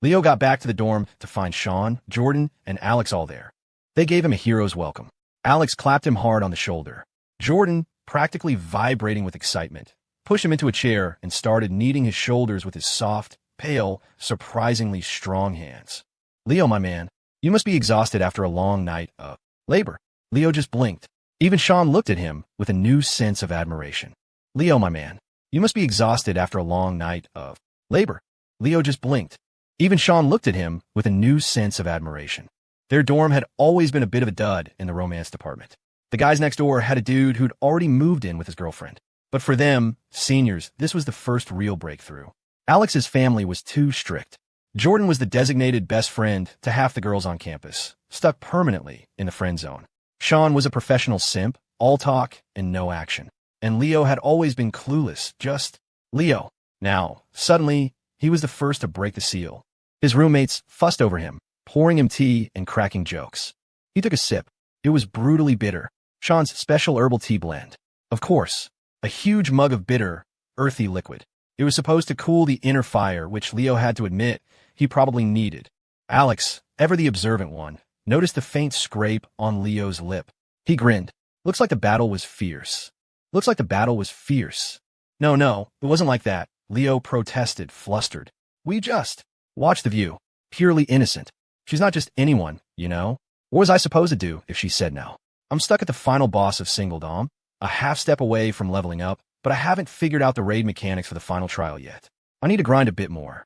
Leo got back to the dorm to find Sean, Jordan, and Alex all there. They gave him a hero's welcome. Alex clapped him hard on the shoulder. Jordan, practically vibrating with excitement, pushed him into a chair and started kneading his shoulders with his soft, pale, surprisingly strong hands. Leo, my man, you must be exhausted after a long night of labor. Leo just blinked. Even Sean looked at him with a new sense of admiration. Leo, my man, you must be exhausted after a long night of labor. Leo just blinked. Even Sean looked at him with a new sense of admiration. Their dorm had always been a bit of a dud in the romance department. The guys next door had a dude who'd already moved in with his girlfriend. But for them, seniors, this was the first real breakthrough. Alex's family was too strict. Jordan was the designated best friend to half the girls on campus, stuck permanently in the friend zone. Sean was a professional simp, all talk and no action. And Leo had always been clueless, just Leo. Now, suddenly, he was the first to break the seal. His roommates fussed over him, pouring him tea and cracking jokes. He took a sip. It was brutally bitter. Sean's special herbal tea blend. Of course, a huge mug of bitter, earthy liquid. It was supposed to cool the inner fire, which Leo had to admit he probably needed. Alex, ever the observant one, noticed the faint scrape on Leo's lip. He grinned. Looks like the battle was fierce. Looks like the battle was fierce. No, it wasn't like that. Leo protested, flustered. We just watched the view. Purely innocent. She's not just anyone, you know? What was I supposed to do if she said no? I'm stuck at the final boss of Single Dom, a half step away from leveling up, but I haven't figured out the raid mechanics for the final trial yet. I need to grind a bit more.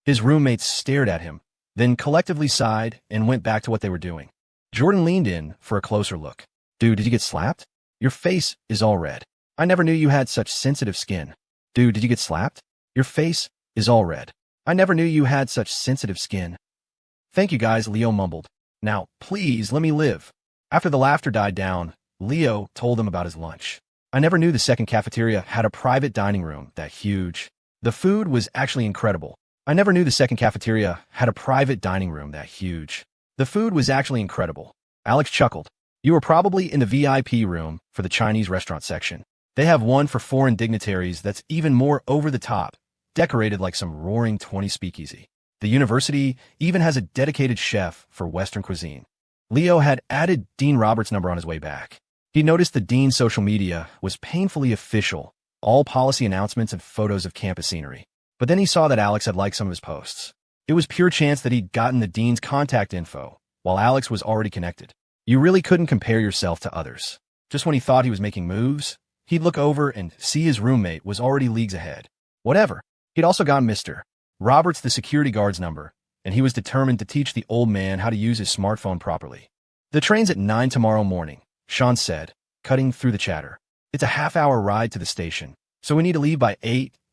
His roommates stared at him, then collectively sighed and went back to what they were doing. Jordan leaned in for a closer look. Dude, did you get slapped? Your face is all red. I never knew you had such sensitive skin. Dude, did you get slapped? Your face is all red. I never knew you had such sensitive skin. Thank you guys, Leo mumbled. Now, please, let me live. After the laughter died down, Leo told them about his lunch. I never knew the second cafeteria had a private dining room that huge. The food was actually incredible. I never knew the second cafeteria had a private dining room that huge. The food was actually incredible. Alex chuckled. You were probably in the VIP room for the Chinese restaurant section. They have one for foreign dignitaries that's even more over the top, decorated like some roaring 20 speakeasy. The university even has a dedicated chef for Western cuisine. Leo had added Dean Roberts' number on his way back. He noticed the dean's social media was painfully official, all policy announcements and photos of campus scenery. But then he saw that Alex had liked some of his posts. It was pure chance that he'd gotten the dean's contact info, while Alex was already connected. You really couldn't compare yourself to others. Just when he thought he was making moves, he'd look over and see his roommate was already leagues ahead. Whatever. He'd also gotten Mr. Roberts the security guard's number, and he was determined to teach the old man how to use his smartphone properly. The train's at 9 tomorrow morning, Sean said, cutting through the chatter. It's a half-hour ride to the station, so we need to leave by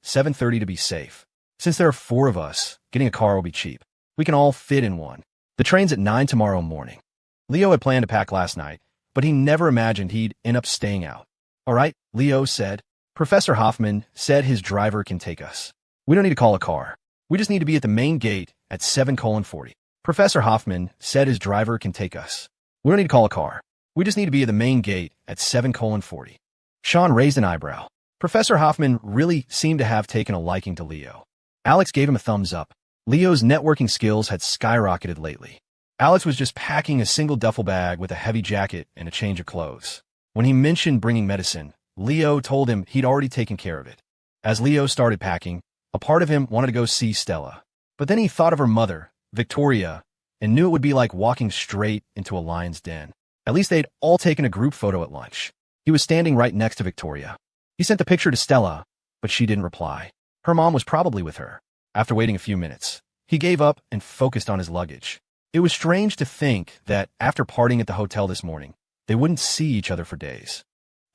7:30 to be safe. Since there are 4 of us, getting a car will be cheap. We can all fit in one. The train's at 9 tomorrow morning. Leo had planned to pack last night, but he never imagined he'd end up staying out. All right, Leo said. Professor Hoffman said his driver can take us. We don't need to call a car. We just need to be at the main gate at 7:40. Professor Hoffman said his driver can take us. We don't need to call a car. We just need to be at the main gate at 7:40. Sean raised an eyebrow. Professor Hoffman really seemed to have taken a liking to Leo. Alex gave him a thumbs up. Leo's networking skills had skyrocketed lately. Alex was just packing a single duffel bag with a heavy jacket and a change of clothes. When he mentioned bringing medicine, Leo told him he'd already taken care of it. As Leo started packing, a part of him wanted to go see Stella. But then he thought of her mother, Victoria, and knew it would be like walking straight into a lion's den. At least they'd all taken a group photo at lunch. He was standing right next to Victoria. He sent the picture to Stella, but she didn't reply. Her mom was probably with her. After waiting a few minutes, he gave up and focused on his luggage. It was strange to think that after partying at the hotel this morning, they wouldn't see each other for days.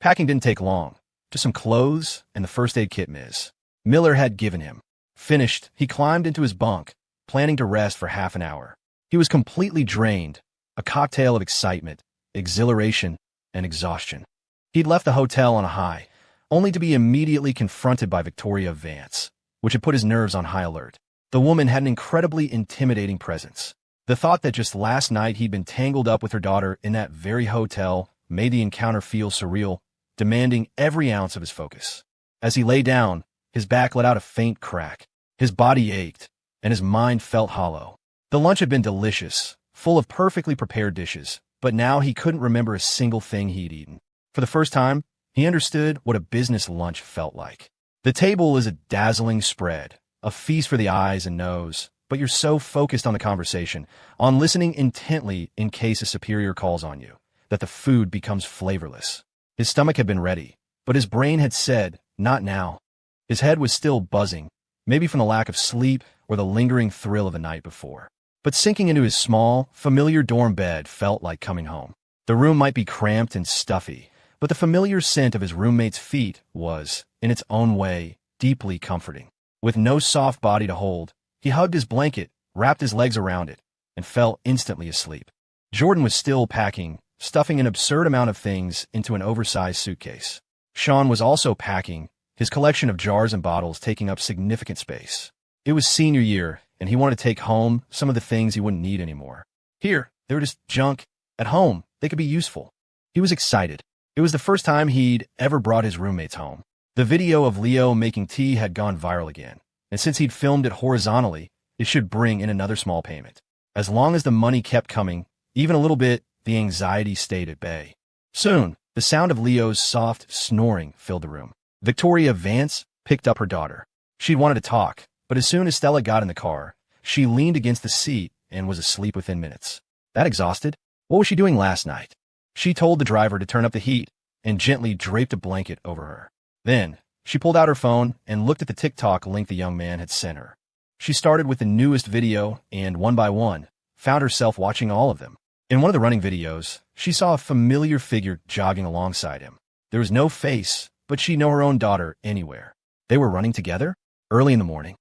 Packing didn't take long. Just some clothes and the first aid kit Ms. Miller had given him. Finished, he climbed into his bunk, planning to rest for half an hour. He was completely drained, a cocktail of excitement, exhilaration, and exhaustion. He'd left the hotel on a high, only to be immediately confronted by Victoria Vance, which had put his nerves on high alert. The woman had an incredibly intimidating presence. The thought that just last night he'd been tangled up with her daughter in that very hotel made the encounter feel surreal, demanding every ounce of his focus. As he lay down, his back let out a faint crack. His body ached, and his mind felt hollow. The lunch had been delicious, full of perfectly prepared dishes, but now he couldn't remember a single thing he'd eaten. For the first time, he understood what a business lunch felt like. The table is a dazzling spread, a feast for the eyes and nose, but you're so focused on the conversation, on listening intently in case a superior calls on you, that the food becomes flavorless. His stomach had been ready, but his brain had said, not now. His head was still buzzing, maybe from the lack of sleep or the lingering thrill of the night before. But sinking into his small, familiar dorm bed felt like coming home. The room might be cramped and stuffy, but the familiar scent of his roommate's feet was, in its own way, deeply comforting. With no soft body to hold, he hugged his blanket, wrapped his legs around it, and fell instantly asleep. Jordan was still packing, stuffing an absurd amount of things into an oversized suitcase. Sean was also packing, his collection of jars and bottles taking up significant space. It was senior year, and he wanted to take home some of the things he wouldn't need anymore. Here, they were just junk. At home, they could be useful. He was excited. It was the first time he'd ever brought his roommates home. The video of Leo making tea had gone viral again, and since he'd filmed it horizontally, it should bring in another small payment. As long as the money kept coming, even a little bit, the anxiety stayed at bay. Soon, the sound of Leo's soft snoring filled the room. Victoria Vance picked up her daughter. She'd wanted to talk, but as soon as Stella got in the car, she leaned against the seat and was asleep within minutes. That exhausted? What was she doing last night? She told the driver to turn up the heat and gently draped a blanket over her. Then, she pulled out her phone and looked at the TikTok link the young man had sent her. She started with the newest video and, one by one, found herself watching all of them. In one of the running videos, she saw a familiar figure jogging alongside him. There was no face, but she'd know her own daughter anywhere. They were running together? Early in the morning.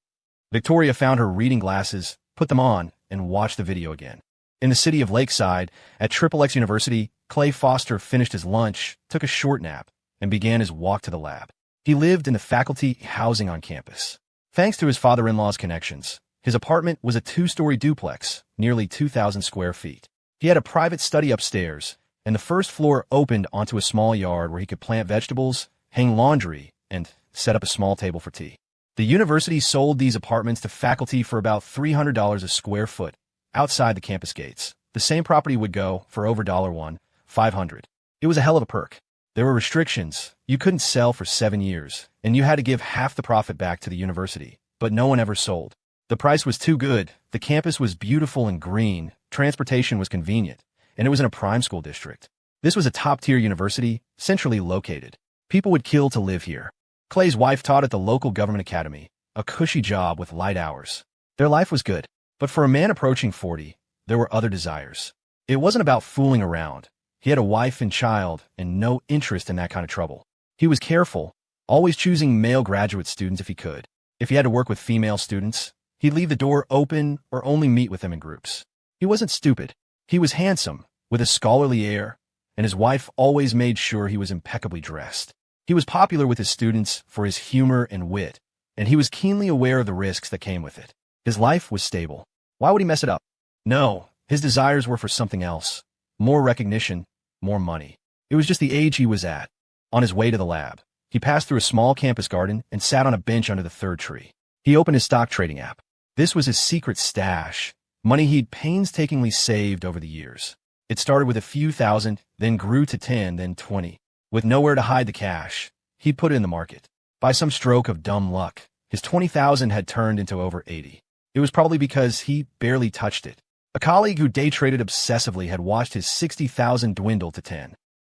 Victoria found her reading glasses, put them on, and watched the video again. In the city of Lakeside, at XXX University, Clay Foster finished his lunch, took a short nap, and began his walk to the lab. He lived in the faculty housing on campus. Thanks to his father-in-law's connections, his apartment was a 2-story duplex, nearly 2,000 square feet. He had a private study upstairs, and the first floor opened onto a small yard where he could plant vegetables, hang laundry, and set up a small table for tea. The university sold these apartments to faculty for about $300 a square foot outside the campus gates. The same property would go for over $500. It was a hell of a perk. There were restrictions. You couldn't sell for 7 years, and you had to give half the profit back to the university, but no one ever sold. The price was too good. The campus was beautiful and green, transportation was convenient, and it was in a prime school district. This was a top-tier university, centrally located. People would kill to live here. Clay's wife taught at the local government academy, a cushy job with light hours. Their life was good, but for a man approaching 40, there were other desires. It wasn't about fooling around. He had a wife and child and no interest in that kind of trouble. He was careful, always choosing male graduate students if he could. If he had to work with female students, he'd leave the door open or only meet with them in groups. He wasn't stupid. He was handsome, with a scholarly air, and his wife always made sure he was impeccably dressed. He was popular with his students for his humor and wit, and he was keenly aware of the risks that came with it. His life was stable. Why would he mess it up? No, his desires were for something else. More recognition, more money. It was just the age he was at. On his way to the lab, he passed through a small campus garden and sat on a bench under the third tree. He opened his stock trading app. This was his secret stash, money he'd painstakingly saved over the years. It started with a few thousand, then grew to 10, then 20. With nowhere to hide the cash, he put it in the market. By some stroke of dumb luck, his 20,000 had turned into over 80. It was probably because he barely touched it. A colleague who day traded obsessively had watched his 60,000 dwindle to 10.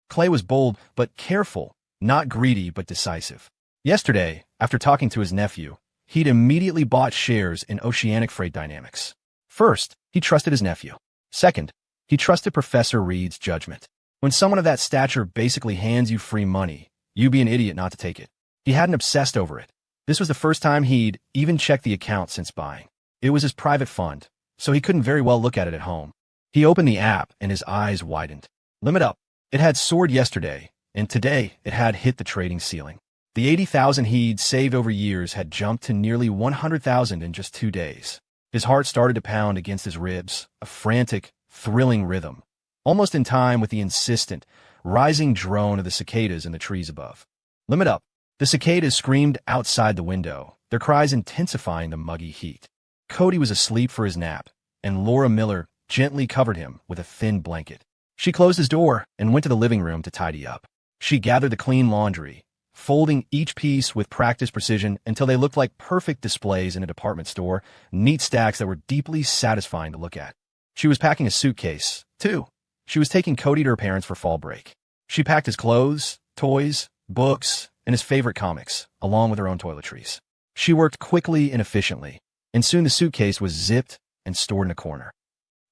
Clay was bold but careful, not greedy but decisive. Yesterday, after talking to his nephew, he'd immediately bought shares in Oceanic Freight Dynamics. First, he trusted his nephew. Second, he trusted Professor Reed's judgment. When someone of that stature basically hands you free money, you'd be an idiot not to take it. He hadn't obsessed over it. This was the first time he'd even checked the account since buying. It was his private fund, so he couldn't very well look at it at home. He opened the app and his eyes widened. Limit up. It had soared yesterday, and today it had hit the trading ceiling. The 80,000 he'd saved over years had jumped to nearly 100,000 in just 2 days. His heart started to pound against his ribs, a frantic, thrilling rhythm, almost in time with the insistent, rising drone of the cicadas in the trees above. Limit up. The cicadas screamed outside the window, their cries intensifying the muggy heat. Cody was asleep for his nap, and Laura Miller gently covered him with a thin blanket. She closed his door and went to the living room to tidy up. She gathered the clean laundry, folding each piece with practiced precision until they looked like perfect displays in a department store, neat stacks that were deeply satisfying to look at. She was packing a suitcase, too. She was taking Cody to her parents for fall break. She packed his clothes, toys, books, and his favorite comics, along with her own toiletries. She worked quickly and efficiently, and soon the suitcase was zipped and stored in a corner.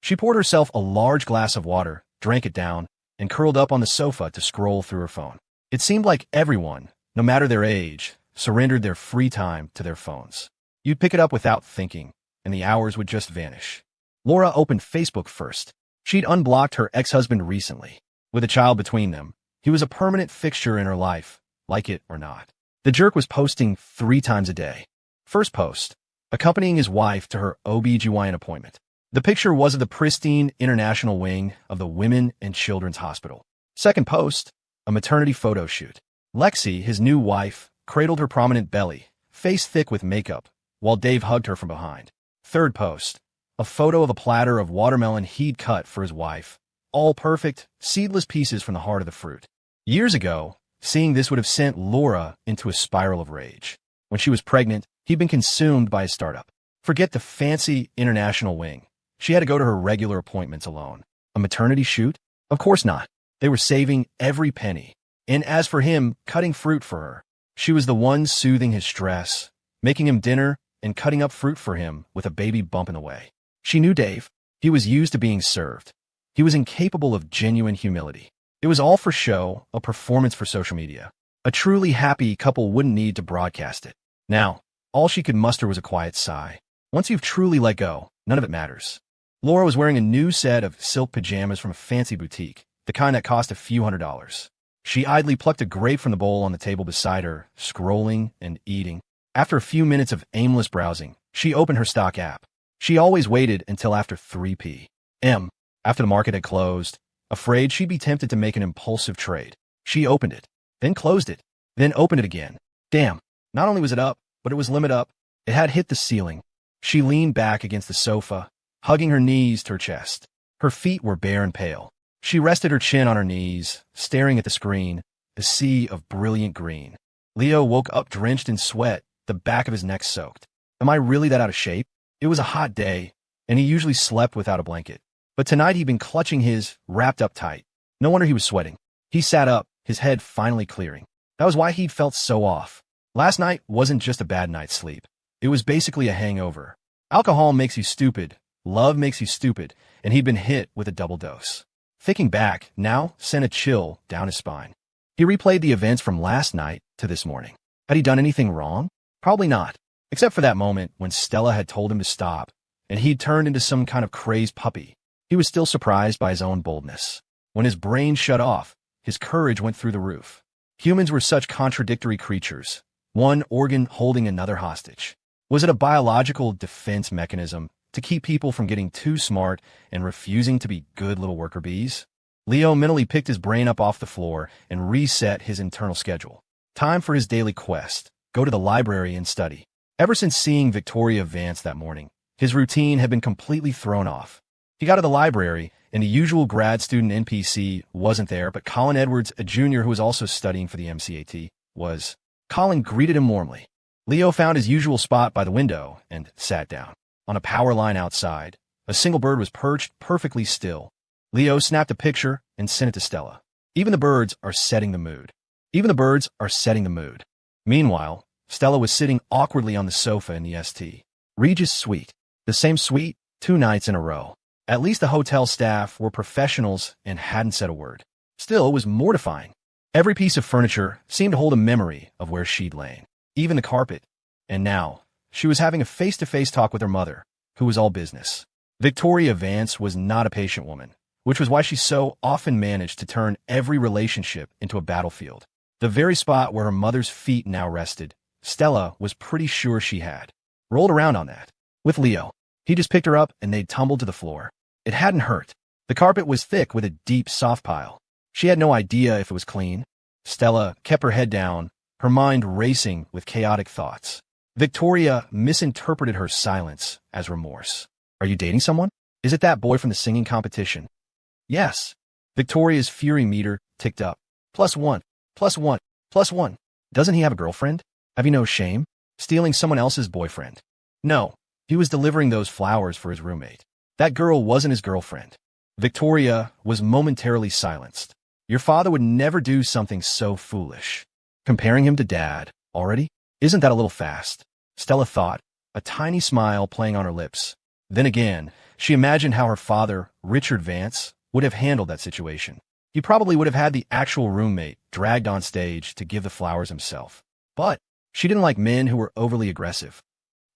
She poured herself a large glass of water, drank it down, and curled up on the sofa to scroll through her phone. It seemed like everyone, no matter their age, surrendered their free time to their phones. You'd pick it up without thinking, and the hours would just vanish. Laura opened Facebook first. She'd unblocked her ex-husband recently. With a child between them, he was a permanent fixture in her life, like it or not. The jerk was posting 3 times a day. First post, accompanying his wife to her OB/GYN appointment. The picture was of the pristine international wing of the Women and Children's Hospital. Second post, a maternity photo shoot. Lexi, his new wife, cradled her prominent belly, face thick with makeup, while Dave hugged her from behind. Third post, a photo of a platter of watermelon he'd cut for his wife, all perfect, seedless pieces from the heart of the fruit. Years ago, seeing this would have sent Laura into a spiral of rage. When she was pregnant, he'd been consumed by his startup. Forget the fancy international wing. She had to go to her regular appointments alone. A maternity shoot? Of course not. They were saving every penny. And as for him, cutting fruit for her. She was the one soothing his stress, making him dinner, and cutting up fruit for him with a baby bump in the way. She knew Dave. He was used to being served. He was incapable of genuine humility. It was all for show, a performance for social media. A truly happy couple wouldn't need to broadcast it. Now, all she could muster was a quiet sigh. Once you've truly let go, none of it matters. Laura was wearing a new set of silk pajamas from a fancy boutique, the kind that cost a few $100s. She idly plucked a grape from the bowl on the table beside her, scrolling and eating. After a few minutes of aimless browsing, she opened her stock app. She always waited until after 3 p.m., after the market had closed, afraid she'd be tempted to make an impulsive trade. She opened it, then closed it, then opened it again. Damn, not only was it up, but it was limit up. It had hit the ceiling. She leaned back against the sofa, hugging her knees to her chest. Her feet were bare and pale. She rested her chin on her knees, staring at the screen, a sea of brilliant green. Leo woke up drenched in sweat, the back of his neck soaked. Am I really that out of shape? It was a hot day, and he usually slept without a blanket. But tonight he'd been clutching his, wrapped up tight. No wonder he was sweating. He sat up, his head finally clearing. That was why he'd felt so off. Last night wasn't just a bad night's sleep. It was basically a hangover. Alcohol makes you stupid. Love makes you stupid, and he'd been hit with a double dose. Thinking back, now sent a chill down his spine. He replayed the events from last night to this morning. Had he done anything wrong? Probably not, except for that moment when Stella had told him to stop, and he'd turned into some kind of crazed puppy. He was still surprised by his own boldness. When his brain shut off, his courage went through the roof. Humans were such contradictory creatures, one organ holding another hostage. Was it a biological defense mechanism to keep people from getting too smart and refusing to be good little worker bees? Leo mentally picked his brain up off the floor and reset his internal schedule. Time for his daily quest. Go to the library and study. Ever since seeing Victoria Vance that morning, his routine had been completely thrown off. He got to the library, and the usual grad student NPC wasn't there, but Colin Edwards, a junior who was also studying for the MCAT, was. Colin greeted him warmly. Leo found his usual spot by the window and sat down. On a power line outside, a single bird was perched perfectly still. Leo snapped a picture and sent it to Stella. Even the birds are setting the mood. Even the birds are setting the mood. Meanwhile, Stella was sitting awkwardly on the sofa in the ST. Regis suite. The same suite, 2 nights in a row. At least the hotel staff were professionals and hadn't said a word. Still, it was mortifying. Every piece of furniture seemed to hold a memory of where she'd lain. Even the carpet. And now, she was having a face-to-face talk with her mother, who was all business. Victoria Vance was not a patient woman, which was why she so often managed to turn every relationship into a battlefield. The very spot where her mother's feet now rested, Stella was pretty sure she had. Rolled around on that. With Leo, he just picked her up and they'd tumbled to the floor. It hadn't hurt. The carpet was thick with a deep, soft pile. She had no idea if it was clean. Stella kept her head down, her mind racing with chaotic thoughts. Victoria misinterpreted her silence as remorse. Are you dating someone? Is it that boy from the singing competition? Yes. Victoria's fury meter ticked up. +1, +1, +1. Doesn't he have a girlfriend? Have you no shame? Stealing someone else's boyfriend? No. He was delivering those flowers for his roommate. That girl wasn't his girlfriend. Victoria was momentarily silenced. Your father would never do something so foolish. Comparing him to Dad, already? Isn't that a little fast? Stella thought, a tiny smile playing on her lips. Then again, she imagined how her father, Richard Vance, would have handled that situation. He probably would have had the actual roommate dragged on stage to give the flowers himself. But she didn't like men who were overly aggressive.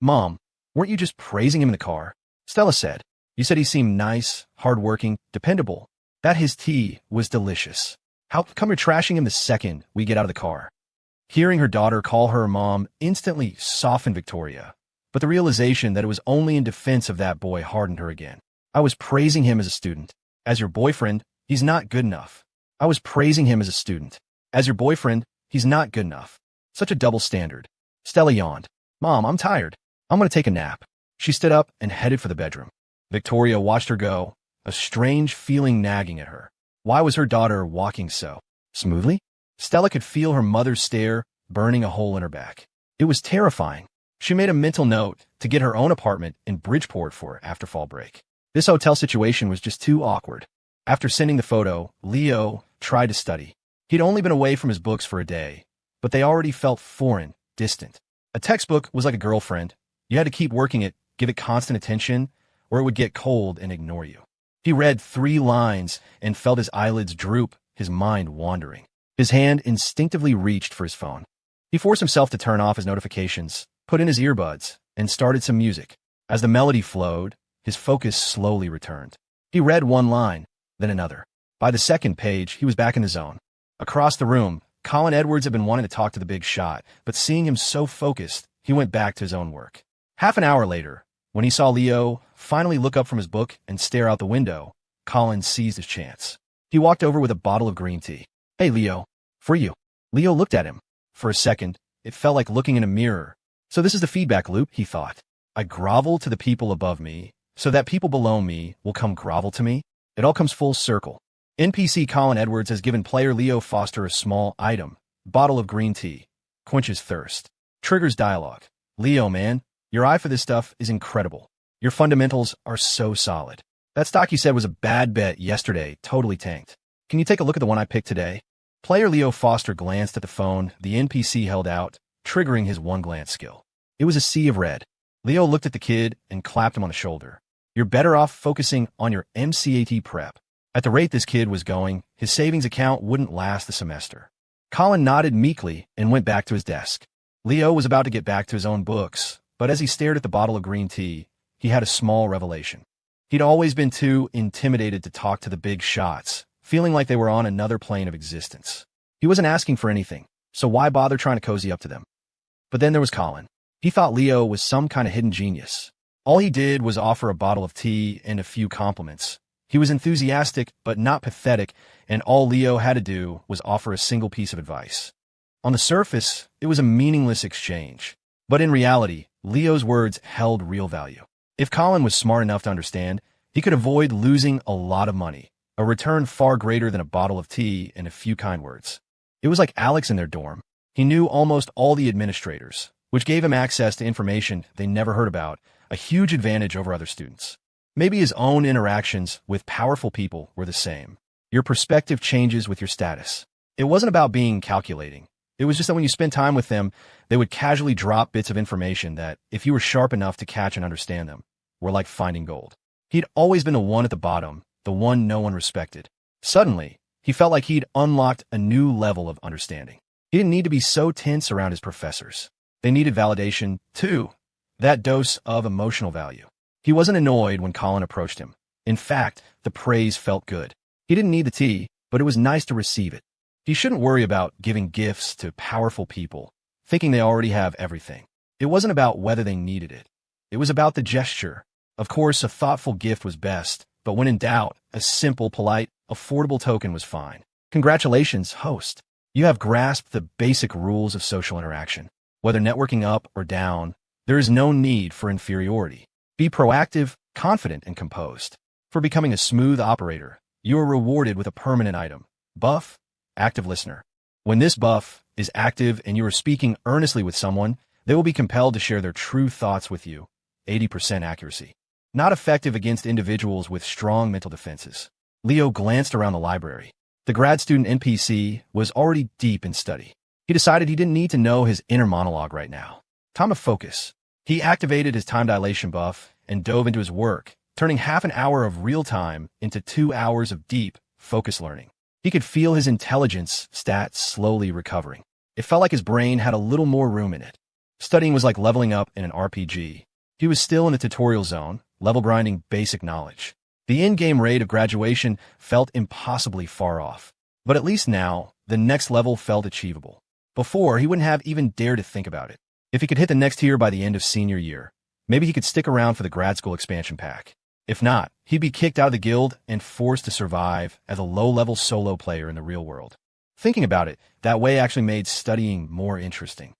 Mom, weren't you just praising him in the car? Stella said. You said he seemed nice, hardworking, dependable. That his tea was delicious. How come you're trashing him the second we get out of the car? Hearing her daughter call her mom instantly softened Victoria, but the realization that it was only in defense of that boy hardened her again. I was praising him as a student. As your boyfriend, he's not good enough. I was praising him as a student. As your boyfriend, he's not good enough. Such a double standard. Stella yawned. Mom, I'm tired. I'm going to take a nap. She stood up and headed for the bedroom. Victoria watched her go, a strange feeling nagging at her. Why was her daughter walking so smoothly? Stella could feel her mother's stare burning a hole in her back. It was terrifying. She made a mental note to get her own apartment in Bridgeport for after fall break. This hotel situation was just too awkward. After sending the photo, Leo tried to study. He'd only been away from his books for a day, but they already felt foreign, distant. A textbook was like a girlfriend. You had to keep working it, give it constant attention, or it would get cold and ignore you. He read 3 lines and felt his eyelids droop, his mind wandering. His hand instinctively reached for his phone. He forced himself to turn off his notifications, put in his earbuds, and started some music. As the melody flowed, his focus slowly returned. He read 1 line, then another. By the 2nd page, he was back in the zone. Across the room, Colin Edwards had been wanting to talk to the big shot, but seeing him so focused, he went back to his own work. Half an hour later, when he saw Leo finally look up from his book and stare out the window, Colin seized his chance. He walked over with a bottle of green tea. Hey, Leo. For you. Leo looked at him. For a second, it felt like looking in a mirror. So this is the feedback loop, he thought. I grovel to the people above me, so that people below me will come grovel to me. It all comes full circle. NPC Colin Edwards has given player Leo Foster a small item, bottle of green tea. Quenches thirst. Triggers dialogue. Leo, man, your eye for this stuff is incredible. Your fundamentals are so solid. That stock you said was a bad bet yesterday totally tanked. Can you take a look at the one I picked today? Player Leo Foster glanced at the phone the NPC held out, triggering his 1-glance skill. It was a sea of red. Leo looked at the kid and clapped him on the shoulder. You're better off focusing on your MCAT prep. At the rate this kid was going, his savings account wouldn't last the semester. Colin nodded meekly and went back to his desk. Leo was about to get back to his own books, but as he stared at the bottle of green tea, he had a small revelation. He'd always been too intimidated to talk to the big shots, feeling like they were on another plane of existence. He wasn't asking for anything, so why bother trying to cozy up to them? But then there was Colin. He thought Leo was some kind of hidden genius. All he did was offer a bottle of tea and a few compliments. He was enthusiastic, but not pathetic, and all Leo had to do was offer a single piece of advice. On the surface, it was a meaningless exchange. But in reality, Leo's words held real value. If Colin was smart enough to understand, he could avoid losing a lot of money, a return far greater than a bottle of tea and a few kind words. It was like Alex in their dorm. He knew almost all the administrators, which gave him access to information they never heard about, a huge advantage over other students. Maybe his own interactions with powerful people were the same. Your perspective changes with your status. It wasn't about being calculating. It was just that when you spent time with them, they would casually drop bits of information that, if you were sharp enough to catch and understand them, were like finding gold. He'd always been the one at the bottom, the one no one respected. Suddenly, he felt like he'd unlocked a new level of understanding. He didn't need to be so tense around his professors. They needed validation, too. That dose of emotional value. He wasn't annoyed when Colin approached him. In fact, the praise felt good. He didn't need the tea, but it was nice to receive it. He shouldn't worry about giving gifts to powerful people, thinking they already have everything. It wasn't about whether they needed it. It was about the gesture. Of course, a thoughtful gift was best, but when in doubt, a simple, polite, affordable token was fine. Congratulations, host. You have grasped the basic rules of social interaction. Whether networking up or down, there is no need for inferiority. Be proactive, confident, and composed. For becoming a smooth operator, you are rewarded with a permanent item. Buff, active listener. When this buff is active and you are speaking earnestly with someone, they will be compelled to share their true thoughts with you. 80% accuracy. Not effective against individuals with strong mental defenses. Leo glanced around the library. The grad student NPC was already deep in study. He decided he didn't need to know his inner monologue right now. Time to focus. He activated his time dilation buff and dove into his work, turning half an hour of real time into 2 hours of deep, focused learning. He could feel his intelligence stats slowly recovering. It felt like his brain had a little more room in it. Studying was like leveling up in an RPG. He was still in the tutorial zone, level grinding basic knowledge. The in-game rate of graduation felt impossibly far off. But at least now, the next level felt achievable. Before, he wouldn't have even dared to think about it. If he could hit the next tier by the end of senior year, maybe he could stick around for the grad school expansion pack. If not, he'd be kicked out of the guild and forced to survive as a low-level solo player in the real world. Thinking about it, that way actually made studying more interesting.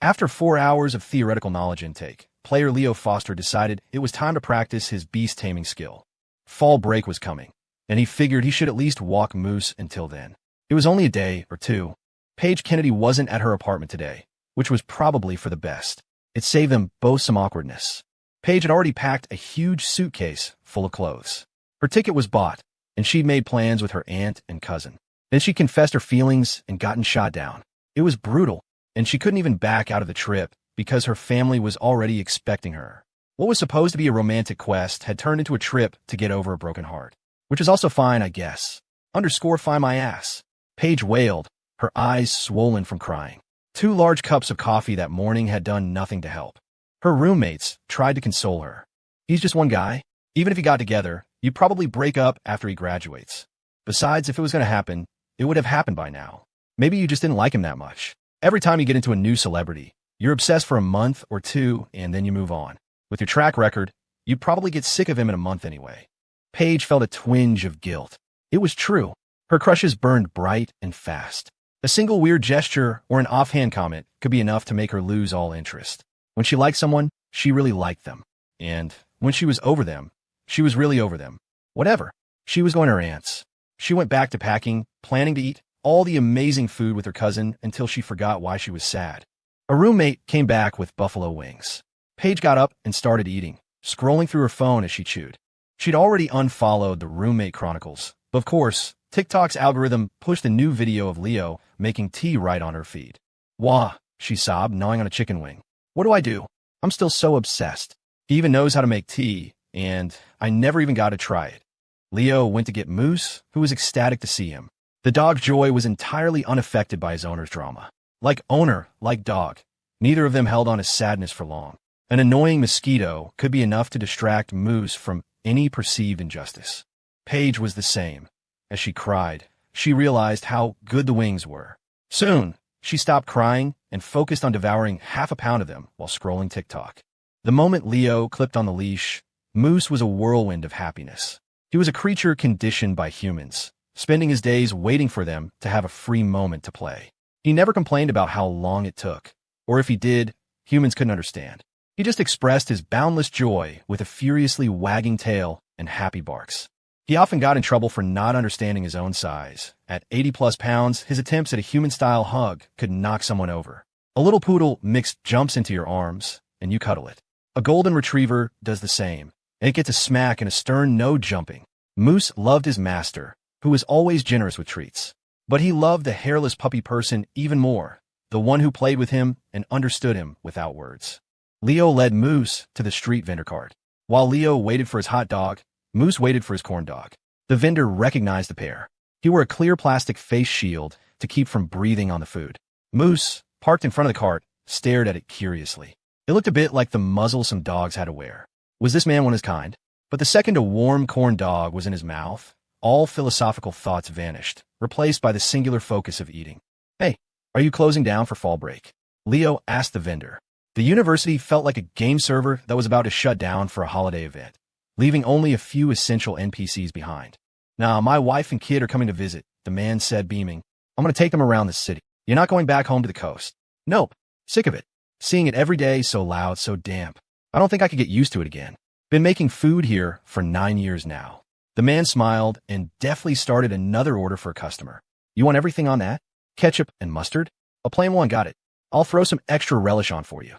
After 4 hours of theoretical knowledge intake, player Leo Foster decided it was time to practice his beast-taming skill. Fall break was coming, and he figured he should at least walk Moose until then. It was only a day or two. Paige Kennedy wasn't at her apartment today, which was probably for the best. It saved them both some awkwardness. Paige had already packed a huge suitcase full of clothes. Her ticket was bought, and she'd made plans with her aunt and cousin. Then she confessed her feelings and gotten shot down. It was brutal, and she couldn't even back out of the trip because her family was already expecting her. What was supposed to be a romantic quest had turned into a trip to get over a broken heart. Which is also fine, I guess. Fine my ass. Paige wailed, her eyes swollen from crying. 2 large cups of coffee that morning had done nothing to help. Her roommates tried to console her. He's just one guy. Even if he got together, you'd probably break up after he graduates. Besides, if it was going to happen, it would have happened by now. Maybe you just didn't like him that much. Every time you get into a new celebrity, you're obsessed for a month or two and then you move on. With your track record, you'd probably get sick of him in a month anyway. Paige felt a twinge of guilt. It was true. Her crushes burned bright and fast. A single weird gesture or an offhand comment could be enough to make her lose all interest. When she liked someone, she really liked them. And when she was over them, she was really over them. Whatever. She was going to her aunt's. She went back to packing, planning to eat all the amazing food with her cousin until she forgot why she was sad. A roommate came back with buffalo wings. Paige got up and started eating, scrolling through her phone as she chewed. She'd already unfollowed the Roommate Chronicles, but of course, TikTok's algorithm pushed a new video of Leo making tea right on her feed. Wah, she sobbed, gnawing on a chicken wing. What do I do? I'm still so obsessed. He even knows how to make tea, and I never even got to try it. Leo went to get Moose, who was ecstatic to see him. The dog's joy was entirely unaffected by his owner's drama. Like owner, like dog, neither of them held on his sadness for long. An annoying mosquito could be enough to distract Moose from any perceived injustice. Paige was the same. As she cried, she realized how good the wings were. Soon, she stopped crying and focused on devouring half a pound of them while scrolling TikTok. The moment Leo clipped on the leash, Moose was a whirlwind of happiness. He was a creature conditioned by humans, spending his days waiting for them to have a free moment to play. He never complained about how long it took, or if he did, humans couldn't understand. He just expressed his boundless joy with a furiously wagging tail and happy barks. He often got in trouble for not understanding his own size. At 80+ pounds, his attempts at a human-style hug could knock someone over. A little poodle mix jumps into your arms, and you cuddle it. A golden retriever does the same, and it gets a smack and a stern no jumping. Moose loved his master, who was always generous with treats. But he loved the hairless puppy person even more, the one who played with him and understood him without words. Leo led Moose to the street vendor cart. While Leo waited for his hot dog, Moose waited for his corn dog. The vendor recognized the pair. He wore a clear plastic face shield to keep from breathing on the food. Moose, parked in front of the cart, stared at it curiously. It looked a bit like the muzzle some dogs had to wear. Was this man one of his kind? But the second a warm corn dog was in his mouth, all philosophical thoughts vanished, replaced by the singular focus of eating. Hey, are you closing down for fall break? Leo asked the vendor. The university felt like a game server that was about to shut down for a holiday event, leaving only a few essential NPCs behind. Nah, my wife and kid are coming to visit, the man said, beaming. I'm going to take them around the city. You're not going back home to the coast. Nope. Sick of it. Seeing it every day, so loud, so damp. I don't think I could get used to it again. Been making food here for 9 years now. The man smiled and deftly started another order for a customer. You want everything on that? Ketchup and mustard? A plain one, got it. I'll throw some extra relish on for you.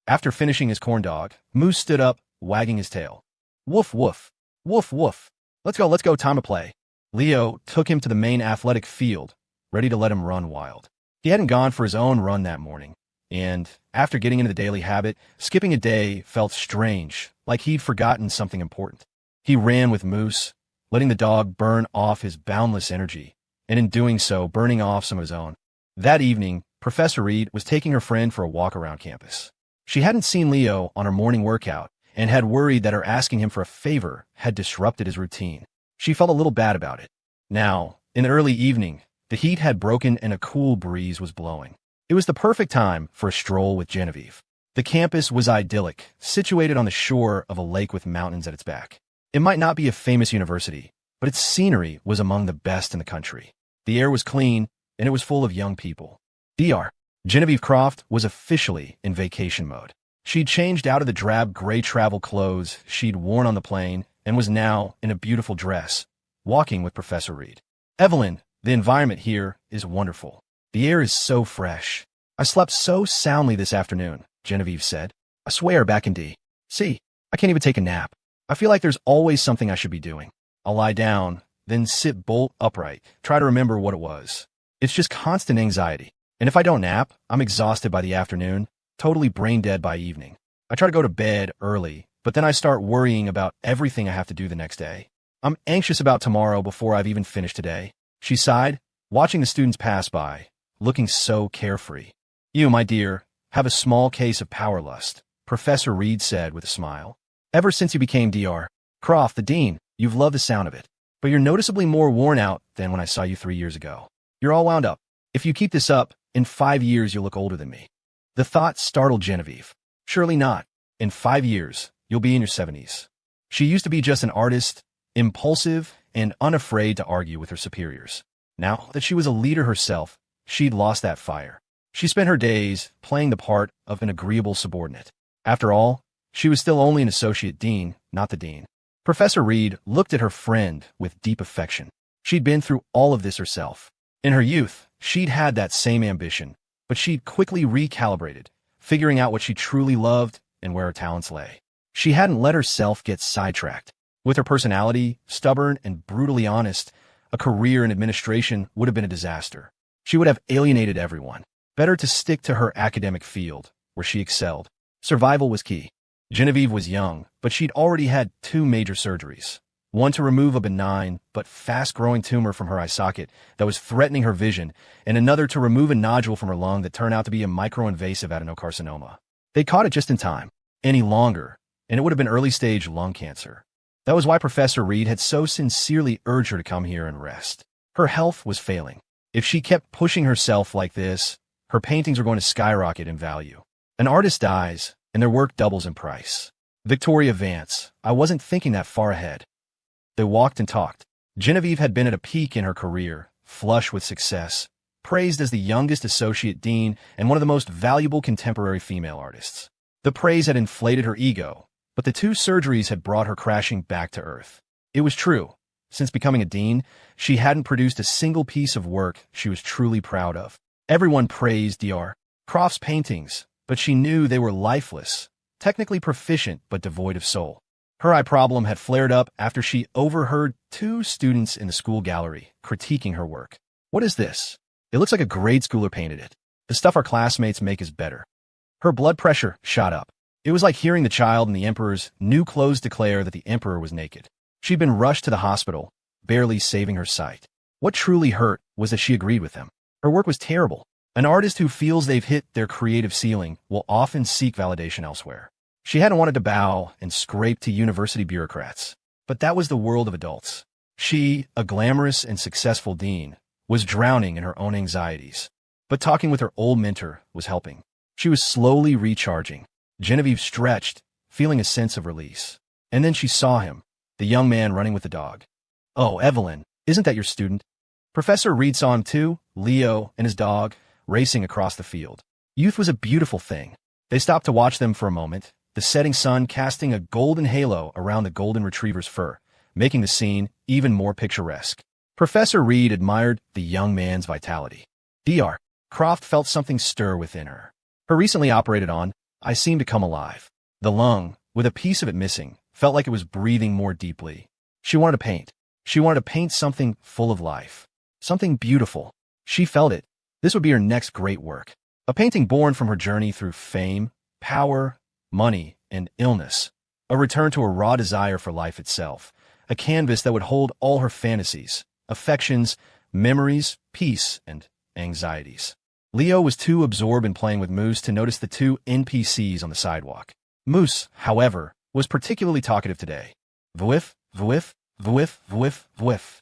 After finishing his corn dog, Moose stood up, wagging his tail. Woof, woof. Woof, woof. Let's go, time to play. Leo took him to the main athletic field, ready to let him run wild. He hadn't gone for his own run that morning, and after getting into the daily habit, skipping a day felt strange, like he'd forgotten something important. He ran with Moose, letting the dog burn off his boundless energy, and in doing so, burning off some of his own. That evening, Professor Reed was taking her friend for a walk around campus. She hadn't seen Leo on her morning workout and had worried that her asking him for a favor had disrupted his routine. She felt a little bad about it. Now, in the early evening, the heat had broken and a cool breeze was blowing. It was the perfect time for a stroll with Genevieve. The campus was idyllic, situated on the shore of a lake with mountains at its back. It might not be a famous university, but its scenery was among the best in the country. The air was clean, and it was full of young people. Dr. Genevieve Croft was officially in vacation mode. She'd changed out of the drab gray travel clothes she'd worn on the plane and was now in a beautiful dress, walking with Professor Reed. Evelyn, the environment here is wonderful. The air is so fresh. I slept so soundly this afternoon, Genevieve said. I swear, back in D.C., I can't even take a nap. I feel like there's always something I should be doing. I'll lie down, then sit bolt upright, try to remember what it was. It's just constant anxiety. And if I don't nap, I'm exhausted by the afternoon, totally brain dead by evening. I try to go to bed early, but then I start worrying about everything I have to do the next day. I'm anxious about tomorrow before I've even finished today. She sighed, watching the students pass by, looking so carefree. You, my dear, have a small case of power lust, Professor Reed said with a smile. Ever since you became Dr. Croft, the dean, you've loved the sound of it. But you're noticeably more worn out than when I saw you 3 years ago. You're all wound up. If you keep this up, in 5 years you'll look older than me. The thought startled Genevieve. Surely not. In 5 years, you'll be in your 70s. She used to be just an artist, impulsive, and unafraid to argue with her superiors. Now that she was a leader herself, she'd lost that fire. She spent her days playing the part of an agreeable subordinate. After all, she was still only an associate dean, not the dean. Professor Reed looked at her friend with deep affection. She'd been through all of this herself. In her youth, she'd had that same ambition, but she'd quickly recalibrated, figuring out what she truly loved and where her talents lay. She hadn't let herself get sidetracked. With her personality, stubborn and brutally honest, a career in administration would have been a disaster. She would have alienated everyone. Better to stick to her academic field, where she excelled. Survival was key. Genevieve was young, but she'd already had 2 major surgeries. One to remove a benign but fast-growing tumor from her eye socket that was threatening her vision, and another to remove a nodule from her lung that turned out to be a microinvasive adenocarcinoma. They caught it just in time. Any longer, and it would have been early-stage lung cancer. That was why Professor Reed had so sincerely urged her to come here and rest. Her health was failing. If she kept pushing herself like this, her paintings were going to skyrocket in value. An artist dies, and their work doubles in price. Victoria Vance, I wasn't thinking that far ahead. They walked and talked. Genevieve had been at a peak in her career, flush with success, praised as the youngest associate dean and one of the most valuable contemporary female artists. The praise had inflated her ego, but the 2 surgeries had brought her crashing back to earth. It was true. Since becoming a dean, she hadn't produced a single piece of work she was truly proud of. Everyone praised Dr. Croft's paintings, but she knew they were lifeless, technically proficient but devoid of soul. Her eye problem had flared up after she overheard 2 students in the school gallery critiquing her work. What is this? It looks like a grade schooler painted it. The stuff our classmates make is better. Her blood pressure shot up. It was like hearing the child in the emperor's new clothes declare that the emperor was naked. She'd been rushed to the hospital, barely saving her sight. What truly hurt was that she agreed with them. Her work was terrible. An artist who feels they've hit their creative ceiling will often seek validation elsewhere. She hadn't wanted to bow and scrape to university bureaucrats, but that was the world of adults. She, a glamorous and successful dean, was drowning in her own anxieties. But talking with her old mentor was helping. She was slowly recharging. Genevieve stretched, feeling a sense of release. And then she saw him, the young man running with the dog. Oh, Evelyn, isn't that your student? Professor Reed saw him too, Leo and his dog, racing across the field. Youth was a beautiful thing. They stopped to watch them for a moment, the setting sun casting a golden halo around the golden retriever's fur, making the scene even more picturesque. Professor Reed admired the young man's vitality. Dr. Croft felt something stir within her. Her recently operated on eye seemed to come alive. The lung, with a piece of it missing, felt like it was breathing more deeply. She wanted to paint. She wanted to paint something full of life. Something beautiful. She felt it. This would be her next great work. A painting born from her journey through fame, power, money, and illness. A return to a raw desire for life itself. A canvas that would hold all her fantasies, affections, memories, peace, and anxieties. Leo was too absorbed in playing with Moose to notice the two NPCs on the sidewalk. Moose, however, was particularly talkative today. Vwiff, vwiff, vwiff, vwiff, vwiff.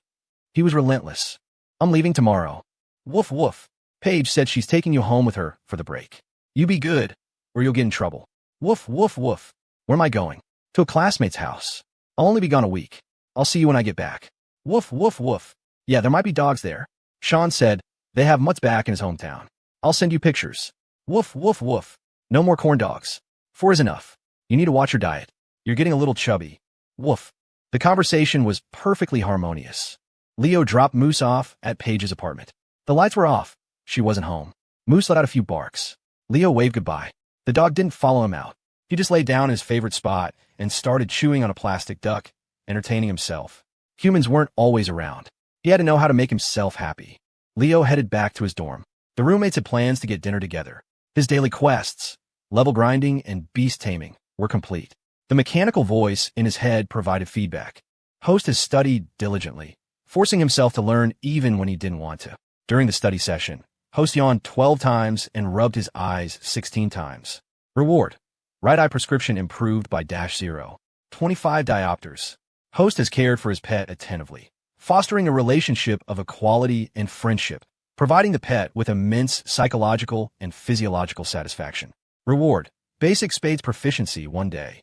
He was relentless. I'm leaving tomorrow. Woof woof. Paige said she's taking you home with her for the break. You be good, or you'll get in trouble. Woof woof woof. Where am I going? To a classmate's house. I'll only be gone a week. I'll see you when I get back. Woof woof woof. Yeah, there might be dogs there. Sean said they have mutts back in his hometown. I'll send you pictures. Woof woof woof. No more corn dogs. 4 is enough. You need to watch your diet. You're getting a little chubby. Woof. The conversation was perfectly harmonious. Leo dropped Moose off at Paige's apartment. The lights were off. She wasn't home. Moose let out a few barks. Leo waved goodbye. The dog didn't follow him out. He just lay down in his favorite spot and started chewing on a plastic duck, entertaining himself. Humans weren't always around. He had to know how to make himself happy. Leo headed back to his dorm. The roommates had plans to get dinner together. His daily quests, level grinding and beast taming, were complete. The mechanical voice in his head provided feedback. Host has studied diligently, forcing himself to learn even when he didn't want to. During the study session, Host yawned 12 times and rubbed his eyes 16 times. Reward. Right eye prescription improved by -0. 25 diopters. Host has cared for his pet attentively, fostering a relationship of equality and friendship, providing the pet with immense psychological and physiological satisfaction. Reward. Basic spades proficiency 1 day.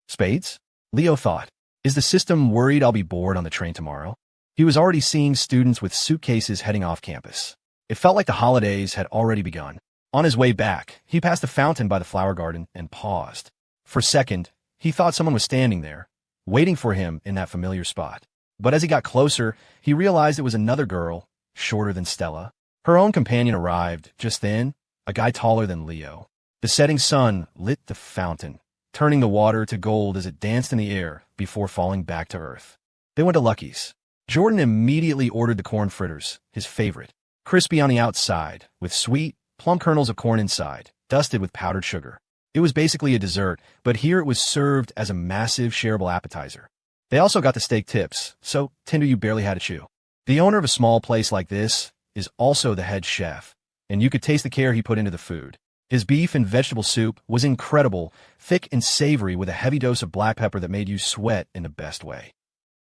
Spades? Leo thought. Is the system worried I'll be bored on the train tomorrow? He was already seeing students with suitcases heading off campus. It felt like the holidays had already begun. On his way back, he passed a fountain by the flower garden and paused. For a second, he thought someone was standing there, waiting for him in that familiar spot. But as he got closer, he realized it was another girl, shorter than Stella. Her own companion arrived just then, a guy taller than Leo. The setting sun lit the fountain, turning the water to gold as it danced in the air before falling back to earth. They went to Lucky's. Jordan immediately ordered the corn fritters, his favorite. Crispy on the outside, with sweet, plum kernels of corn inside, dusted with powdered sugar. It was basically a dessert, but here it was served as a massive shareable appetizer. They also got the steak tips, so tender you barely had to chew. The owner of a small place like this is also the head chef, and you could taste the care he put into the food. His beef and vegetable soup was incredible, thick and savory with a heavy dose of black pepper that made you sweat in the best way.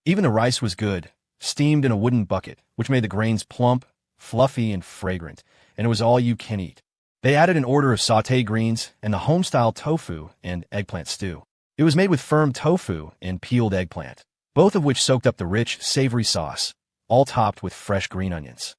Even the rice was good, steamed in a wooden bucket, which made the grains plump, fluffy, and fragrant, and it was all you can eat. They added an order of sautéed greens and the home-style tofu and eggplant stew. It was made with firm tofu and peeled eggplant, both of which soaked up the rich, savory sauce, all topped with fresh green onions.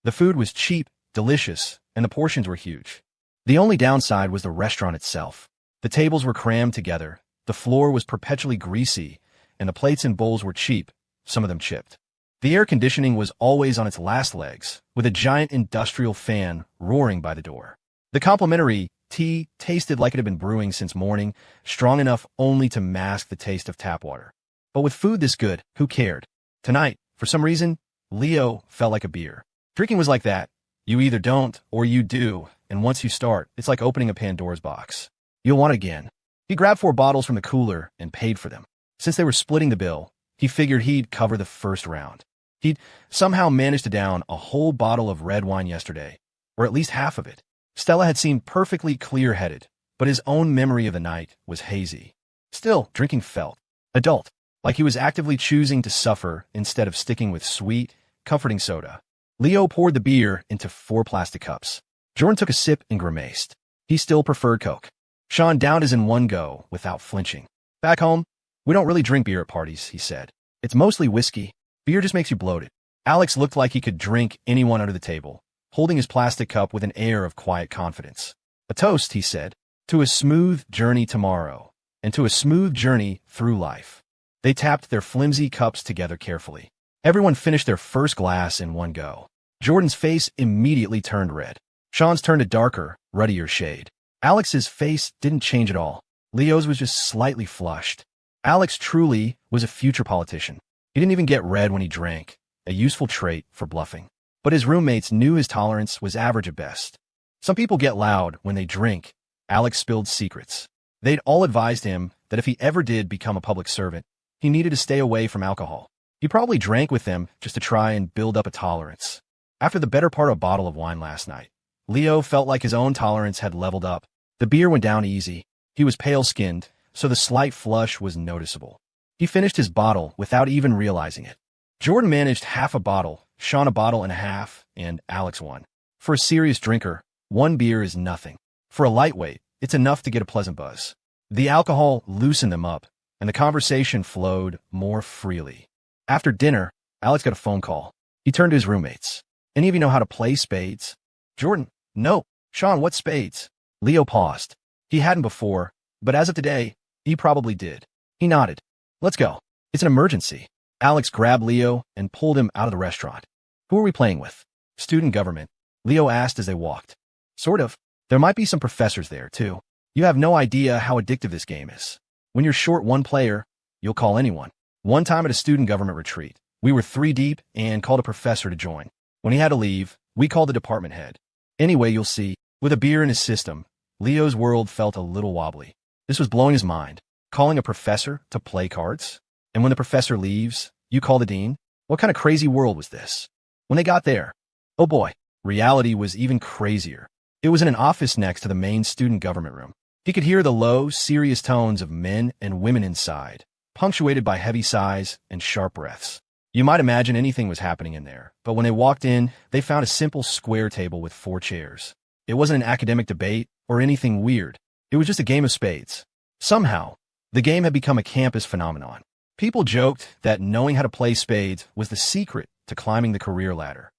The food was cheap, delicious, and the portions were huge. The only downside was the restaurant itself. The tables were crammed together, the floor was perpetually greasy, and the plates and bowls were cheap, some of them chipped. The air conditioning was always on its last legs, with a giant industrial fan roaring by the door. The complimentary tea tasted like it had been brewing since morning, strong enough only to mask the taste of tap water. But with food this good, who cared? Tonight, for some reason, Leo felt like a beer. Drinking was like that. You either don't or you do, and once you start, it's like opening a Pandora's box. You'll want it again. He grabbed 4 bottles from the cooler and paid for them. Since they were splitting the bill, he figured he'd cover the first round. He'd somehow managed to down a whole bottle of red wine yesterday, or at least half of it. Stella had seemed perfectly clear-headed, but his own memory of the night was hazy. Still, drinking felt adult, like he was actively choosing to suffer instead of sticking with sweet, comforting soda. Leo poured the beer into 4 plastic cups. Jordan took a sip and grimaced. He still preferred Coke. Sean downed his in one go without flinching. Back home, we don't really drink beer at parties, he said. It's mostly whiskey. Beer just makes you bloated. Alex looked like he could drink anyone under the table, holding his plastic cup with an air of quiet confidence. A toast, he said. To a smooth journey tomorrow, and to a smooth journey through life. They tapped their flimsy cups together carefully. Everyone finished their first glass in one go. Jordan's face immediately turned red. Sean's turned a darker, ruddier shade. Alex's face didn't change at all. Leo's was just slightly flushed. Alex truly was a future politician. He didn't even get red when he drank, a useful trait for bluffing. But his roommates knew his tolerance was average at best. Some people get loud when they drink. Alex spilled secrets. They'd all advised him that if he ever did become a public servant, he needed to stay away from alcohol. He probably drank with them just to try and build up a tolerance. After the better part of a bottle of wine last night, Leo felt like his own tolerance had leveled up. The beer went down easy. He was pale-skinned, so the slight flush was noticeable. He finished his bottle without even realizing it. Jordan managed half a bottle, Sean a bottle and a half, and Alex one. For a serious drinker, one beer is nothing. For a lightweight, it's enough to get a pleasant buzz. The alcohol loosened them up, and the conversation flowed more freely. After dinner, Alex got a phone call. He turned to his roommates. Any of you know how to play spades? Jordan, no. Sean, what spades? Leo paused. He hadn't before, but as of today, he probably did. He nodded. Let's go. It's an emergency. Alex grabbed Leo and pulled him out of the restaurant. Who are we playing with? Student government. Leo asked as they walked. Sort of. There might be some professors there, too. You have no idea how addictive this game is. When you're short one player, you'll call anyone. One time at a student government retreat, we were 3 deep and called a professor to join. When he had to leave, we called the department head. Anyway, you'll see, with a beer in his system, Leo's world felt a little wobbly. This was blowing his mind. Calling a professor to play cards? And when the professor leaves, you call the dean? What kind of crazy world was this? When they got there, oh boy, reality was even crazier. It was in an office next to the main student government room. He could hear the low, serious tones of men and women inside, punctuated by heavy sighs and sharp breaths. You might imagine anything was happening in there, but when they walked in, they found a simple square table with 4 chairs. It wasn't an academic debate or anything weird. It was just a game of spades. Somehow, the game had become a campus phenomenon. People joked that knowing how to play spades was the secret to climbing the career ladder.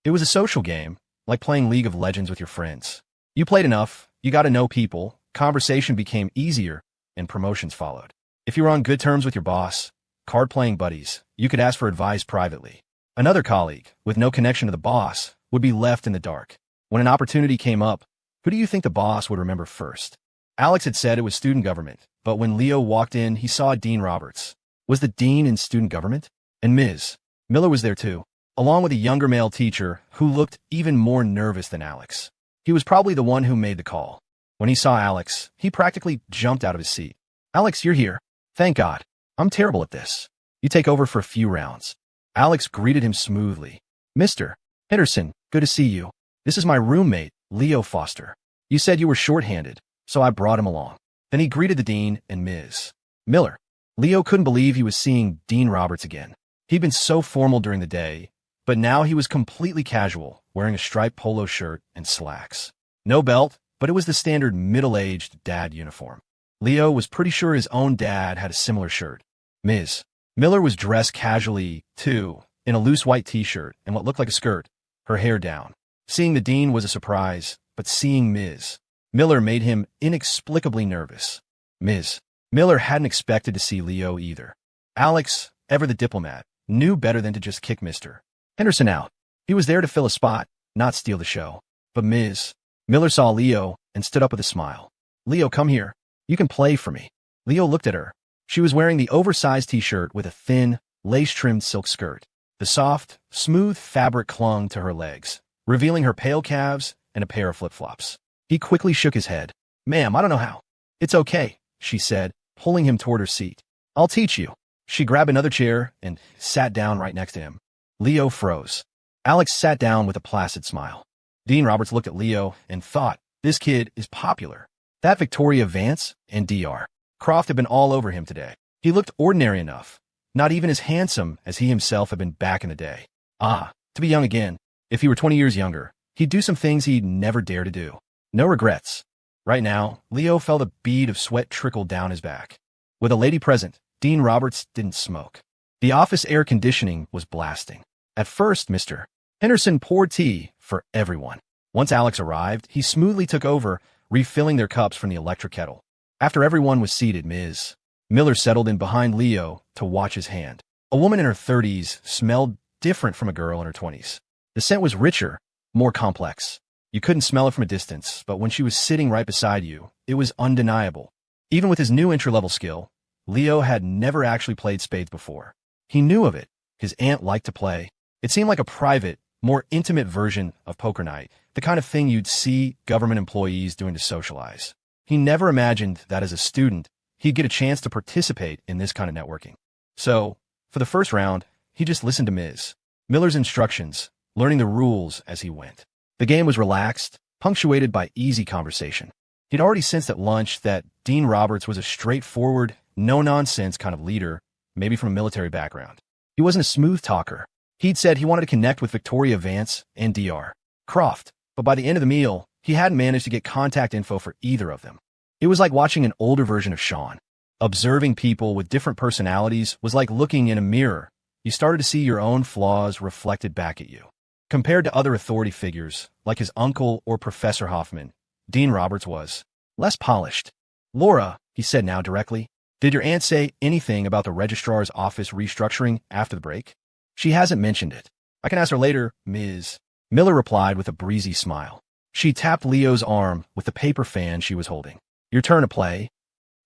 It was a social game, like playing League of Legends with your friends. You played enough, you got to know people, conversation became easier, and promotions followed. If you were on good terms with your boss, card-playing buddies, you could ask for advice privately. Another colleague, with no connection to the boss, would be left in the dark. When an opportunity came up, who do you think the boss would remember first? Alex had said it was student government, but when Leo walked in, he saw Dean Roberts. Was the dean in student government? And Ms. Miller was there too, along with a younger male teacher who looked even more nervous than Alex. He was probably the one who made the call. When he saw Alex, he practically jumped out of his seat. Alex, you're here. Thank God. I'm terrible at this. You take over for a few rounds. Alex greeted him smoothly. Mr. Henderson, good to see you. This is my roommate, Leo Foster. You said you were shorthanded, so I brought him along. Then he greeted the dean and Ms. Miller. Leo couldn't believe he was seeing Dean Roberts again. He'd been so formal during the day, but now he was completely casual, wearing a striped polo shirt and slacks. No belt, but it was the standard middle-aged dad uniform. Leo was pretty sure his own dad had a similar shirt. Ms. Miller was dressed casually, too, in a loose white t-shirt and what looked like a skirt, her hair down. Seeing the dean was a surprise, but seeing Ms. Miller made him inexplicably nervous. Ms. Miller hadn't expected to see Leo either. Alex, ever the diplomat, knew better than to just kick Mr. Henderson out. He was there to fill a spot, not steal the show. But Ms. Miller saw Leo and stood up with a smile. Leo, come here. You can play for me. Leo looked at her. She was wearing the oversized t-shirt with a thin, lace-trimmed silk skirt. The soft, smooth fabric clung to her legs, revealing her pale calves and a pair of flip-flops. He quickly shook his head. Ma'am, I don't know how. It's okay, she said, pulling him toward her seat. I'll teach you. She grabbed another chair and sat down right next to him. Leo froze. Alex sat down with a placid smile. Dean Roberts looked at Leo and thought, this kid is popular. That Victoria Vance and Dr. Croft had been all over him today. He looked ordinary enough, not even as handsome as he himself had been back in the day. To be young again. If he were 20 years younger, he'd do some things he'd never dare to do. No regrets. Right now, Leo felt a bead of sweat trickle down his back. With a lady present, Dean Roberts didn't smoke. The office air conditioning was blasting. At first, Mr. Henderson poured tea for everyone. Once Alex arrived, he smoothly took over, refilling their cups from the electric kettle. After everyone was seated, Ms. Miller settled in behind Leo to watch his hand. A woman in her 30s smelled different from a girl in her 20s. The scent was richer, more complex. You couldn't smell it from a distance, but when she was sitting right beside you, it was undeniable. Even with his new entry-level skill, Leo had never actually played spades before. He knew of it. His aunt liked to play. It seemed like a private, more intimate version of poker night, the kind of thing you'd see government employees doing to socialize. He never imagined that as a student, he'd get a chance to participate in this kind of networking. So, for the first round, he just listened to Ms. Miller's instructions, learning the rules as he went. The game was relaxed, punctuated by easy conversation. He'd already sensed at lunch that Dean Roberts was a straightforward, no-nonsense kind of leader, maybe from a military background. He wasn't a smooth talker. He'd said he wanted to connect with Victoria Vance and Dr. Croft, but by the end of the meal, he hadn't managed to get contact info for either of them. It was like watching an older version of Sean. Observing people with different personalities was like looking in a mirror. You started to see your own flaws reflected back at you. Compared to other authority figures, like his uncle or Professor Hoffman, Dean Roberts was less polished. "Laura," he said now directly, "did your aunt say anything about the registrar's office restructuring after the break?" "She hasn't mentioned it. I can ask her later," Ms. Miller replied with a breezy smile. She tapped Leo's arm with the paper fan she was holding. "Your turn to play."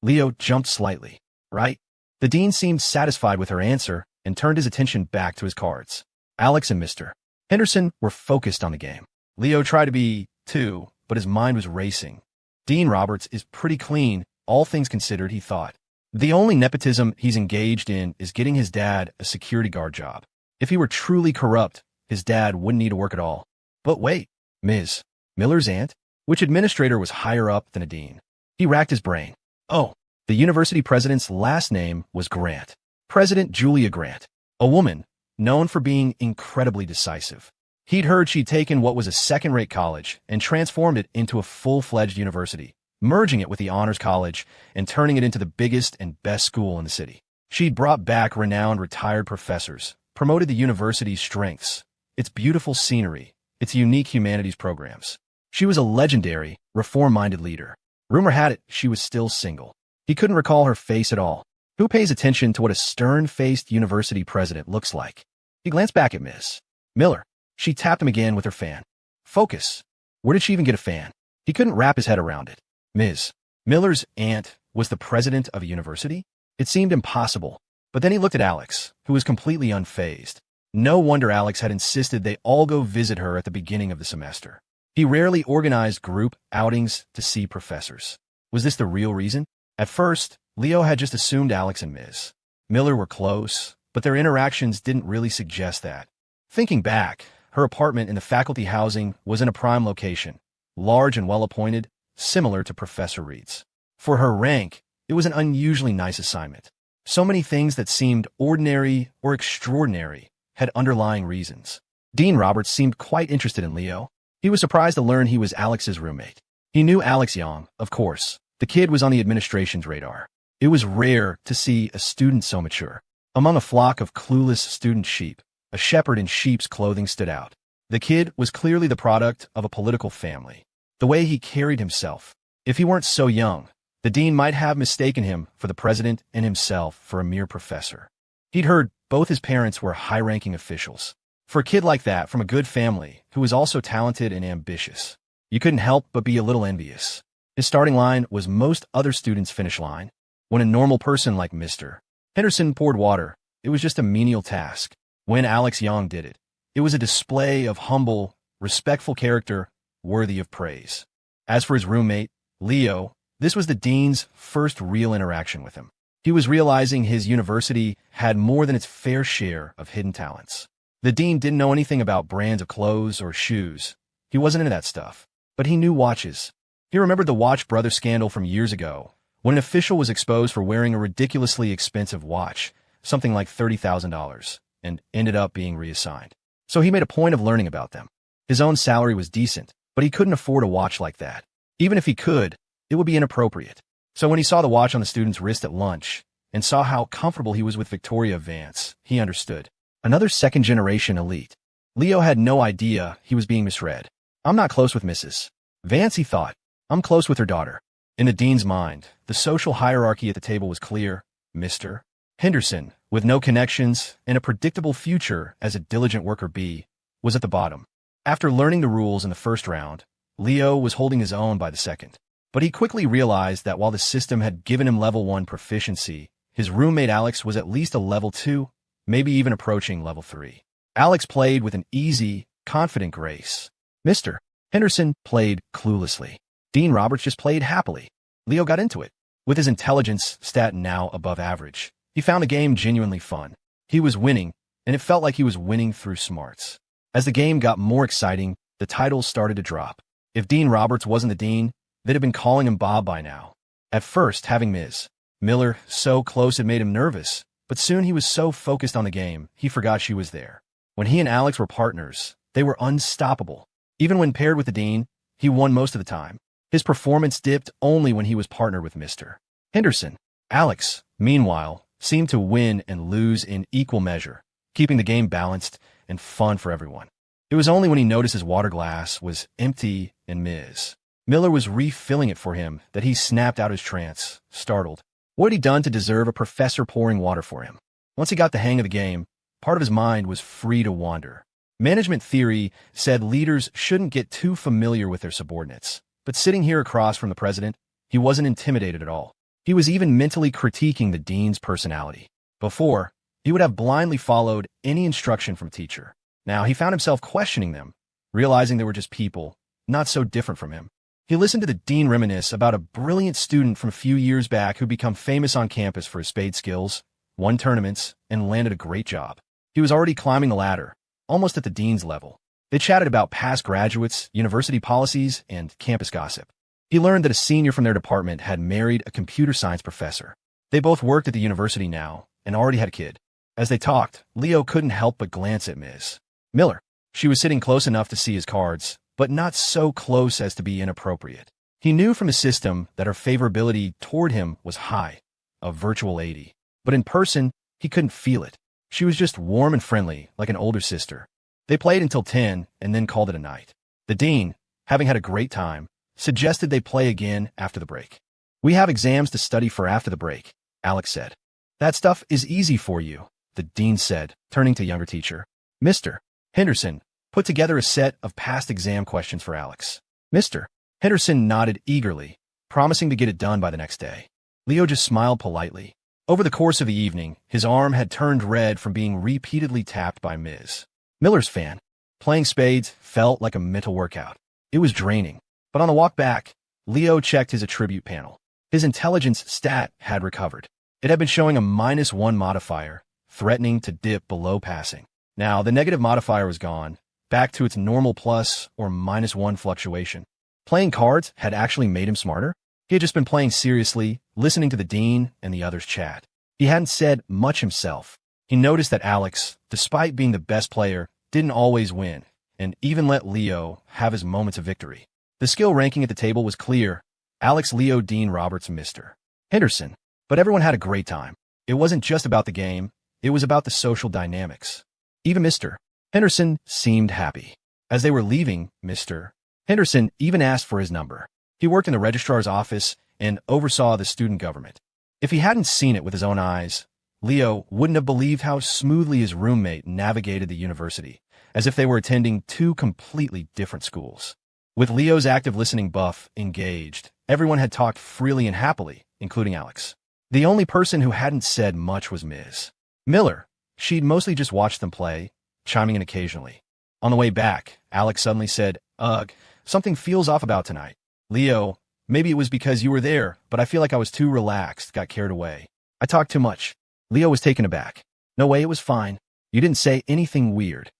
Leo jumped slightly. "Right?" The dean seemed satisfied with her answer and turned his attention back to his cards. Alex and Mr. Henderson were focused on the game. Leo tried to be, too, but his mind was racing. Dean Roberts is pretty clean, all things considered, he thought. The only nepotism he's engaged in is getting his dad a security guard job. If he were truly corrupt, his dad wouldn't need to work at all. But wait, Ms. Miller's aunt? Which administrator was higher up than a dean? He racked his brain. Oh, the university president's last name was Grant. President Julia Grant, a woman known for being incredibly decisive. He'd heard she'd taken what was a second-rate college and transformed it into a full-fledged university, merging it with the Honors College and turning it into the biggest and best school in the city. She'd brought back renowned retired professors, promoted the university's strengths, its beautiful scenery, its unique humanities programs. She was a legendary, reform-minded leader. Rumor had it she was still single. He couldn't recall her face at all. Who pays attention to what a stern-faced university president looks like? He glanced back at Ms. Miller. She tapped him again with her fan. Focus. Where did she even get a fan? He couldn't wrap his head around it. Ms. Miller's aunt was the president of a university? It seemed impossible. But then he looked at Alex, who was completely unfazed. No wonder Alex had insisted they all go visit her at the beginning of the semester. He rarely organized group outings to see professors. Was this the real reason? At first, Leo had just assumed Alex and Ms. Miller were close, but their interactions didn't really suggest that. Thinking back, her apartment in the faculty housing was in a prime location, large and well-appointed, similar to Professor Reed's. For her rank, it was an unusually nice assignment. So many things that seemed ordinary or extraordinary had underlying reasons. Dean Roberts seemed quite interested in Leo. He was surprised to learn he was Alex's roommate. He knew Alex Young, of course. The kid was on the administration's radar. It was rare to see a student so mature. Among a flock of clueless student sheep, a shepherd in sheep's clothing stood out. The kid was clearly the product of a political family. The way he carried himself. If he weren't so young, the dean might have mistaken him for the president and himself for a mere professor. He'd heard both his parents were high-ranking officials. For a kid like that from a good family, who was also talented and ambitious, you couldn't help but be a little envious. His starting line was most other students' finish line. When a normal person like Mr. Henderson poured water, it was just a menial task. When Alex Young did it, it was a display of humble, respectful character worthy of praise. As for his roommate, Leo, this was the dean's first real interaction with him. He was realizing his university had more than its fair share of hidden talents. The dean didn't know anything about brands of clothes or shoes. He wasn't into that stuff. But he knew watches. He remembered the Watch Brothers scandal from years ago, when an official was exposed for wearing a ridiculously expensive watch, something like $30,000, and ended up being reassigned. So he made a point of learning about them. His own salary was decent, but he couldn't afford a watch like that. Even if he could, it would be inappropriate. So when he saw the watch on the student's wrist at lunch, and saw how comfortable he was with Victoria Vance, he understood. Another second-generation elite. Leo had no idea he was being misread. I'm not close with Mrs. Vance, he thought. I'm close with her daughter. In the dean's mind, the social hierarchy at the table was clear. Mr. Henderson, with no connections and a predictable future as a diligent worker bee, was at the bottom. After learning the rules in the first round, Leo was holding his own by the second. But he quickly realized that while the system had given him level 1 proficiency, his roommate Alex was at least a level 2, maybe even approaching level 3. Alex played with an easy, confident grace. Mr. Henderson played cluelessly. Dean Roberts just played happily. Leo got into it. With his intelligence stat now above average, he found the game genuinely fun. He was winning, and it felt like he was winning through smarts. As the game got more exciting, the titles started to drop. If Dean Roberts wasn't the dean, they'd have been calling him Bob by now. At first, having Ms. Miller so close it made him nervous, but soon he was so focused on the game, he forgot she was there. When he and Alex were partners, they were unstoppable. Even when paired with the dean, he won most of the time. His performance dipped only when he was partnered with Mr. Henderson. Alex, meanwhile, seemed to win and lose in equal measure, keeping the game balanced and fun for everyone. It was only when he noticed his water glass was empty and Ms. Miller was refilling it for him that he snapped out his trance, startled. What had he done to deserve a professor pouring water for him? Once he got the hang of the game, part of his mind was free to wander. Management theory said leaders shouldn't get too familiar with their subordinates. But sitting here across from the president, he wasn't intimidated at all. He was even mentally critiquing the dean's personality. Before, he would have blindly followed any instruction from teacher. Now he found himself questioning them, realizing they were just people, not so different from him. He listened to the dean reminisce about a brilliant student from a few years back who'd become famous on campus for his spade skills, won tournaments, and landed a great job. He was already climbing the ladder, almost at the dean's level. They chatted about past graduates, university policies, and campus gossip. He learned that a senior from their department had married a computer science professor. They both worked at the university now and already had a kid. As they talked, Leo couldn't help but glance at Ms. Miller. She was sitting close enough to see his cards, but not so close as to be inappropriate. He knew from the system that her favorability toward him was high, a virtual 80. But in person, he couldn't feel it. She was just warm and friendly, like an older sister. They played until 10 and then called it a night. The dean, having had a great time, suggested they play again after the break. We have exams to study for after the break, Alex said. That stuff is easy for you, the dean said, turning to younger teacher. Mr. Henderson put together a set of past exam questions for Alex. Mr. Henderson nodded eagerly, promising to get it done by the next day. Leo just smiled politely. Over the course of the evening, his arm had turned red from being repeatedly tapped by Ms. Miller's fan. Playing spades felt like a mental workout. It was draining. But on the walk back, Leo checked his attribute panel. His intelligence stat had recovered. It had been showing a -1 modifier, threatening to dip below passing. Now, the negative modifier was gone, back to its normal plus or -1 fluctuation. Playing cards had actually made him smarter. He had just been playing seriously, listening to the dean and the others chat. He hadn't said much himself. He noticed that Alex, despite being the best player, didn't always win, and even let Leo have his moments of victory. The skill ranking at the table was clear. Alex, Leo, Dean, Roberts, Mr. Henderson. But everyone had a great time. It wasn't just about the game. It was about the social dynamics. Even Mr. Henderson seemed happy. As they were leaving, Mr. Henderson even asked for his number. He worked in the registrar's office and oversaw the student government. If he hadn't seen it with his own eyes, Leo wouldn't have believed how smoothly his roommate navigated the university, as if they were attending two completely different schools. With Leo's active listening buff engaged, everyone had talked freely and happily, including Alex. The only person who hadn't said much was Ms. Miller. She'd mostly just watched them play, chiming in occasionally. On the way back, Alex suddenly said, "Ugh, something feels off about tonight. Leo, maybe it was because you were there, but I feel like I was too relaxed, got carried away. I talked too much." Leo was taken aback. "No way, it was fine. You didn't say anything weird."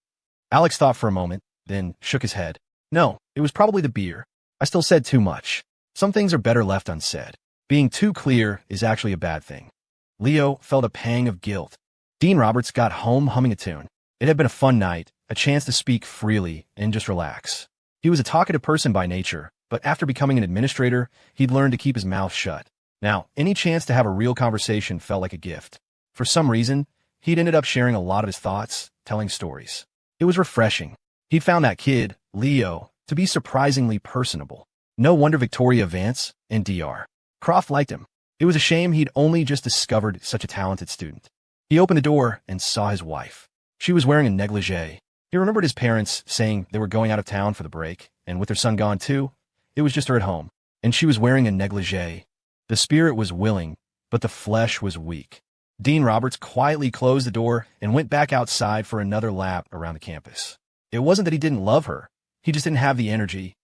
Alex thought for a moment, then shook his head. "No, it was probably the beer. I still said too much. Some things are better left unsaid. Being too clear is actually a bad thing." Leo felt a pang of guilt. Dean Roberts got home humming a tune. It had been a fun night, a chance to speak freely and just relax. He was a talkative person by nature, but after becoming an administrator, he'd learned to keep his mouth shut. Now, any chance to have a real conversation felt like a gift. For some reason, he'd ended up sharing a lot of his thoughts, telling stories. It was refreshing. He'd found that kid, Leo, to be surprisingly personable. No wonder Victoria Vance and Dr. Croft liked him. It was a shame he'd only just discovered such a talented student. He opened the door and saw his wife. She was wearing a negligee. He remembered his parents saying they were going out of town for the break, and with their son gone too, it was just her at home. And she was wearing a negligee. The spirit was willing, but the flesh was weak. Dean Roberts quietly closed the door and went back outside for another lap around the campus. It wasn't that he didn't love her. He just didn't have the energy.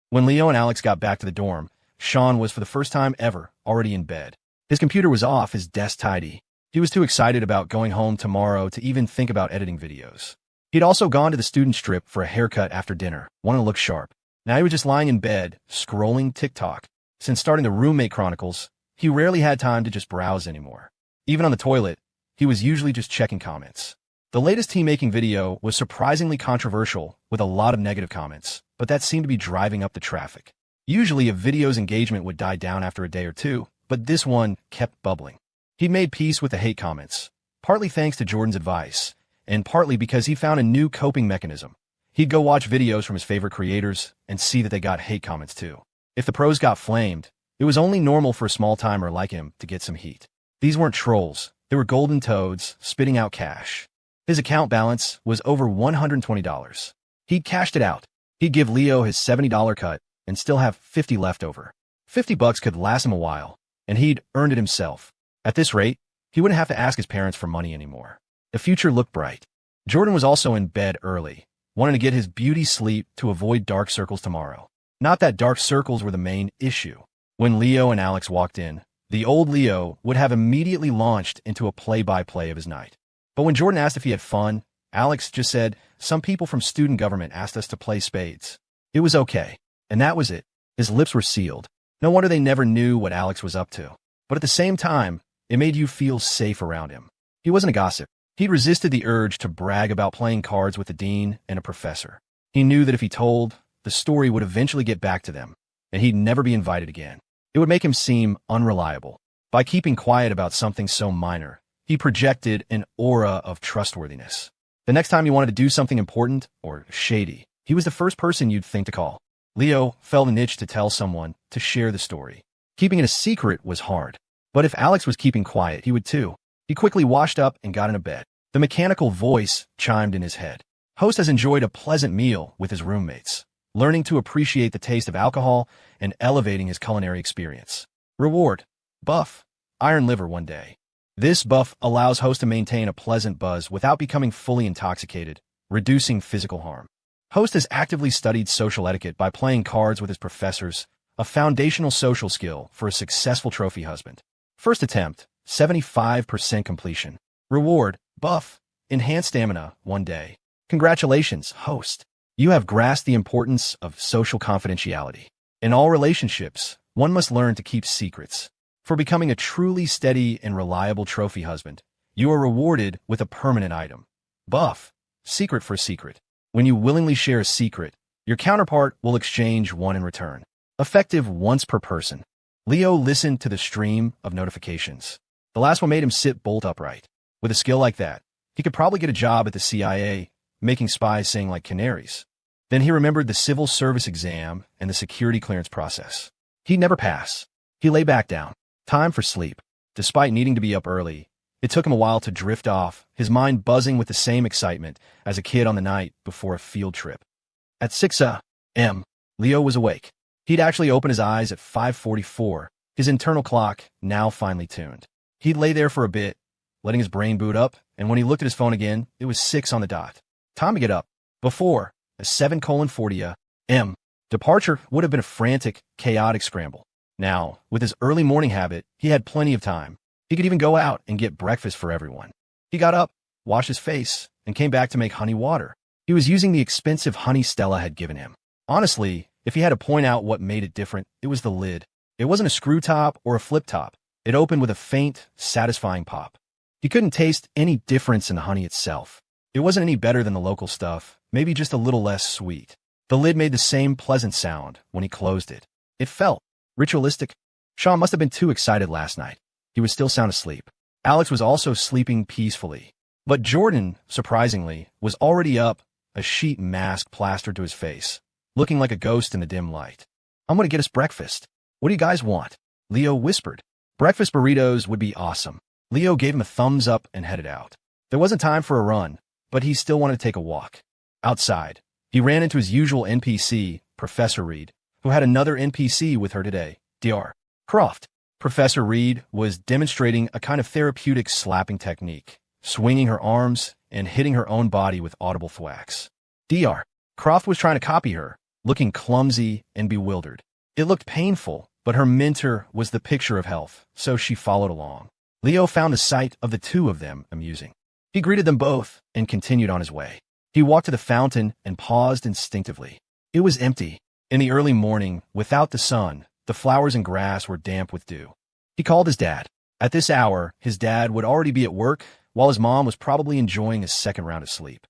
When Leo and Alex got back to the dorm, Sean was for the first time ever already in bed. His computer was off, his desk tidy. He was too excited about going home tomorrow to even think about editing videos. He'd also gone to the student strip for a haircut after dinner, wanted to look sharp. Now he was just lying in bed, scrolling TikTok. Since starting the Roommate Chronicles, he rarely had time to just browse anymore. Even on the toilet, he was usually just checking comments. The latest tea-making video was surprisingly controversial with a lot of negative comments, but that seemed to be driving up the traffic. Usually a video's engagement would die down after a day or two, but this one kept bubbling. He'd made peace with the hate comments, partly thanks to Jordan's advice, and partly because he found a new coping mechanism. He'd go watch videos from his favorite creators and see that they got hate comments too. If the pros got flamed, it was only normal for a small-timer like him to get some heat. These weren't trolls. They were golden toads spitting out cash. His account balance was over $120. He'd cashed it out. He'd give Leo his $70 cut and still have $50 left over. $50 could last him a while, and he'd earned it himself. At this rate, he wouldn't have to ask his parents for money anymore. The future looked bright. Jordan was also in bed early, wanting to get his beauty sleep to avoid dark circles tomorrow. Not that dark circles were the main issue. When Leo and Alex walked in, the old Leo would have immediately launched into a play-by-play of his night. But when Jordan asked if he had fun, Alex just said, "Some people from student government asked us to play spades." It was okay. And that was it. His lips were sealed. No wonder they never knew what Alex was up to. But at the same time, it made you feel safe around him. He wasn't a gossip. He'd resisted the urge to brag about playing cards with the dean and a professor. He knew that if he told, the story would eventually get back to them, and he'd never be invited again. It would make him seem unreliable. By keeping quiet about something so minor, he projected an aura of trustworthiness. The next time you wanted to do something important or shady, he was the first person you'd think to call. Leo felt an itch to tell someone, to share the story. Keeping it a secret was hard. But if Alex was keeping quiet, he would too. He quickly washed up and got into bed. The mechanical voice chimed in his head. Host has enjoyed a pleasant meal with his roommates, learning to appreciate the taste of alcohol and elevating his culinary experience. Reward: buff, iron liver one day. This buff allows Host to maintain a pleasant buzz without becoming fully intoxicated, reducing physical harm. Host has actively studied social etiquette by playing cards with his professors, a foundational social skill for a successful trophy husband. First attempt, 75% completion. Reward: buff, enhanced stamina one day. Congratulations, Host. You have grasped the importance of social confidentiality. In all relationships, one must learn to keep secrets. For becoming a truly steady and reliable trophy husband, you are rewarded with a permanent item. Buff, secret for secret. When you willingly share a secret, your counterpart will exchange one in return. Effective once per person. Leo listened to the stream of notifications. The last one made him sit bolt upright. With a skill like that, he could probably get a job at the CIA, making spies sing like canaries. Then he remembered the civil service exam and the security clearance process. He'd never pass. He lay back down. Time for sleep. Despite needing to be up early, it took him a while to drift off, his mind buzzing with the same excitement as a kid on the night before a field trip. At 6 a.m., Leo was awake. He'd actually opened his eyes at 5:44, his internal clock now finely tuned. He'd lay there for a bit, letting his brain boot up, and when he looked at his phone again, it was 6 on the dot. Time to get up. Before, a 7:40 a.m. departure would have been a frantic, chaotic scramble. Now, with his early morning habit, he had plenty of time. He could even go out and get breakfast for everyone. He got up, washed his face, and came back to make honey water. He was using the expensive honey Stella had given him. Honestly, if he had to point out what made it different, it was the lid. It wasn't a screw top or a flip top. It opened with a faint, satisfying pop. He couldn't taste any difference in the honey itself. It wasn't any better than the local stuff, maybe just a little less sweet. The lid made the same pleasant sound when he closed it. It felt ritualistic. Sean must have been too excited last night. He was still sound asleep. Alex was also sleeping peacefully. But Jordan, surprisingly, was already up, a sheet mask plastered to his face, looking like a ghost in the dim light. I'm gonna get us breakfast. What do you guys want? Leo whispered. Breakfast burritos would be awesome. Leo gave him a thumbs up and headed out. There wasn't time for a run, but he still wanted to take a walk. Outside, he ran into his usual NPC, Professor Reed, who had another NPC with her today, Dr. Croft. Professor Reed was demonstrating a kind of therapeutic slapping technique, swinging her arms and hitting her own body with audible thwacks. Dr. Croft was trying to copy her, looking clumsy and bewildered. It looked painful, but her mentor was the picture of health, so she followed along. Leo found the sight of the two of them amusing. He greeted them both and continued on his way. He walked to the fountain and paused instinctively. It was empty. In the early morning, without the sun, the flowers and grass were damp with dew. He called his dad. At this hour, his dad would already be at work, while his mom was probably enjoying a second round of sleep.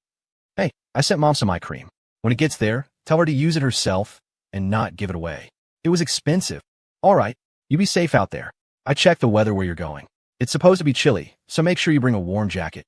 Hey, I sent Mom some eye cream. When it gets there, tell her to use it herself and not give it away. It was expensive. All right, you be safe out there. I checked the weather where you're going. It's supposed to be chilly, so make sure you bring a warm jacket.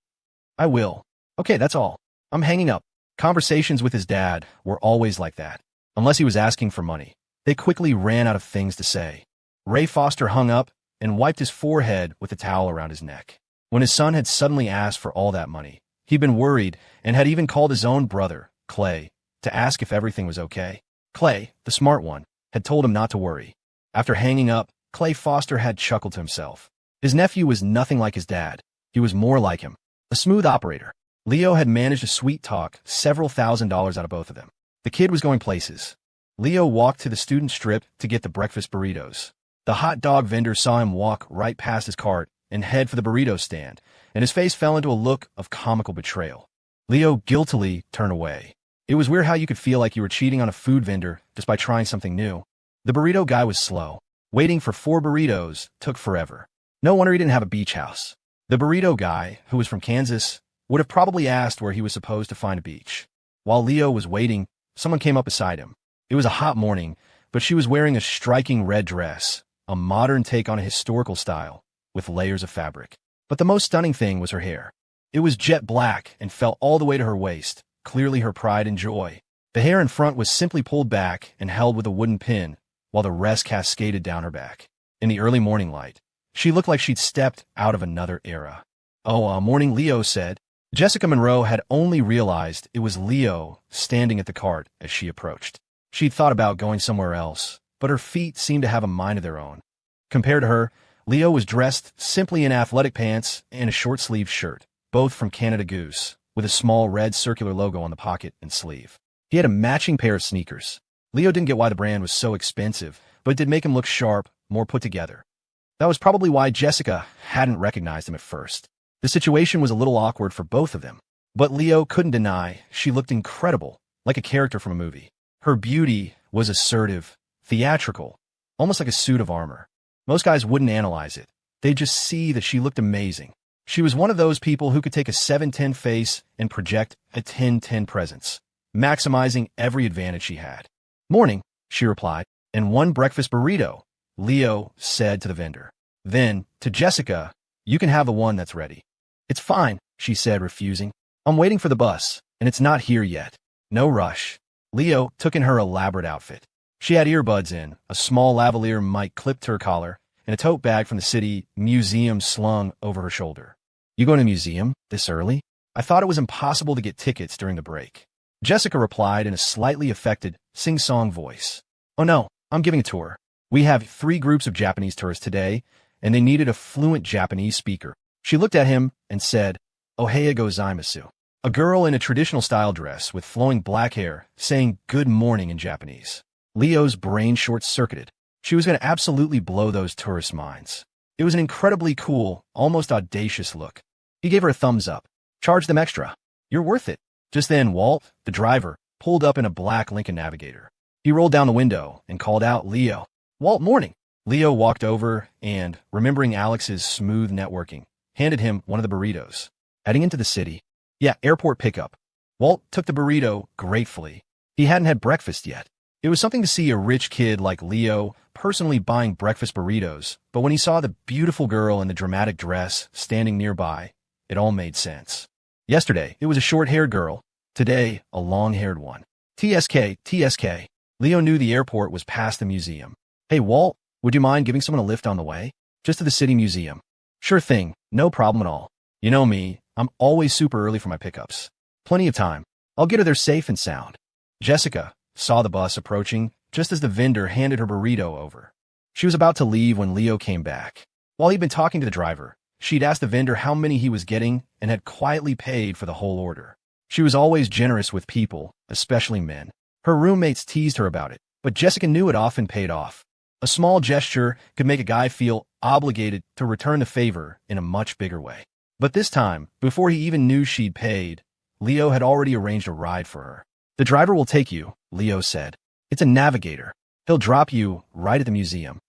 I will. Okay, that's all. I'm hanging up. Conversations with his dad were always like that. Unless he was asking for money, they quickly ran out of things to say. Ray Foster hung up and wiped his forehead with a towel around his neck. When his son had suddenly asked for all that money, he'd been worried and had even called his own brother, Clay, to ask if everything was okay. Clay, the smart one, had told him not to worry. After hanging up, Clay Foster had chuckled to himself. His nephew was nothing like his dad. He was more like him, a smooth operator. Leo had managed to sweet-talk several $1,000s out of both of them. The kid was going places. Leo walked to the student strip to get the breakfast burritos. The hot dog vendor saw him walk right past his cart and head for the burrito stand, and his face fell into a look of comical betrayal. Leo guiltily turned away. It was weird how you could feel like you were cheating on a food vendor just by trying something new. The burrito guy was slow. Waiting for 4 burritos took forever. No wonder he didn't have a beach house. The burrito guy, who was from Kansas, would have probably asked where he was supposed to find a beach. While Leo was waiting, someone came up beside him. It was a hot morning, but she was wearing a striking red dress, a modern take on a historical style, with layers of fabric. But the most stunning thing was her hair. It was jet black and fell all the way to her waist, clearly her pride and joy. The hair in front was simply pulled back and held with a wooden pin, while the rest cascaded down her back. In the early morning light, she looked like she'd stepped out of another era. Morning, Leo said. Jessica Monroe had only realized it was Leo standing at the cart as she approached. She'd thought about going somewhere else, but her feet seemed to have a mind of their own. Compared to her, Leo was dressed simply in athletic pants and a short-sleeved shirt, both from Canada Goose, with a small red circular logo on the pocket and sleeve. He had a matching pair of sneakers. Leo didn't get why the brand was so expensive, but it did make him look sharp, more put together. That was probably why Jessica hadn't recognized him at first. The situation was a little awkward for both of them, but Leo couldn't deny she looked incredible, like a character from a movie. Her beauty was assertive, theatrical, almost like a suit of armor. Most guys wouldn't analyze it. They'd just see that she looked amazing. She was one of those people who could take a 7-10 face and project a 10-10 presence, maximizing every advantage she had. Morning, she replied, and 1 breakfast burrito, Leo said to the vendor. Then, to Jessica, you can have the one that's ready. It's fine, she said, refusing. I'm waiting for the bus, and it's not here yet. No rush. Leo took in her elaborate outfit. She had earbuds in, a small lavalier mic clipped to her collar, and a tote bag from the city museum slung over her shoulder. You going to the museum this early? I thought it was impossible to get tickets during the break. Jessica replied in a slightly affected, sing-song voice. Oh no, I'm giving a tour. We have 3 groups of Japanese tourists today, and they needed a fluent Japanese speaker. She looked at him and said, Ohaya gozaimasu. A girl in a traditional style dress with flowing black hair saying good morning in Japanese. Leo's brain short-circuited. She was going to absolutely blow those tourists' minds. It was an incredibly cool, almost audacious look. He gave her a thumbs up. Charge them extra. You're worth it. Just then, Walt, the driver, pulled up in a black Lincoln Navigator. He rolled down the window and called out, Leo. Walt, morning. Leo walked over and, remembering Alex's smooth networking, handed him one of the burritos. Heading into the city. Yeah, airport pickup. Walt took the burrito gratefully. He hadn't had breakfast yet. It was something to see a rich kid like Leo personally buying breakfast burritos, but when he saw the beautiful girl in the dramatic dress standing nearby, it all made sense. Yesterday, it was a short-haired girl. Today, a long-haired one. TSK, TSK. Leo knew the airport was past the museum. Hey, Walt, would you mind giving someone a lift on the way? Just to the city museum. Sure thing, no problem at all. You know me, I'm always super early for my pickups. Plenty of time. I'll get her there safe and sound. Jessica saw the bus approaching just as the vendor handed her burrito over. She was about to leave when Leo came back. While he'd been talking to the driver, she'd asked the vendor how many he was getting and had quietly paid for the whole order. She was always generous with people, especially men. Her roommates teased her about it, but Jessica knew it often paid off. A small gesture could make a guy feel obligated to return the favor in a much bigger way. But this time, before he even knew she'd paid, Leo had already arranged a ride for her. The driver will take you, Leo said. It's a navigator. He'll drop you right at the museum.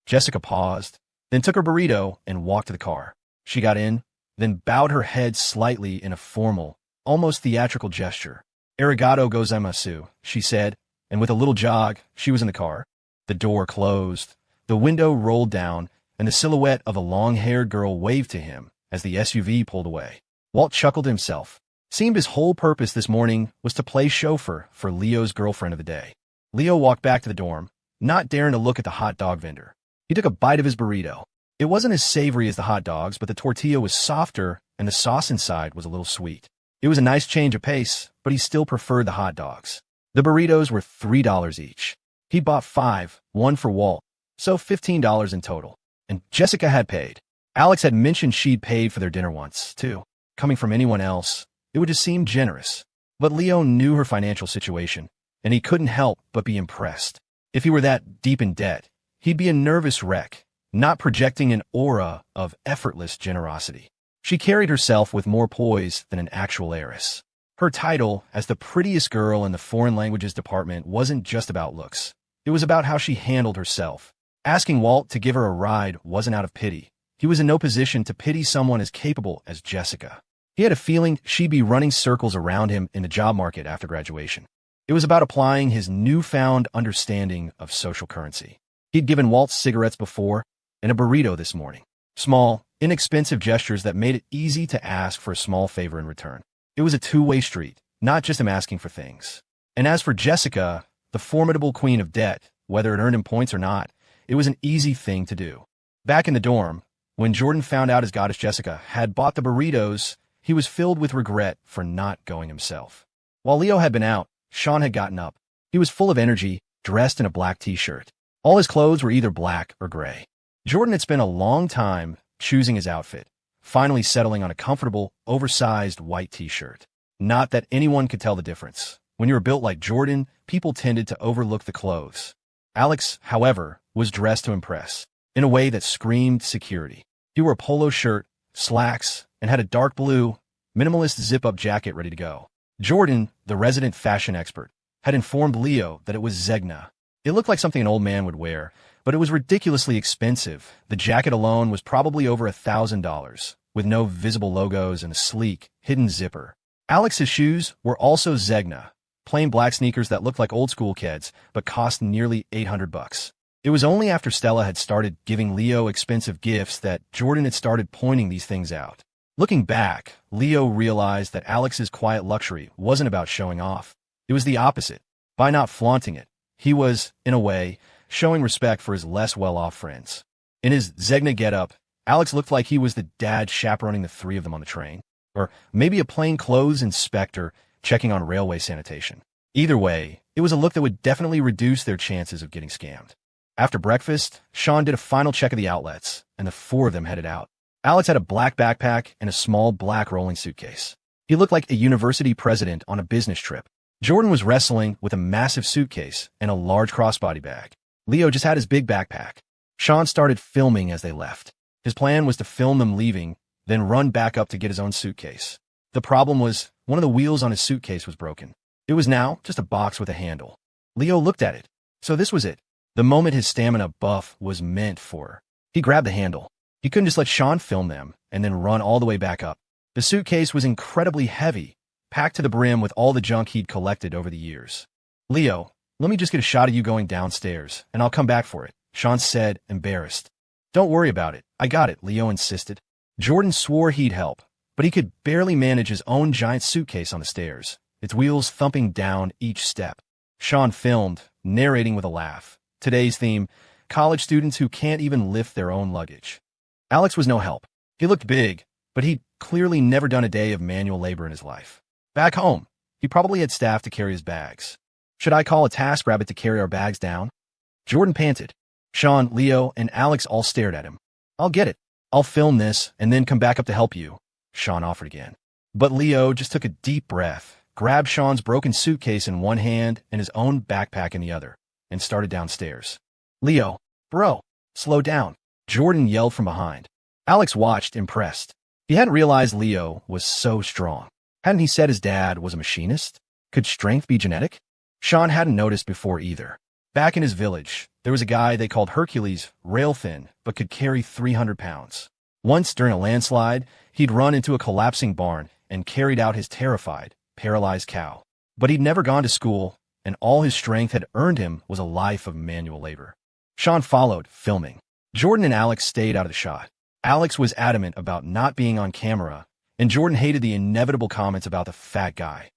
Jessica paused, then took her burrito and walked to the car. She got in, then bowed her head slightly in a formal, almost theatrical gesture. Arigato gozaimasu, she said, and with a little jog, she was in the car. The door closed, the window rolled down, and the silhouette of a long-haired girl waved to him as the SUV pulled away. Walt chuckled to himself. Seemed his whole purpose this morning was to play chauffeur for Leo's girlfriend of the day. Leo walked back to the dorm, not daring to look at the hot dog vendor. He took a bite of his burrito. It wasn't as savory as the hot dogs, but the tortilla was softer and the sauce inside was a little sweet. It was a nice change of pace, but he still preferred the hot dogs. The burritos were $3 each. He bought 5, one for Walt, so $15 in total. And Jessica had paid. Alex had mentioned she'd paid for their dinner once, too. Coming from anyone else, it would just seem generous. But Leo knew her financial situation, and he couldn't help but be impressed. If he were that deep in debt, he'd be a nervous wreck, not projecting an aura of effortless generosity. She carried herself with more poise than an actual heiress. Her title as the prettiest girl in the foreign languages department wasn't just about looks. It was about how she handled herself. Asking Walt to give her a ride wasn't out of pity. He was in no position to pity someone as capable as Jessica. He had a feeling she'd be running circles around him in the job market after graduation. It was about applying his newfound understanding of social currency. He'd given Walt cigarettes before and a burrito this morning. Small, inexpensive gestures that made it easy to ask for a small favor in return. It was a two-way street, not just him asking for things. And as for Jessica, the formidable queen of debt, whether it earned him points or not, it was an easy thing to do. Back in the dorm, when Jordan found out his goddess Jessica had bought the burritos, he was filled with regret for not going himself. While Leo had been out, Sean had gotten up. He was full of energy, dressed in a black t-shirt. All his clothes were either black or gray. Jordan had spent a long time choosing his outfit, finally settling on a comfortable, oversized white t-shirt. Not that anyone could tell the difference. When you were built like Jordan, people tended to overlook the clothes. Alex, however, was dressed to impress, in a way that screamed security. He wore a polo shirt, slacks, and had a dark blue, minimalist zip-up jacket ready to go. Jordan, the resident fashion expert, had informed Leo that it was Zegna. It looked like something an old man would wear, but it was ridiculously expensive. The jacket alone was probably over $1,000, with no visible logos and a sleek, hidden zipper. Alex's shoes were also Zegna, plain black sneakers that looked like old-school kids, but cost nearly $800. It was only after Stella had started giving Leo expensive gifts that Jordan had started pointing these things out. Looking back, Leo realized that Alex's quiet luxury wasn't about showing off. It was the opposite. By not flaunting it, he was, in a way, showing respect for his less well-off friends. In his Zegna getup, Alex looked like he was the dad chaperoning the three of them on the train, or maybe a plainclothes inspector checking on railway sanitation. Either way, it was a look that would definitely reduce their chances of getting scammed. After breakfast, Sean did a final check of the outlets, and the four of them headed out. Alex had a black backpack and a small black rolling suitcase. He looked like a university president on a business trip. Jordan was wrestling with a massive suitcase and a large crossbody bag. Leo just had his big backpack. Sean started filming as they left. His plan was to film them leaving, then run back up to get his own suitcase. The problem was, one of the wheels on his suitcase was broken. It was now just a box with a handle. Leo looked at it. So this was it. The moment his stamina buff was meant for. He grabbed the handle. He couldn't just let Sean film them and then run all the way back up. The suitcase was incredibly heavy, packed to the brim with all the junk he'd collected over the years. Leo, let me just get a shot of you going downstairs, and I'll come back for it, Sean said, embarrassed. Don't worry about it. I got it, Leo insisted. Jordan swore he'd help, but he could barely manage his own giant suitcase on the stairs, its wheels thumping down each step. Sean filmed, narrating with a laugh. Today's theme, college students who can't even lift their own luggage. Alex was no help. He looked big, but he'd clearly never done a day of manual labor in his life. Back home, he probably had staff to carry his bags. Should I call a TaskRabbit to carry our bags down? Jordan panted. Sean, Leo, and Alex all stared at him. I'll get it. I'll film this and then come back up to help you, Sean offered again. But Leo just took a deep breath, grabbed Sean's broken suitcase in one hand and his own backpack in the other, and started downstairs. Leo, bro, slow down, Jordan yelled from behind. Alex watched, impressed. He hadn't realized Leo was so strong. Hadn't he said his dad was a machinist? Could strength be genetic? Sean hadn't noticed before either. Back in his village, there was a guy they called Hercules, rail-thin, but could carry 300 pounds. Once, during a landslide, he'd run into a collapsing barn and carried out his terrified, paralyzed cow. But he'd never gone to school, and all his strength had earned him was a life of manual labor. Sean followed, filming. Jordan and Alex stayed out of the shot. Alex was adamant about not being on camera, and Jordan hated the inevitable comments about the fat guy.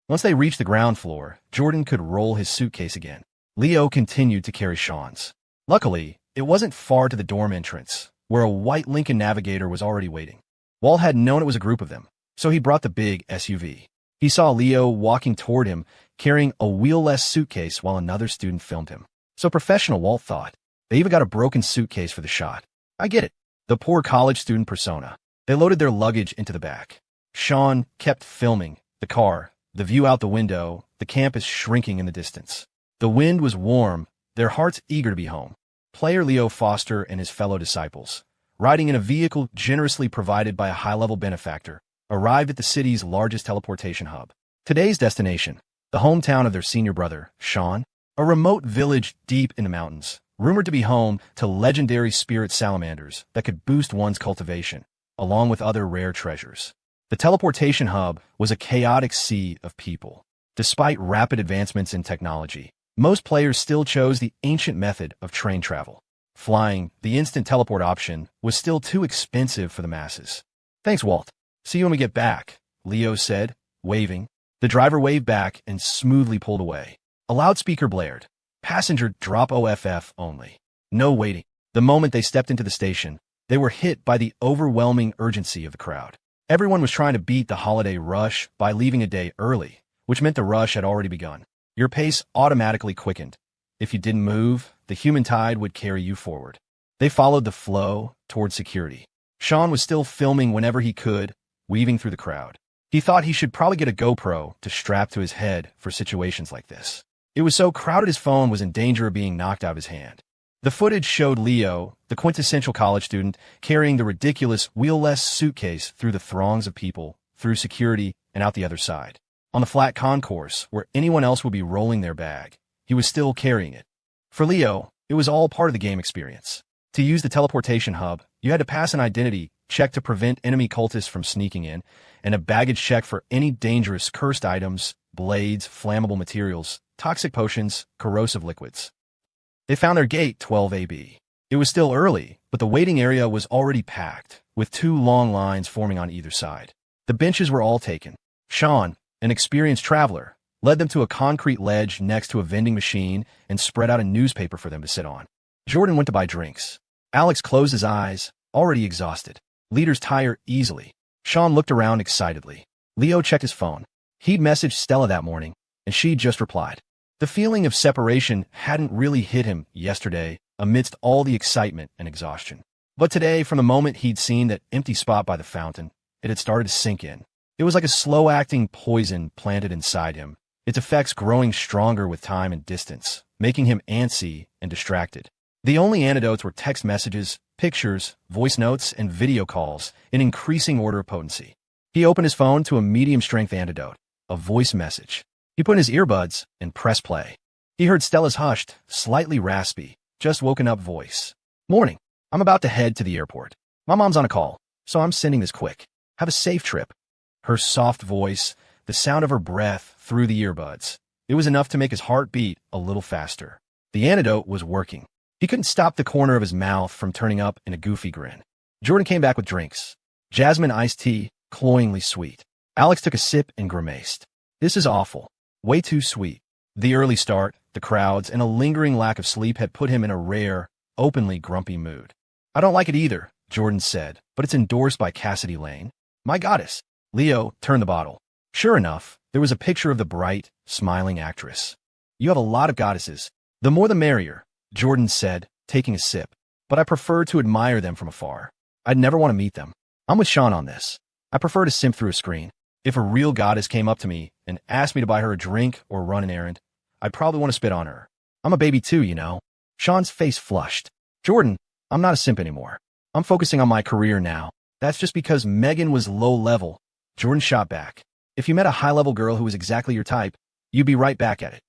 Once they reached the ground floor, Jordan could roll his suitcase again. Leo continued to carry Sean's. Luckily, it wasn't far to the dorm entrance, where a white Lincoln Navigator was already waiting. Walt had known it was a group of them, so he brought the big SUV. He saw Leo walking toward him, carrying a wheel-less suitcase while another student filmed him. So professional, Walt thought. They even got a broken suitcase for the shot. I get it. The poor college student persona. They loaded their luggage into the back. Sean kept filming. The car, the view out the window, the campus shrinking in the distance. The wind was warm, their hearts eager to be home. Player Leo Foster and his fellow disciples, riding in a vehicle generously provided by a high-level benefactor, arrived at the city's largest teleportation hub. Today's destination, the hometown of their senior brother, Sean, a remote village deep in the mountains, rumored to be home to legendary spirit salamanders that could boost one's cultivation, along with other rare treasures. The teleportation hub was a chaotic sea of people. Despite rapid advancements in technology, most players still chose the ancient method of train travel. Flying, the instant teleport option, was still too expensive for the masses. Thanks, Walt. See you when we get back, Leo said, waving. The driver waved back and smoothly pulled away. A loudspeaker blared. Passenger drop OFF only. No waiting. The moment they stepped into the station, they were hit by the overwhelming urgency of the crowd. Everyone was trying to beat the holiday rush by leaving a day early, which meant the rush had already begun. Your pace automatically quickened. If you didn't move, the human tide would carry you forward. They followed the flow toward security. Sean was still filming whenever he could, weaving through the crowd. He thought he should probably get a GoPro to strap to his head for situations like this. It was so crowded his phone was in danger of being knocked out of his hand. The footage showed Leo, the quintessential college student, carrying the ridiculous wheel-less suitcase through the throngs of people, through security, and out the other side. On the flat concourse, where anyone else would be rolling their bag, he was still carrying it. For Leo, it was all part of the game experience. To use the teleportation hub, you had to pass an identity check to prevent enemy cultists from sneaking in, and a baggage check for any dangerous cursed items, blades, flammable materials, toxic potions, corrosive liquids. They found their gate 12AB. It was still early, but the waiting area was already packed, with 2 long lines forming on either side. The benches were all taken. Sean, an experienced traveler, led them to a concrete ledge next to a vending machine and spread out a newspaper for them to sit on. Jordan went to buy drinks. Alex closed his eyes, already exhausted. Leaders tire easily. Sean looked around excitedly. Leo checked his phone. He'd messaged Stella that morning, and she just replied. The feeling of separation hadn't really hit him yesterday amidst all the excitement and exhaustion. But today, from the moment he'd seen that empty spot by the fountain, it had started to sink in. It was like a slow-acting poison planted inside him, its effects growing stronger with time and distance, making him antsy and distracted. The only antidotes were text messages, pictures, voice notes, and video calls in increasing order of potency. He opened his phone to a medium-strength antidote, a voice message. He put in his earbuds and pressed play. He heard Stella's hushed, slightly raspy, just woken up voice. Morning. I'm about to head to the airport. My mom's on a call, so I'm sending this quick. Have a safe trip. Her soft voice, the sound of her breath through the earbuds. It was enough to make his heart beat a little faster. The antidote was working. He couldn't stop the corner of his mouth from turning up in a goofy grin. Jordan came back with drinks. Jasmine iced tea, cloyingly sweet. Alex took a sip and grimaced. This is awful. Way too sweet. The early start, the crowds, and a lingering lack of sleep had put him in a rare, openly grumpy mood. I don't like it either, Jordan said, but it's endorsed by Cassidy Lane. My goddess. Leo turned the bottle. Sure enough, there was a picture of the bright, smiling actress. You have a lot of goddesses. The more the merrier, Jordan said, taking a sip. But I prefer to admire them from afar. I'd never want to meet them. I'm with Sean on this. I prefer to simp through a screen. If a real goddess came up to me and asked me to buy her a drink or run an errand, I'd probably want to spit on her. I'm a baby too, you know. Sean's face flushed. Jordan, I'm not a simp anymore. I'm focusing on my career now. That's just because Megan was low level. Jordan shot back. If you met a high-level girl who was exactly your type, you'd be right back at it.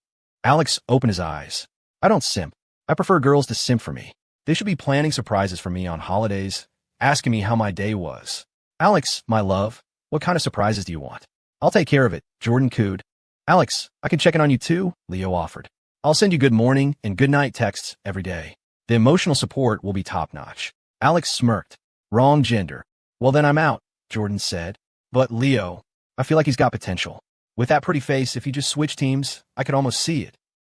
Alex opened his eyes. I don't simp. I prefer girls to simp for me. They should be planning surprises for me on holidays, asking me how my day was. Alex, my love, what kind of surprises do you want? I'll take care of it, Jordan cooed. Alex, I can check in on you too, Leo offered. I'll send you good morning and good night texts every day. The emotional support will be top-notch. Alex smirked. Wrong gender. Well, then I'm out, Jordan said. But Leo, I feel like he's got potential. With that pretty face, if he just switched teams, I could almost see it.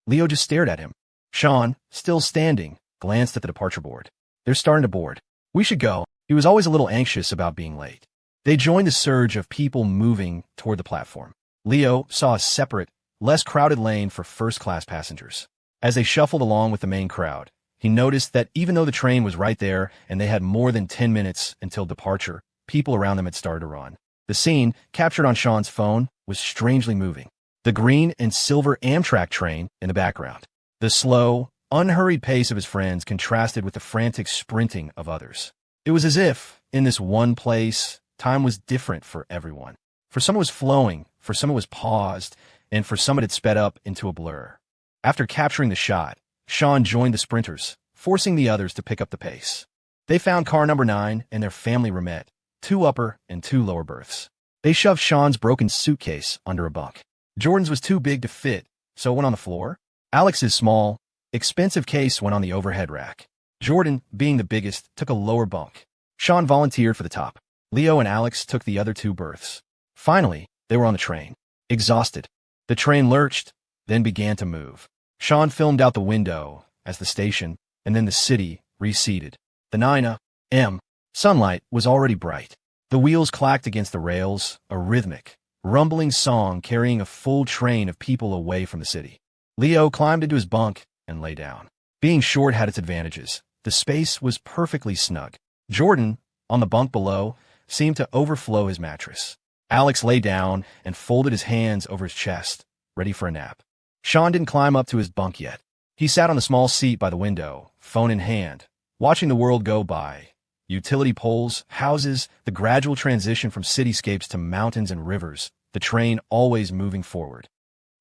Leo just stared at him. Sean, still standing, glanced at the departure board. They're starting to board. We should go. He was always a little anxious about being late. They joined the surge of people moving toward the platform. Leo saw a separate, less crowded lane for first-class passengers. As they shuffled along with the main crowd, he noticed that even though the train was right there and they had more than 10 minutes until departure, people around them had started to run. The scene, captured on Sean's phone, was strangely moving. The green and silver Amtrak train in the background. The slow, unhurried pace of his friends contrasted with the frantic sprinting of others. It was as if, in this one place, time was different for everyone. For some it was flowing, for some it was paused, and for some it had sped up into a blur. After capturing the shot, Sean joined the sprinters, forcing the others to pick up the pace. They found car number 9 and their family roomette, 2 upper and 2 lower berths. They shoved Sean's broken suitcase under a bunk. Jordan's was too big to fit, so it went on the floor. Alex's small, expensive case went on the overhead rack. Jordan, being the biggest, took a lower bunk. Sean volunteered for the top. Leo and Alex took the other 2 berths. Finally, they were on the train. Exhausted. The train lurched, then began to move. Sean filmed out the window as the station, and then the city, receded. The 9 a.m. sunlight was already bright. The wheels clacked against the rails, a rhythmic, rumbling song carrying a full train of people away from the city. Leo climbed into his bunk and lay down. Being short had its advantages. The space was perfectly snug. Jordan, on the bunk below, seemed to overflow his mattress. Alex lay down and folded his hands over his chest, ready for a nap. Sean didn't climb up to his bunk yet. He sat on the small seat by the window, phone in hand, watching the world go by. Utility poles, houses, the gradual transition from cityscapes to mountains and rivers, the train always moving forward.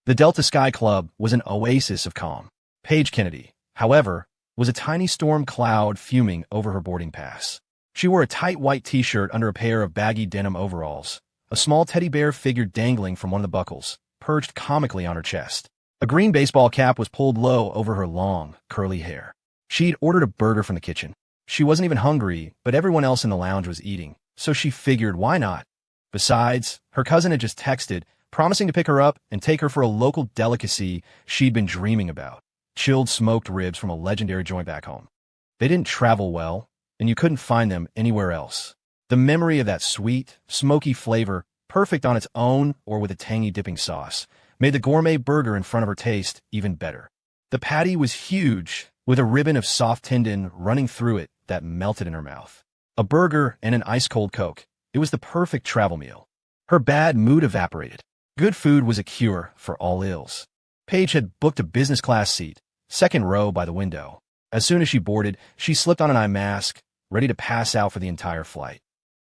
The Delta Sky Club was an oasis of calm. Paige Kennedy, however, was a tiny storm cloud fuming over her boarding pass. She wore a tight white t-shirt under a pair of baggy denim overalls. A small teddy bear figure dangling from one of the buckles, perched comically on her chest. A green baseball cap was pulled low over her long, curly hair. She'd ordered a burger from the kitchen. She wasn't even hungry, but everyone else in the lounge was eating, so she figured why not? Besides, her cousin had just texted, promising to pick her up and take her for a local delicacy she'd been dreaming about. Chilled smoked ribs from a legendary joint back home. They didn't travel well, and you couldn't find them anywhere else. The memory of that sweet, smoky flavor, perfect on its own or with a tangy dipping sauce, made the gourmet burger in front of her taste even better. The patty was huge, with a ribbon of soft tendon running through it that melted in her mouth. A burger and an ice-cold Coke. It was the perfect travel meal. Her bad mood evaporated. Good food was a cure for all ills. Paige had booked a business-class seat, second row by the window. As soon as she boarded, she slipped on an eye mask, ready to pass out for the entire flight.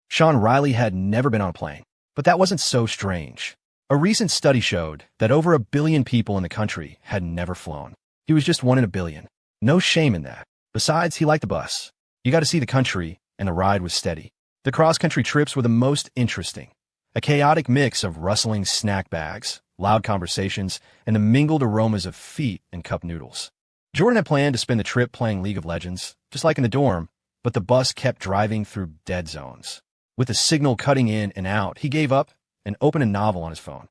Sean Riley had never been on a plane, but that wasn't so strange. A recent study showed that over 1 billion people in the country had never flown. He was just 1 in 1 billion. No shame in that. Besides, he liked the bus. You got to see the country, and the ride was steady. The cross-country trips were the most interesting. A chaotic mix of rustling snack bags, loud conversations, and the mingled aromas of feet and cup noodles. Jordan had planned to spend the trip playing League of Legends, just like in the dorm, but the bus kept driving through dead zones. With the signal cutting in and out, he gave up and opened a novel on his phone.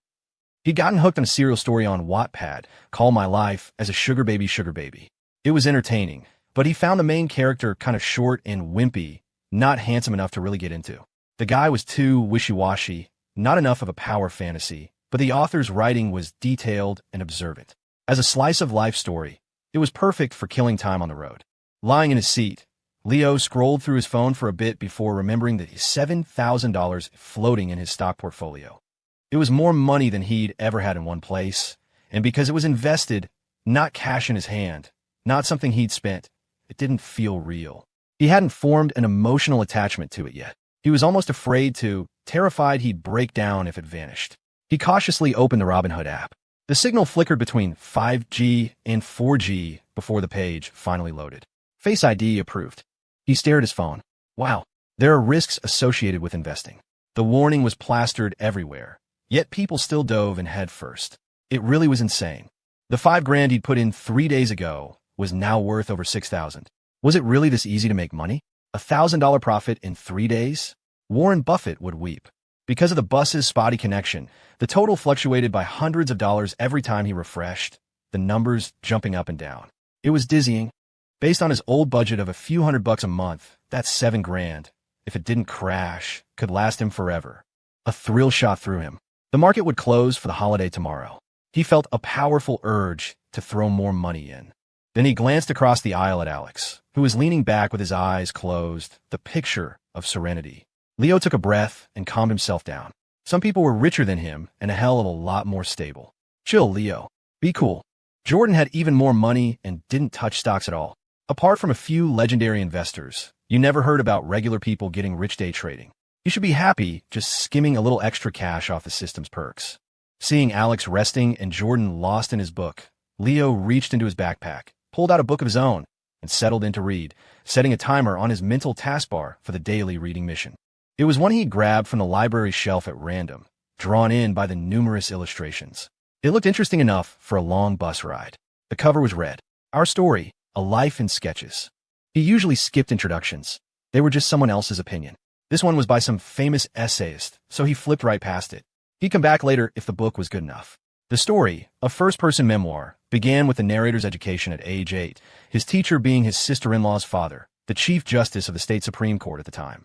He'd gotten hooked on a serial story on Wattpad, Call My Life, as a sugar baby sugar baby. It was entertaining, but he found the main character kind of short and wimpy, not handsome enough to really get into. The guy was too wishy-washy, not enough of a power fantasy, but the author's writing was detailed and observant. As a slice-of-life story, it was perfect for killing time on the road. Lying in his seat, Leo scrolled through his phone for a bit before remembering the $7,000 floating in his stock portfolio. It was more money than he'd ever had in one place, and because it was invested, not cash in his hand, not something he'd spent, it didn't feel real. He hadn't formed an emotional attachment to it yet. He was almost afraid to, terrified he'd break down if it vanished. He cautiously opened the Robinhood app. The signal flickered between 5G and 4G before the page finally loaded. Face ID approved. He stared at his phone. Wow, there are risks associated with investing. The warning was plastered everywhere, yet people still dove in head first. It really was insane. The $5,000 he'd put in 3 days ago was now worth over $6,000. Was it really this easy to make money? $1,000 profit in 3 days? Warren Buffett would weep. Because of the bus's spotty connection, the total fluctuated by hundreds of dollars every time he refreshed, the numbers jumping up and down. It was dizzying. Based on his old budget of a few $100 a month, that's $7,000. If it didn't crash, could last him forever. A thrill shot through him. The market would close for the holiday tomorrow. He felt a powerful urge to throw more money in. Then he glanced across the aisle at Alex, who was leaning back with his eyes closed, the picture of serenity. Leo took a breath and calmed himself down. Some people were richer than him and a hell of a lot more stable. Chill, Leo. Be cool. Jordan had even more money and didn't touch stocks at all. Apart from a few legendary investors, you never heard about regular people getting rich day trading. You should be happy just skimming a little extra cash off the system's perks. Seeing Alex resting and Jordan lost in his book, Leo reached into his backpack, pulled out a book of his own, and settled in to read, setting a timer on his mental taskbar for the daily reading mission. It was one he grabbed from the library shelf at random, drawn in by the numerous illustrations. It looked interesting enough for a long bus ride. The cover was read, Our Story, A Life in Sketches. He usually skipped introductions. They were just someone else's opinion. This one was by some famous essayist, so he flipped right past it. He'd come back later if the book was good enough. The story, a first-person memoir, began with the narrator's education at age 8, his teacher being his sister-in-law's father, the Chief Justice of the state Supreme Court at the time.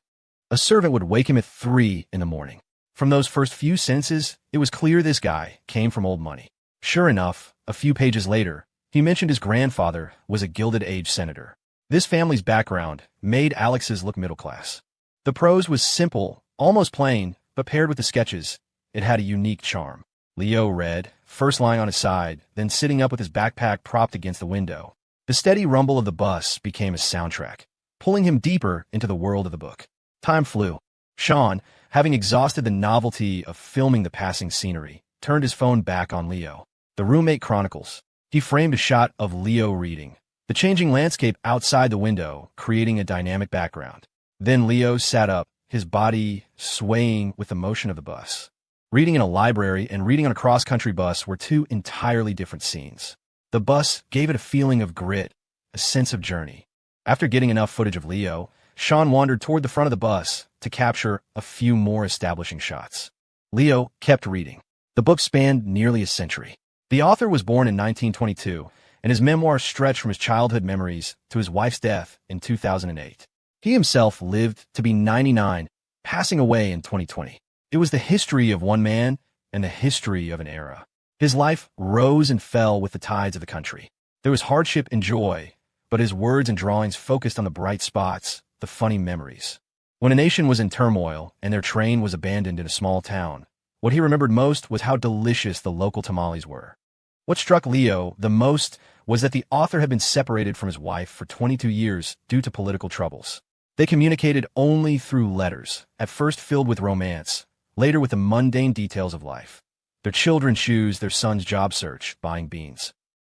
A servant would wake him at 3 in the morning. From those first few sentences, it was clear this guy came from old money. Sure enough, a few pages later, he mentioned his grandfather was a Gilded Age senator. This family's background made Alex's look middle class. The prose was simple, almost plain, but paired with the sketches, it had a unique charm. Leo read, first lying on his side, then sitting up with his backpack propped against the window. The steady rumble of the bus became a soundtrack, pulling him deeper into the world of the book. Time flew. Sean, having exhausted the novelty of filming the passing scenery, turned his phone back on Leo. The Roommate Chronicles. He framed a shot of Leo reading, the changing landscape outside the window, creating a dynamic background. Then Leo sat up, his body swaying with the motion of the bus. Reading in a library and reading on a cross-country bus were two entirely different scenes. The bus gave it a feeling of grit, a sense of journey. After getting enough footage of Leo, Sean wandered toward the front of the bus to capture a few more establishing shots. Leo kept reading. The book spanned nearly a century. The author was born in 1922, and his memoirs stretched from his childhood memories to his wife's death in 2008. He himself lived to be 99, passing away in 2020. It was the history of one man and the history of an era. His life rose and fell with the tides of the country. There was hardship and joy, but his words and drawings focused on the bright spots, the funny memories. When a nation was in turmoil and their train was abandoned in a small town, what he remembered most was how delicious the local tamales were. What struck Leo the most was that the author had been separated from his wife for 22 years due to political troubles. They communicated only through letters, at first filled with romance, later with the mundane details of life. Their children's shoes, their son's job search, buying beans.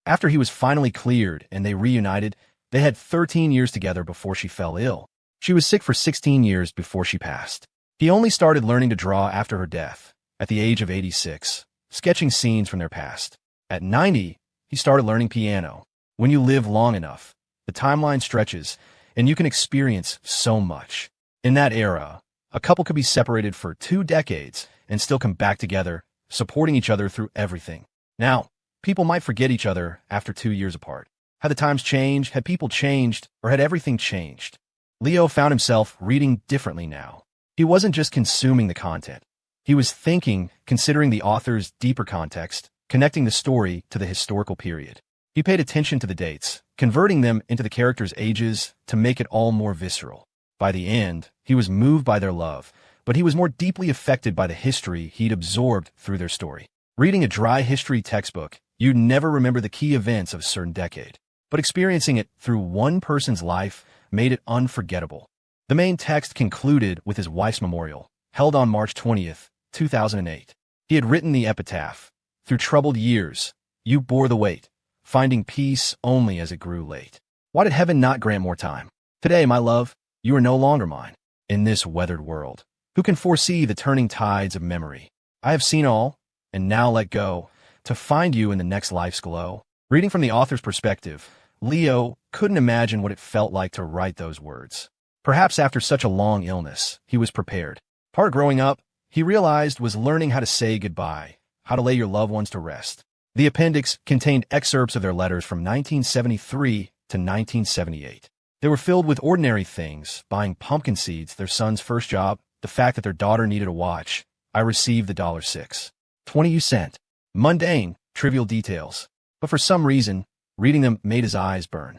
After he was finally cleared and they reunited, they had 13 years together before she fell ill. She was sick for 16 years before she passed. He only started learning to draw after her death, at the age of 86, sketching scenes from their past. At 90, he started learning piano. When you live long enough, the timeline stretches, and you can experience so much. In that era, a couple could be separated for 2 decades and still come back together supporting each other through everything. Now, people might forget each other after 2 years apart. Had the times changed? Had people changed? Or had everything changed? Leo found himself reading differently now. He wasn't just consuming the content. He was thinking, considering the author's deeper context, connecting the story to the historical period. He paid attention to the dates, converting them into the characters' ages to make it all more visceral. By the end, he was moved by their love, but he was more deeply affected by the history he'd absorbed through their story. Reading a dry history textbook, you'd never remember the key events of a certain decade, but experiencing it through one person's life made it unforgettable. The main text concluded with his wife's memorial, held on March 20th, 2008. He had written the epitaph, "Through troubled years, you bore the weight, finding peace only as it grew late. Why did heaven not grant more time? Today, my love, you are no longer mine. In this weathered world, who can foresee the turning tides of memory? I have seen all, and now let go, to find you in the next life's glow." Reading from the author's perspective, Leo couldn't imagine what it felt like to write those words. Perhaps after such a long illness, he was prepared. Part of growing up, he realized, was learning how to say goodbye, how to lay your loved ones to rest. The appendix contained excerpts of their letters from 1973 to 1978. They were filled with ordinary things: buying pumpkin seeds, their son's first job, the fact that their daughter needed a watch. I received the $6.20 you sent. Mundane, trivial details. But for some reason, reading them made his eyes burn.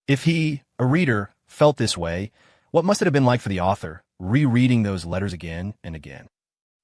If he, a reader, felt this way, what must it have been like for the author, rereading those letters again and again?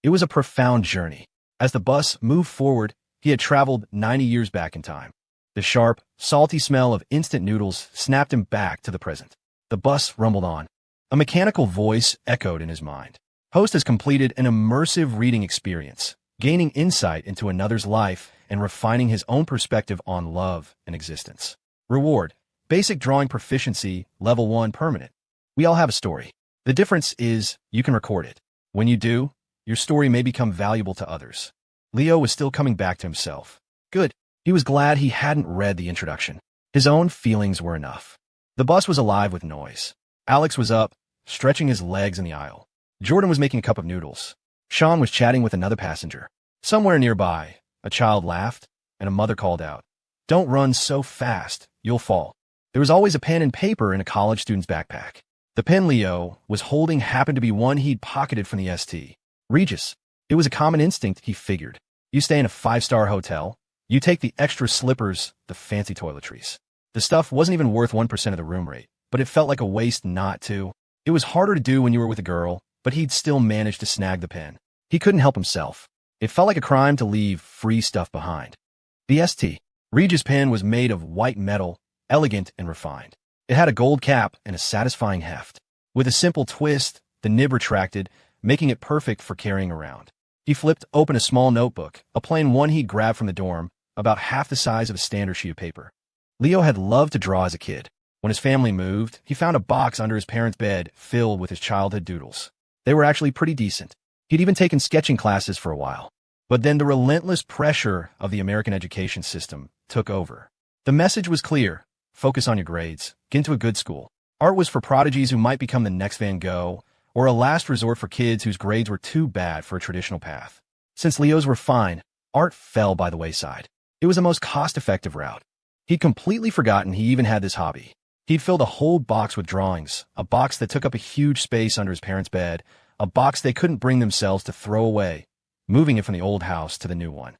It was a profound journey. As the bus moved forward, he had traveled 90 years back in time. The sharp, salty smell of instant noodles snapped him back to the present. The bus rumbled on. A mechanical voice echoed in his mind. Host has completed an immersive reading experience, gaining insight into another's life and refining his own perspective on love and existence. Reward: basic drawing proficiency, level 1 permanent. We all have a story. The difference is you can record it. When you do, your story may become valuable to others. Leo was still coming back to himself. Good. He was glad he hadn't read the introduction. His own feelings were enough. The bus was alive with noise. Alex was up, stretching his legs in the aisle. Jordan was making a cup of noodles. Sean was chatting with another passenger. Somewhere nearby, a child laughed, and a mother called out, "Don't run so fast, you'll fall." There was always a pen and paper in a college student's backpack. The pen Leo was holding happened to be one he'd pocketed from the ST. Regis. It was a common instinct, he figured. You stay in a 5-star hotel, you take the extra slippers, the fancy toiletries. The stuff wasn't even worth 1% of the room rate, but it felt like a waste not to. It was harder to do when you were with a girl, but he'd still managed to snag the pen. He couldn't help himself. It felt like a crime to leave free stuff behind. The ST. Regis' pen was made of white metal, elegant and refined. It had a gold cap and a satisfying heft. With a simple twist, the nib retracted, making it perfect for carrying around. He flipped open a small notebook, a plain one he'd grabbed from the dorm, about half the size of a standard sheet of paper. Leo had loved to draw as a kid. When his family moved, he found a box under his parents' bed filled with his childhood doodles. They were actually pretty decent. He'd even taken sketching classes for a while. But then the relentless pressure of the American education system took over. The message was clear: focus on your grades, get into a good school. Art was for prodigies who might become the next Van Gogh, or a last resort for kids whose grades were too bad for a traditional path. Since Leo's were fine, art fell by the wayside. It was the most cost-effective route. He'd completely forgotten he even had this hobby. He'd filled a whole box with drawings, a box that took up a huge space under his parents' bed, a box they couldn't bring themselves to throw away, moving it from the old house to the new one.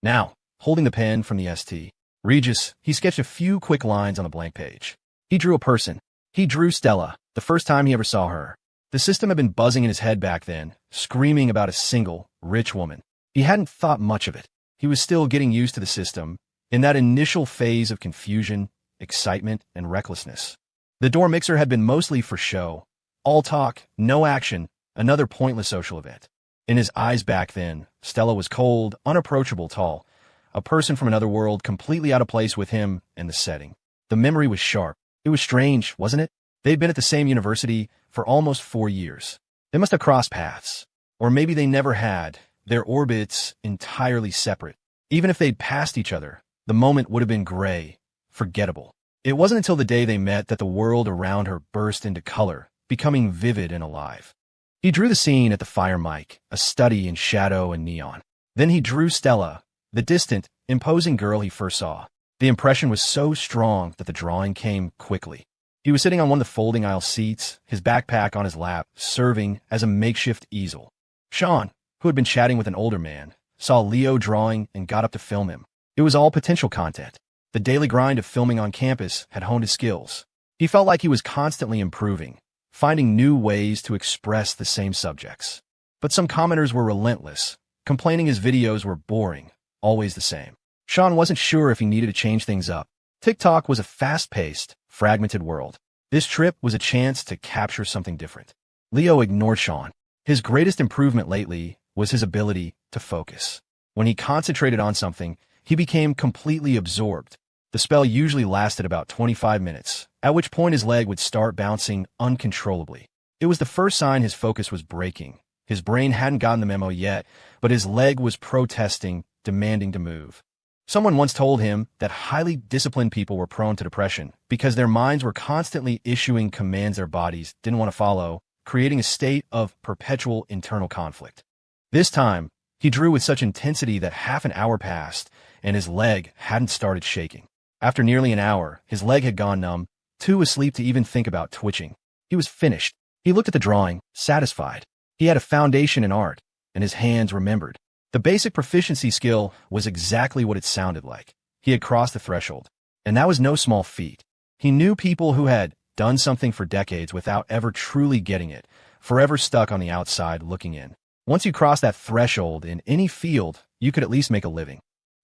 Now, holding the pen from the ST, Regis, he sketched a few quick lines on the blank page. He drew a person. He drew Stella, the first time he ever saw her. The system had been buzzing in his head back then, screaming about a single, rich woman. He hadn't thought much of it. He was still getting used to the system, in that initial phase of confusion, excitement, and recklessness. The door mixer had been mostly for show. All talk, no action, another pointless social event. In his eyes back then, Stella was cold, unapproachable, tall, a person from another world, completely out of place with him and the setting. The memory was sharp. It was strange, wasn't it? They'd been at the same university for almost 4 years. They must have crossed paths. Or maybe they never had, their orbits entirely separate. Even if they'd passed each other, the moment would have been gray, forgettable. It wasn't until the day they met that the world around her burst into color, becoming vivid and alive. He drew the scene at the fire mic, a study in shadow and neon. Then he drew Stella, the distant, imposing girl he first saw. The impression was so strong that the drawing came quickly. He was sitting on one of the folding aisle seats, his backpack on his lap, serving as a makeshift easel. Sean, who had been chatting with an older man, saw Leo drawing and got up to film him. It was all potential content. The daily grind of filming on campus had honed his skills. He felt like he was constantly improving, finding new ways to express the same subjects. But some commenters were relentless, complaining his videos were boring, always the same. Sean wasn't sure if he needed to change things up. TikTok was a fast-paced, fragmented world. This trip was a chance to capture something different. Leo ignored Sean. His greatest improvement lately was his ability to focus. When he concentrated on something, he became completely absorbed. The spell usually lasted about 25 minutes, at which point his leg would start bouncing uncontrollably. It was the first sign his focus was breaking. His brain hadn't gotten the memo yet, but his leg was protesting, demanding to move. Someone once told him that highly disciplined people were prone to depression because their minds were constantly issuing commands their bodies didn't want to follow, creating a state of perpetual internal conflict. This time, he drew with such intensity that half an hour passed, and his leg hadn't started shaking. After nearly an hour, his leg had gone numb, too asleep to even think about twitching. He was finished. He looked at the drawing, satisfied. He had a foundation in art, and his hands remembered. The basic proficiency skill was exactly what it sounded like. He had crossed the threshold, and that was no small feat. He knew people who had done something for decades without ever truly getting it, forever stuck on the outside looking in. Once you cross that threshold in any field, you could at least make a living.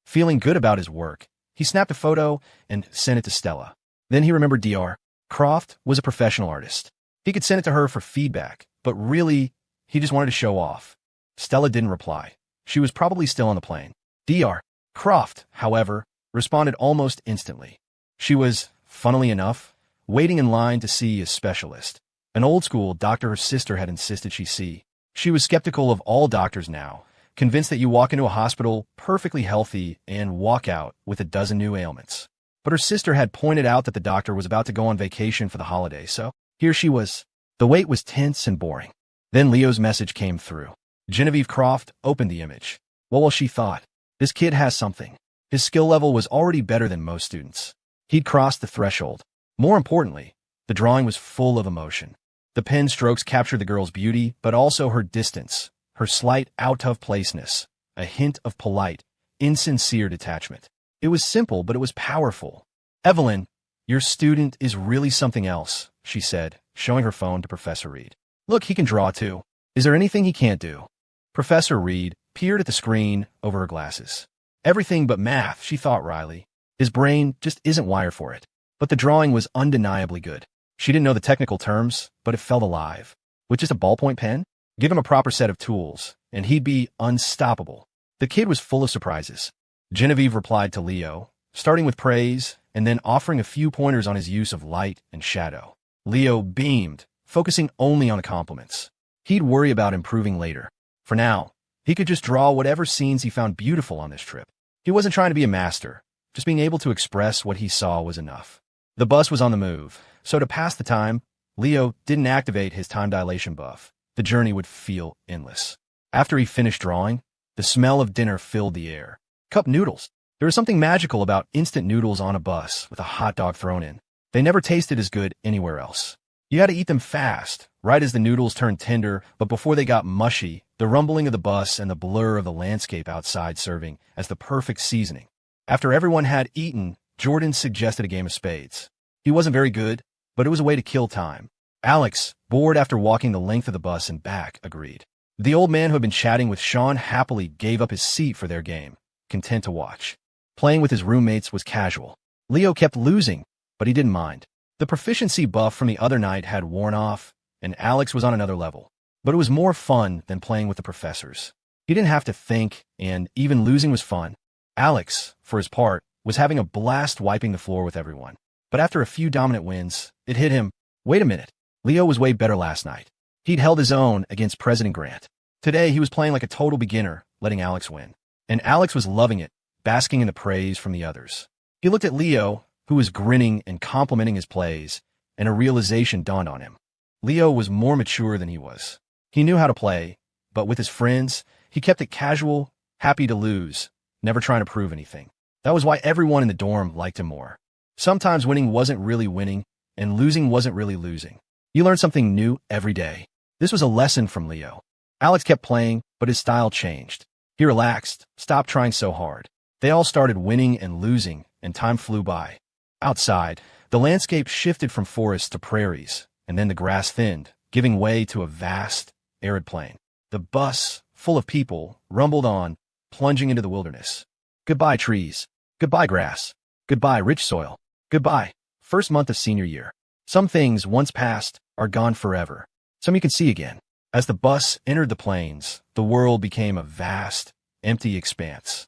Feeling good about his work, he snapped a photo and sent it to Stella. Then he remembered Dr. Croft was a professional artist. He could send it to her for feedback, but really, he just wanted to show off. Stella didn't reply. She was probably still on the plane. Dr. Croft, however, responded almost instantly. She was, funnily enough, waiting in line to see a specialist. An old-school doctor her sister had insisted she see. She was skeptical of all doctors now, convinced that you walk into a hospital perfectly healthy and walk out with a dozen new ailments. But her sister had pointed out that the doctor was about to go on vacation for the holiday, so here she was. The wait was tense and boring. Then Leo's message came through. Genevieve Croft opened the image. Well, she thought, this kid has something. His skill level was already better than most students. He'd crossed the threshold. More importantly, the drawing was full of emotion. The pen strokes captured the girl's beauty, but also her distance, her slight out-of-placeness, a hint of polite, insincere detachment. It was simple, but it was powerful. Evelyn, your student is really something else, she said, showing her phone to Professor Reed. Look, he can draw too. Is there anything he can't do? Professor Reed peered at the screen over her glasses. Everything but math, she thought wryly. His brain just isn't wired for it. But the drawing was undeniably good. She didn't know the technical terms, but it felt alive. With just a ballpoint pen, give him a proper set of tools, and he'd be unstoppable. The kid was full of surprises. Genevieve replied to Leo, starting with praise and then offering a few pointers on his use of light and shadow. Leo beamed, focusing only on the compliments. He'd worry about improving later. For now, he could just draw whatever scenes he found beautiful on this trip. He wasn't trying to be a master. Just being able to express what he saw was enough. The bus was on the move, so to pass the time, Leo didn't activate his time dilation buff. The journey would feel endless. After he finished drawing, the smell of dinner filled the air. Cup noodles. There was something magical about instant noodles on a bus with a hot dog thrown in. They never tasted as good anywhere else. You had to eat them fast, right as the noodles turned tender, but before they got mushy, the rumbling of the bus and the blur of the landscape outside serving as the perfect seasoning. After everyone had eaten, Jordan suggested a game of spades. He wasn't very good, but it was a way to kill time. Alex, bored after walking the length of the bus and back, agreed. The old man who had been chatting with Sean happily gave up his seat for their game, content to watch. Playing with his roommates was casual. Leo kept losing, but he didn't mind. The proficiency buff from the other night had worn off, and Alex was on another level. But it was more fun than playing with the professors. He didn't have to think, and even losing was fun. Alex, for his part, was having a blast wiping the floor with everyone. But after a few dominant wins, it hit him. Wait a minute. Leo was way better last night. He'd held his own against President Grant. Today, he was playing like a total beginner, letting Alex win. And Alex was loving it, basking in the praise from the others. He looked at Leo, who was grinning and complimenting his plays, and a realization dawned on him. Leo was more mature than he was. He knew how to play, but with his friends, he kept it casual, happy to lose, never trying to prove anything. That was why everyone in the dorm liked him more. Sometimes winning wasn't really winning, and losing wasn't really losing. You learned something new every day. This was a lesson from Leo. Alex kept playing, but his style changed. He relaxed, stopped trying so hard. They all started winning and losing, and time flew by. Outside, the landscape shifted from forests to prairies, and then the grass thinned, giving way to a vast, arid plain. The bus, full of people, rumbled on, plunging into the wilderness. Goodbye, trees. Goodbye, grass. Goodbye, rich soil. Goodbye, first month of senior year. Some things, once past, are gone forever. Some you can see again. As the bus entered the plains, the world became a vast, empty expanse.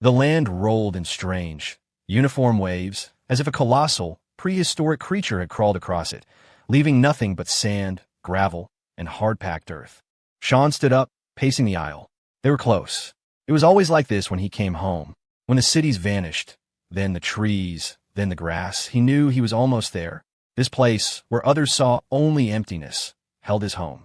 The land rolled in strange, uniform waves, as if a colossal, prehistoric creature had crawled across it, leaving nothing but sand, gravel, and hard-packed earth. Sean stood up, pacing the aisle. They were close. It was always like this when he came home. When the cities vanished, then the trees, then the grass, he knew he was almost there. This place, where others saw only emptiness, held his home.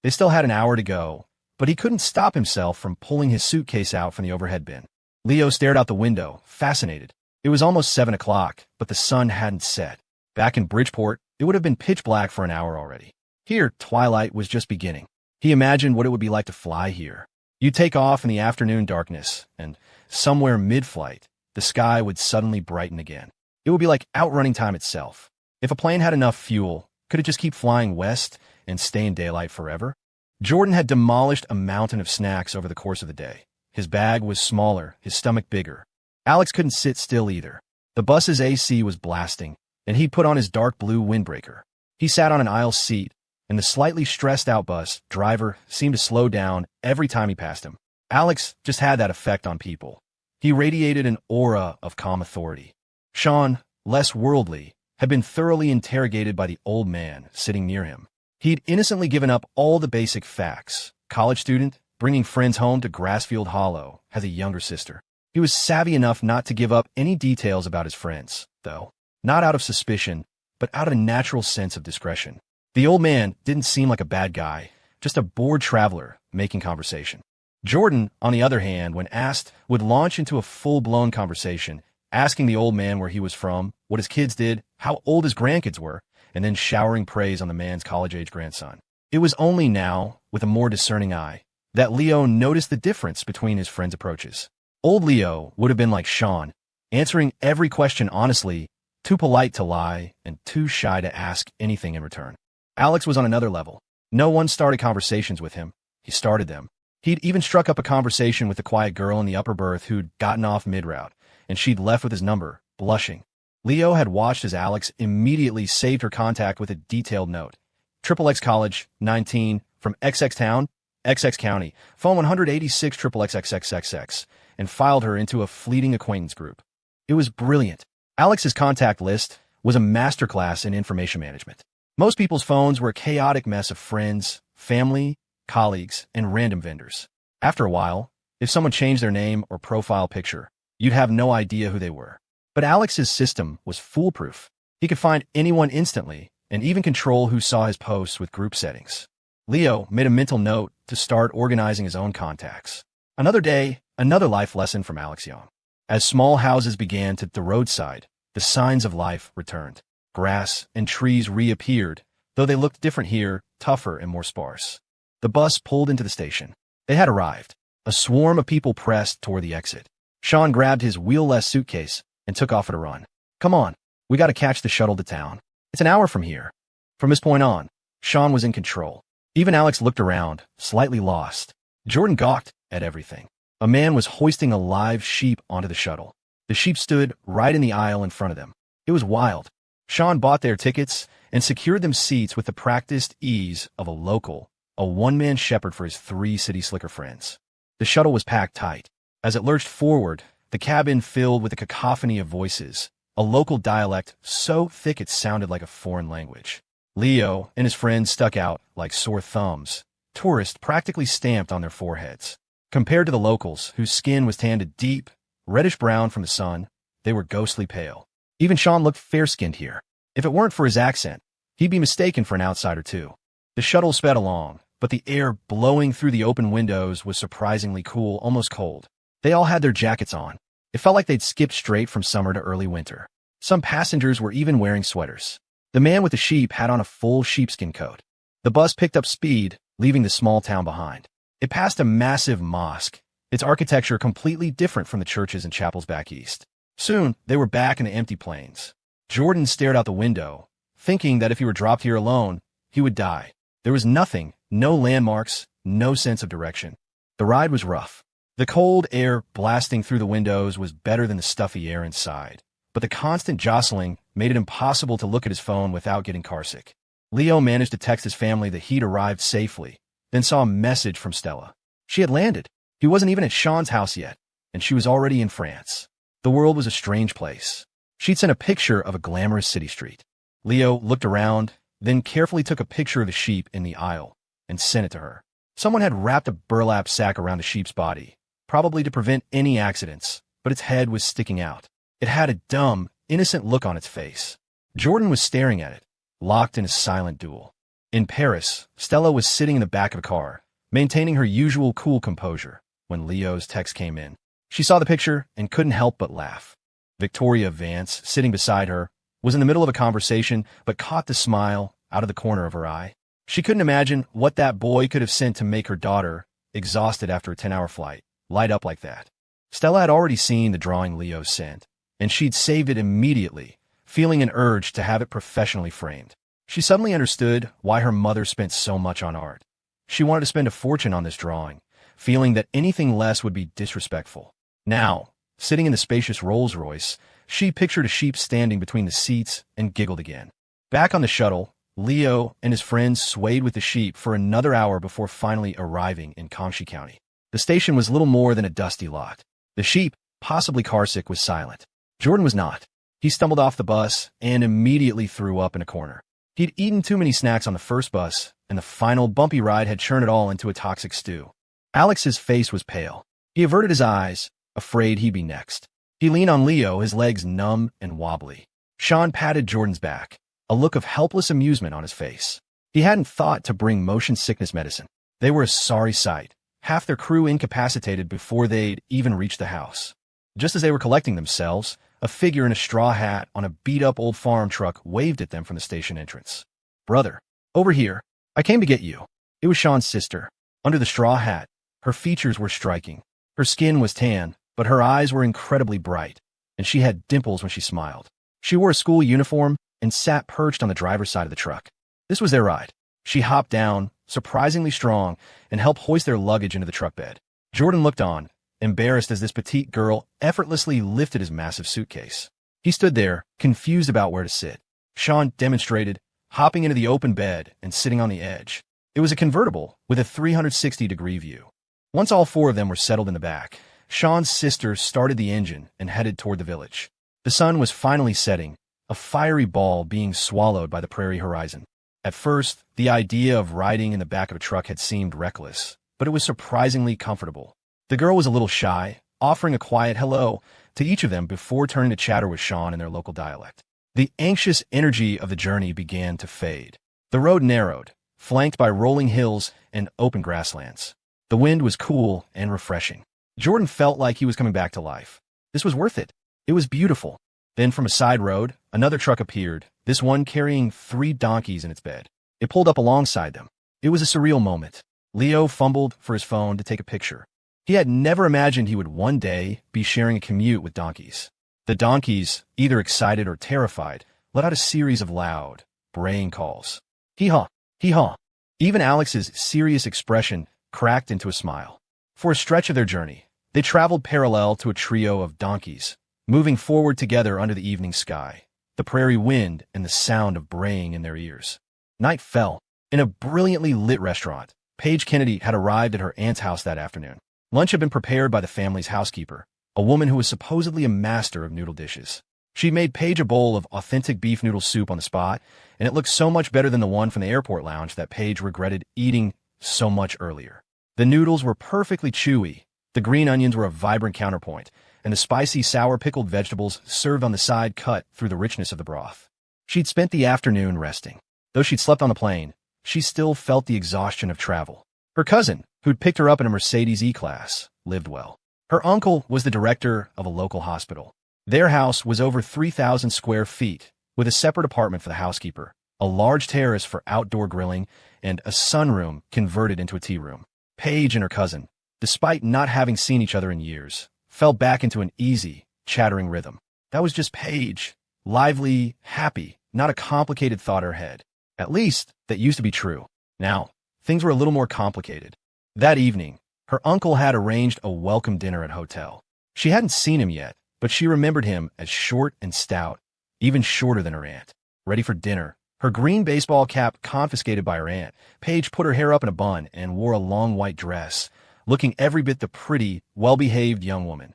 They still had an hour to go, but he couldn't stop himself from pulling his suitcase out from the overhead bin. Leo stared out the window, fascinated. It was almost 7 o'clock, but the sun hadn't set. Back in Bridgeport, it would have been pitch black for an hour already. Here, twilight was just beginning. He imagined what it would be like to fly here. You'd take off in the afternoon darkness, and somewhere mid-flight, the sky would suddenly brighten again. It would be like outrunning time itself. If a plane had enough fuel, could it just keep flying west and stay in daylight forever? Jordan had demolished a mountain of snacks over the course of the day. His bag was smaller, his stomach bigger. Alex couldn't sit still either. The bus's AC was blasting, and he'd put on his dark blue windbreaker. He sat on an aisle seat, and the slightly stressed-out bus driver seemed to slow down every time he passed him. Alex just had that effect on people. He radiated an aura of calm authority. Sean, less worldly, had been thoroughly interrogated by the old man sitting near him. He'd innocently given up all the basic facts. College student, bringing friends home to Grassfield Hollow, has a younger sister. He was savvy enough not to give up any details about his friends, though. Not out of suspicion, but out of a natural sense of discretion. The old man didn't seem like a bad guy, just a bored traveler making conversation. Jordan, on the other hand, when asked, would launch into a full-blown conversation, asking the old man where he was from, what his kids did, how old his grandkids were, and then showering praise on the man's college-age grandson. It was only now, with a more discerning eye, that Leo noticed the difference between his friends' approaches. Old Leo would have been like Sean, answering every question honestly, too polite to lie, and too shy to ask anything in return. Alex was on another level. No one started conversations with him. He started them. He'd even struck up a conversation with the quiet girl in the upper berth who'd gotten off mid-route, and she'd left with his number, blushing. Leo had watched as Alex immediately saved her contact with a detailed note. XXX College, 19, from XX Town, XX County, phone 186 XXXXXX, and filed her into a fleeting acquaintance group. It was brilliant. Alex's contact list was a masterclass in information management. Most people's phones were a chaotic mess of friends, family, colleagues, and random vendors. After a while, if someone changed their name or profile picture, you'd have no idea who they were. But Alex's system was foolproof. He could find anyone instantly and even control who saw his posts with group settings. Leo made a mental note to start organizing his own contacts. Another day, another life lesson from Alex Young. As small houses began to the roadside, the signs of life returned. Grass and trees reappeared, though they looked different here, tougher and more sparse. The bus pulled into the station. They had arrived. A swarm of people pressed toward the exit. Sean grabbed his wheel-less suitcase and took off at a run. Come on, we got to catch the shuttle to town. It's an hour from here. From this point on, Sean was in control. Even Alex looked around, slightly lost. Jordan gawked at everything. A man was hoisting a live sheep onto the shuttle. The sheep stood right in the aisle in front of them. It was wild. Sean bought their tickets and secured them seats with the practiced ease of a local, a one-man shepherd for his 3 city slicker friends. The shuttle was packed tight. As it lurched forward, the cabin filled with a cacophony of voices, a local dialect so thick it sounded like a foreign language. Leo and his friends stuck out like sore thumbs, tourists practically stamped on their foreheads. Compared to the locals, whose skin was tanned a deep, reddish-brown from the sun, they were ghostly pale. Even Sean looked fair-skinned here. If it weren't for his accent, he'd be mistaken for an outsider too. The shuttle sped along, but the air blowing through the open windows was surprisingly cool, almost cold. They all had their jackets on. It felt like they'd skipped straight from summer to early winter. Some passengers were even wearing sweaters. The man with the sheep had on a full sheepskin coat. The bus picked up speed, leaving the small town behind. It passed a massive mosque, its architecture completely different from the churches and chapels back east. Soon, they were back in the empty plains. Jordan stared out the window, thinking that if he were dropped here alone, he would die. There was nothing, no landmarks, no sense of direction. The ride was rough. The cold air blasting through the windows was better than the stuffy air inside, but the constant jostling made it impossible to look at his phone without getting carsick. Leo managed to text his family that he'd arrived safely, then saw a message from Stella. She had landed. He wasn't even at Sean's house yet, and she was already in France. The world was a strange place. She'd sent a picture of a glamorous city street. Leo looked around, then carefully took a picture of the sheep in the aisle and sent it to her. Someone had wrapped a burlap sack around the sheep's body, probably to prevent any accidents, but its head was sticking out. It had a dumb, innocent look on its face. Jordan was staring at it, locked in a silent duel. In Paris, Stella was sitting in the back of a car, maintaining her usual cool composure, when Leo's text came in. She saw the picture and couldn't help but laugh. Victoria Vance, sitting beside her, was in the middle of a conversation but caught the smile out of the corner of her eye. She couldn't imagine what that boy could have sent to make her daughter, exhausted after a 10-hour flight, light up like that. Stella had already seen the drawing Leo sent, and she'd saved it immediately, feeling an urge to have it professionally framed. She suddenly understood why her mother spent so much on art. She wanted to spend a fortune on this drawing, feeling that anything less would be disrespectful. Now, sitting in the spacious Rolls-Royce, she pictured a sheep standing between the seats and giggled again. Back on the shuttle, Leo and his friends swayed with the sheep for another hour before finally arriving in Kangxi County. The station was little more than a dusty lot. The sheep, possibly carsick, was silent. Jordan was not. He stumbled off the bus and immediately threw up in a corner. He'd eaten too many snacks on the first bus, and the final bumpy ride had churned it all into a toxic stew. Alex's face was pale. He averted his eyes, afraid he'd be next. He leaned on Leo, his legs numb and wobbly. Sean patted Jordan's back, a look of helpless amusement on his face. He hadn't thought to bring motion sickness medicine. They were a sorry sight, half their crew incapacitated before they'd even reached the house. Just as they were collecting themselves, a figure in a straw hat on a beat-up old farm truck waved at them from the station entrance. "Brother, over here. I came to get you." It was Sean's sister. Under the straw hat, her features were striking. Her skin was tan, but her eyes were incredibly bright, and she had dimples when she smiled. She wore a school uniform and sat perched on the driver's side of the truck. This was their ride. She hopped down, surprisingly strong, and helped hoist their luggage into the truck bed. Jordan looked on, embarrassed as this petite girl effortlessly lifted his massive suitcase. He stood there, confused about where to sit. Sean demonstrated, hopping into the open bed and sitting on the edge. It was a convertible with a 360-degree view. Once all four of them were settled in the back, Sean's sister started the engine and headed toward the village. The sun was finally setting, a fiery ball being swallowed by the prairie horizon. At first, the idea of riding in the back of a truck had seemed reckless, but it was surprisingly comfortable. The girl was a little shy, offering a quiet hello to each of them before turning to chatter with Sean in their local dialect. The anxious energy of the journey began to fade. The road narrowed, flanked by rolling hills and open grasslands. The wind was cool and refreshing. Jordan felt like he was coming back to life. This was worth it. It was beautiful. Then from a side road, another truck appeared, this one carrying 3 donkeys in its bed. It pulled up alongside them. It was a surreal moment. Leo fumbled for his phone to take a picture. He had never imagined he would one day be sharing a commute with donkeys. The donkeys, either excited or terrified, let out a series of loud, braying calls. Hee-haw, hee-haw. Even Alex's serious expression cracked into a smile. For a stretch of their journey, they traveled parallel to a trio of donkeys, moving forward together under the evening sky, the prairie wind and the sound of braying in their ears. Night fell. In a brilliantly lit restaurant, Paige Kennedy had arrived at her aunt's house that afternoon. Lunch had been prepared by the family's housekeeper, a woman who was supposedly a master of noodle dishes. She made Paige a bowl of authentic beef noodle soup on the spot, and it looked so much better than the one from the airport lounge that Paige regretted eating so much earlier. The noodles were perfectly chewy, the green onions were a vibrant counterpoint, and the spicy, sour pickled vegetables served on the side cut through the richness of the broth. She'd spent the afternoon resting. Though she'd slept on the plane, she still felt the exhaustion of travel. Her cousin, who'd picked her up in a Mercedes E-Class, lived well. Her uncle was the director of a local hospital. Their house was over 3,000 square feet, with a separate apartment for the housekeeper, a large terrace for outdoor grilling, and a sunroom converted into a tea room. Paige and her cousin, despite not having seen each other in years, fell back into an easy, chattering rhythm. That was just Paige, lively, happy, not a complicated thought in her head. At least, that used to be true. Now, things were a little more complicated. That evening, her uncle had arranged a welcome dinner at a hotel. She hadn't seen him yet, but she remembered him as short and stout, even shorter than her aunt. Ready for dinner, her green baseball cap confiscated by her aunt, Paige put her hair up in a bun and wore a long white dress, looking every bit the pretty, well-behaved young woman.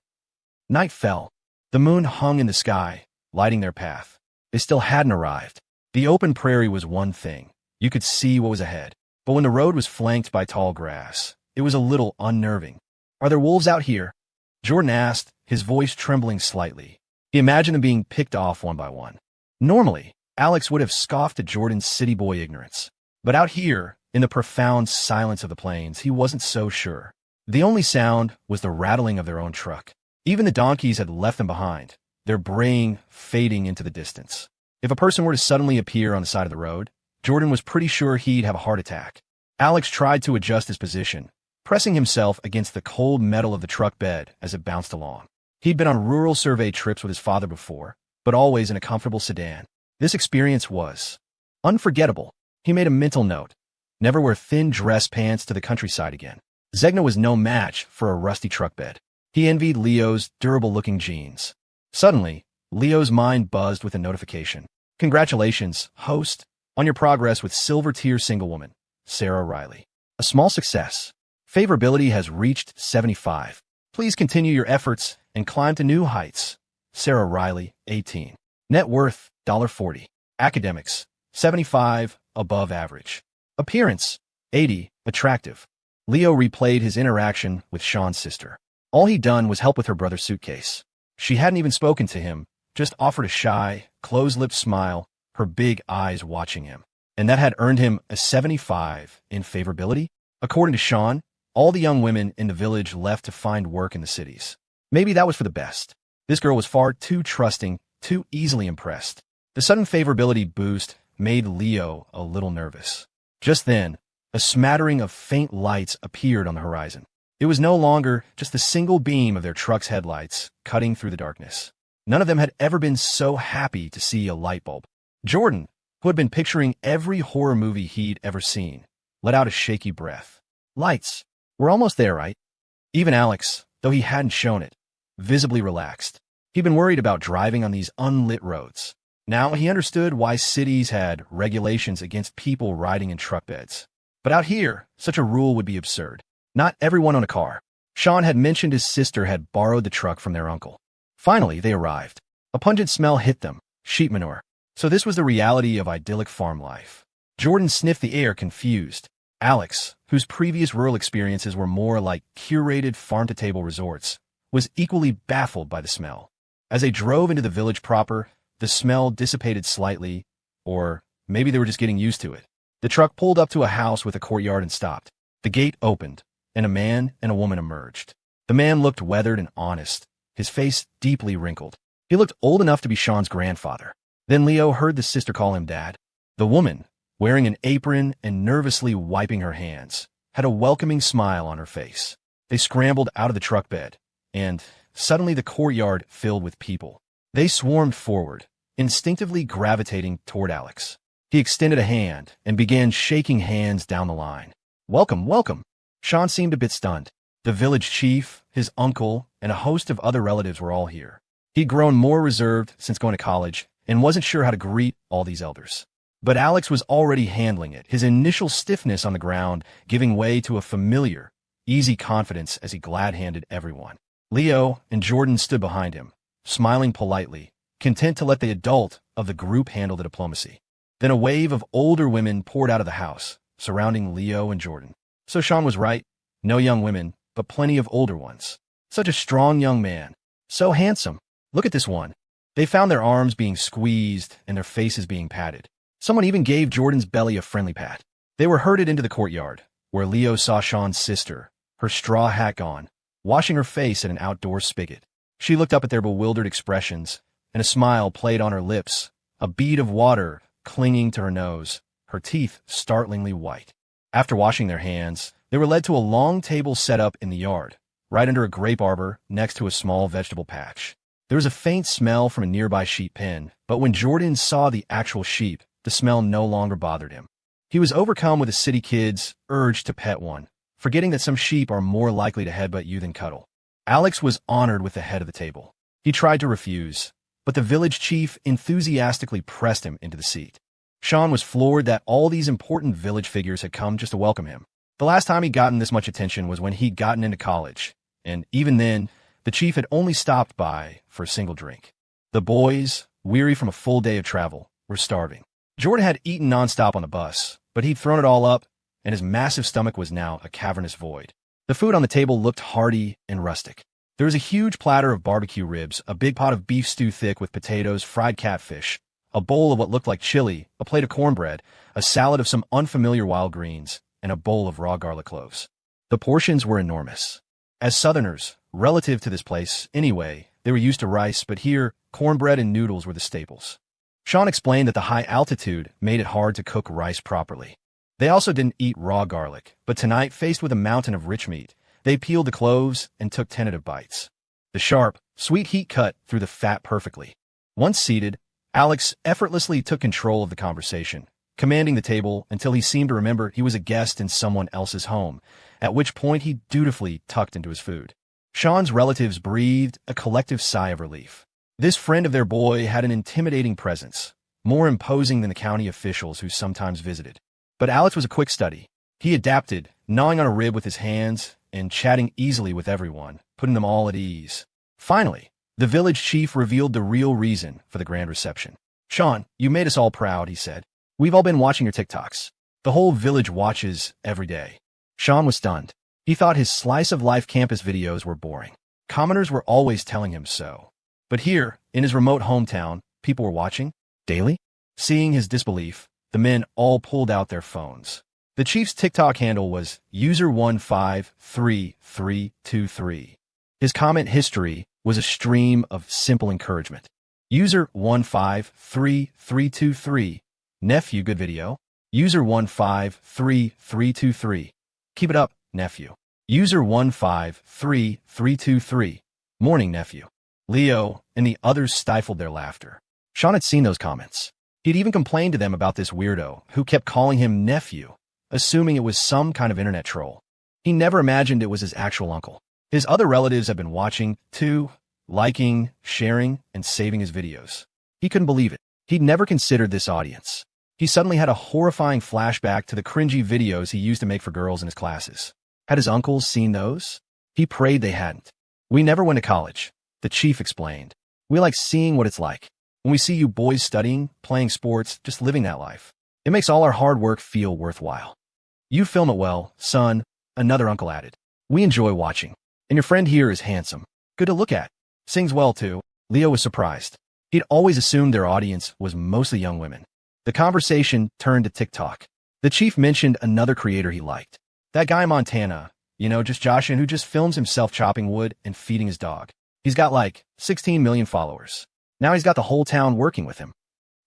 Night fell. The moon hung in the sky, lighting their path. They still hadn't arrived. The open prairie was one thing. You could see what was ahead. But when the road was flanked by tall grass, it was a little unnerving. "Are there wolves out here?" Jordan asked, his voice trembling slightly. He imagined them being picked off one by one. Normally, Alex would have scoffed at Jordan's city boy ignorance. But out here, in the profound silence of the plains, he wasn't so sure. The only sound was the rattling of their own truck. Even the donkeys had left them behind, their braying fading into the distance. If a person were to suddenly appear on the side of the road, Jordan was pretty sure he'd have a heart attack. Alex tried to adjust his position, pressing himself against the cold metal of the truck bed as it bounced along. He'd been on rural survey trips with his father before, but always in a comfortable sedan. This experience was unforgettable. He made a mental note. Never wear thin dress pants to the countryside again. Zegna was no match for a rusty truck bed. He envied Leo's durable-looking jeans. Suddenly, Leo's mind buzzed with a notification. "Congratulations, host, on your progress with Silver Tier Single Woman, Sarah Riley. A small success. Favorability has reached 75. Please continue your efforts and climb to new heights. Sarah Riley, 18. Net worth, $40. Academics, 75, above average. Appearance, 80, attractive." Leo replayed his interaction with Sean's sister. All he'd done was help with her brother's suitcase. She hadn't even spoken to him, just offered a shy, closed-lipped smile, her big eyes watching him. And that had earned him a 75 in favorability? According to Sean, all the young women in the village left to find work in the cities. Maybe that was for the best. This girl was far too trusting, too easily impressed. The sudden favorability boost made Leo a little nervous. Just then, a smattering of faint lights appeared on the horizon. It was no longer just the single beam of their truck's headlights cutting through the darkness. None of them had ever been so happy to see a light bulb. Jordan, who had been picturing every horror movie he'd ever seen, let out a shaky breath. Lights. We're almost there, right? Even Alex, though he hadn't shown it, visibly relaxed. He'd been worried about driving on these unlit roads. Now he understood why cities had regulations against people riding in truck beds. But out here, such a rule would be absurd. Not everyone owned a car. Sean had mentioned his sister had borrowed the truck from their uncle. Finally, they arrived. A pungent smell hit them, sheep manure. So this was the reality of idyllic farm life. Jordan sniffed the air, confused. Alex, whose previous rural experiences were more like curated farm-to-table resorts, was equally baffled by the smell. As they drove into the village proper, the smell dissipated slightly, or maybe they were just getting used to it. The truck pulled up to a house with a courtyard and stopped. The gate opened, and a man and a woman emerged. The man looked weathered and honest, his face deeply wrinkled. He looked old enough to be Sean's grandfather. Then Leo heard the sister call him Dad. The woman, wearing an apron and nervously wiping her hands, had a welcoming smile on her face. They scrambled out of the truck bed, and suddenly the courtyard filled with people. They swarmed forward, instinctively gravitating toward Alex. He extended a hand and began shaking hands down the line. "Welcome, welcome." Sean seemed a bit stunned. The village chief, his uncle, and a host of other relatives were all here. He'd grown more reserved since going to college and wasn't sure how to greet all these elders. But Alex was already handling it, his initial stiffness on the ground giving way to a familiar, easy confidence as he glad-handed everyone. Leo and Jordan stood behind him, smiling politely, content to let the adult of the group handle the diplomacy. Then a wave of older women poured out of the house, surrounding Leo and Jordan. So Sean was right. No young women, but plenty of older ones. Such a strong young man. So handsome. Look at this one. They found their arms being squeezed and their faces being patted. Someone even gave Jordan's belly a friendly pat. They were herded into the courtyard, where Leo saw Sean's sister, her straw hat gone, washing her face at an outdoor spigot. She looked up at their bewildered expressions, and a smile played on her lips, a bead of water clinging to her nose, her teeth startlingly white. After washing their hands, they were led to a long table set up in the yard, right under a grape arbor next to a small vegetable patch. There was a faint smell from a nearby sheep pen, but when Jordan saw the actual sheep, the smell no longer bothered him. He was overcome with a city kid's urge to pet one, forgetting that some sheep are more likely to headbutt you than cuddle. Alex was honored with the head of the table. He tried to refuse, but the village chief enthusiastically pressed him into the seat. Sean was floored that all these important village figures had come just to welcome him. The last time he'd gotten this much attention was when he'd gotten into college, and even then, the chief had only stopped by for a single drink. The boys, weary from a full day of travel, were starving. Jordan had eaten nonstop on the bus, but he'd thrown it all up, and his massive stomach was now a cavernous void. The food on the table looked hearty and rustic. There was a huge platter of barbecue ribs, a big pot of beef stew thick with potatoes, fried catfish, a bowl of what looked like chili, a plate of cornbread, a salad of some unfamiliar wild greens, and a bowl of raw garlic cloves. The portions were enormous. As Southerners, relative to this place, anyway, they were used to rice, but here, cornbread and noodles were the staples. Sean explained that the high altitude made it hard to cook rice properly. They also didn't eat raw garlic, but tonight, faced with a mountain of rich meat, they peeled the cloves and took tentative bites. The sharp, sweet heat cut through the fat perfectly. Once seated, Alex effortlessly took control of the conversation, commanding the table until he seemed to remember he was a guest in someone else's home, at which point he dutifully tucked into his food. Sean's relatives breathed a collective sigh of relief. This friend of their boy had an intimidating presence, more imposing than the county officials who sometimes visited. But Alex was a quick study. He adapted, gnawing on a rib with his hands and chatting easily with everyone, putting them all at ease. Finally, the village chief revealed the real reason for the grand reception. "Sean, you made us all proud," he said. "We've all been watching your TikToks. The whole village watches every day." Sean was stunned. He thought his slice-of-life campus videos were boring. Commoners were always telling him so. But here, in his remote hometown, people were watching daily. Seeing his disbelief, the men all pulled out their phones. The chief's TikTok handle was user153323. His comment history was a stream of simple encouragement. User153323. Nephew, good video. User153323. Keep it up, nephew. User153323. Morning, nephew. Leo and the others stifled their laughter. Sean had seen those comments. He'd even complained to them about this weirdo who kept calling him nephew, assuming it was some kind of internet troll. He never imagined it was his actual uncle. His other relatives had been watching, too, liking, sharing, and saving his videos. He couldn't believe it. He'd never considered this audience. He suddenly had a horrifying flashback to the cringy videos he used to make for girls in his classes. Had his uncles seen those? He prayed they hadn't. "We never went to college," the chief explained. "We like seeing what it's like. When we see you boys studying, playing sports, just living that life, it makes all our hard work feel worthwhile." "You film it well, son," another uncle added. "We enjoy watching. And your friend here is handsome. Good to look at. Sings well, too." Leo was surprised. He'd always assumed their audience was mostly young women. The conversation turned to TikTok. The chief mentioned another creator he liked. That guy in Montana, just Joshin, who just films himself chopping wood and feeding his dog. He's got like 16 million followers. Now he's got the whole town working with him.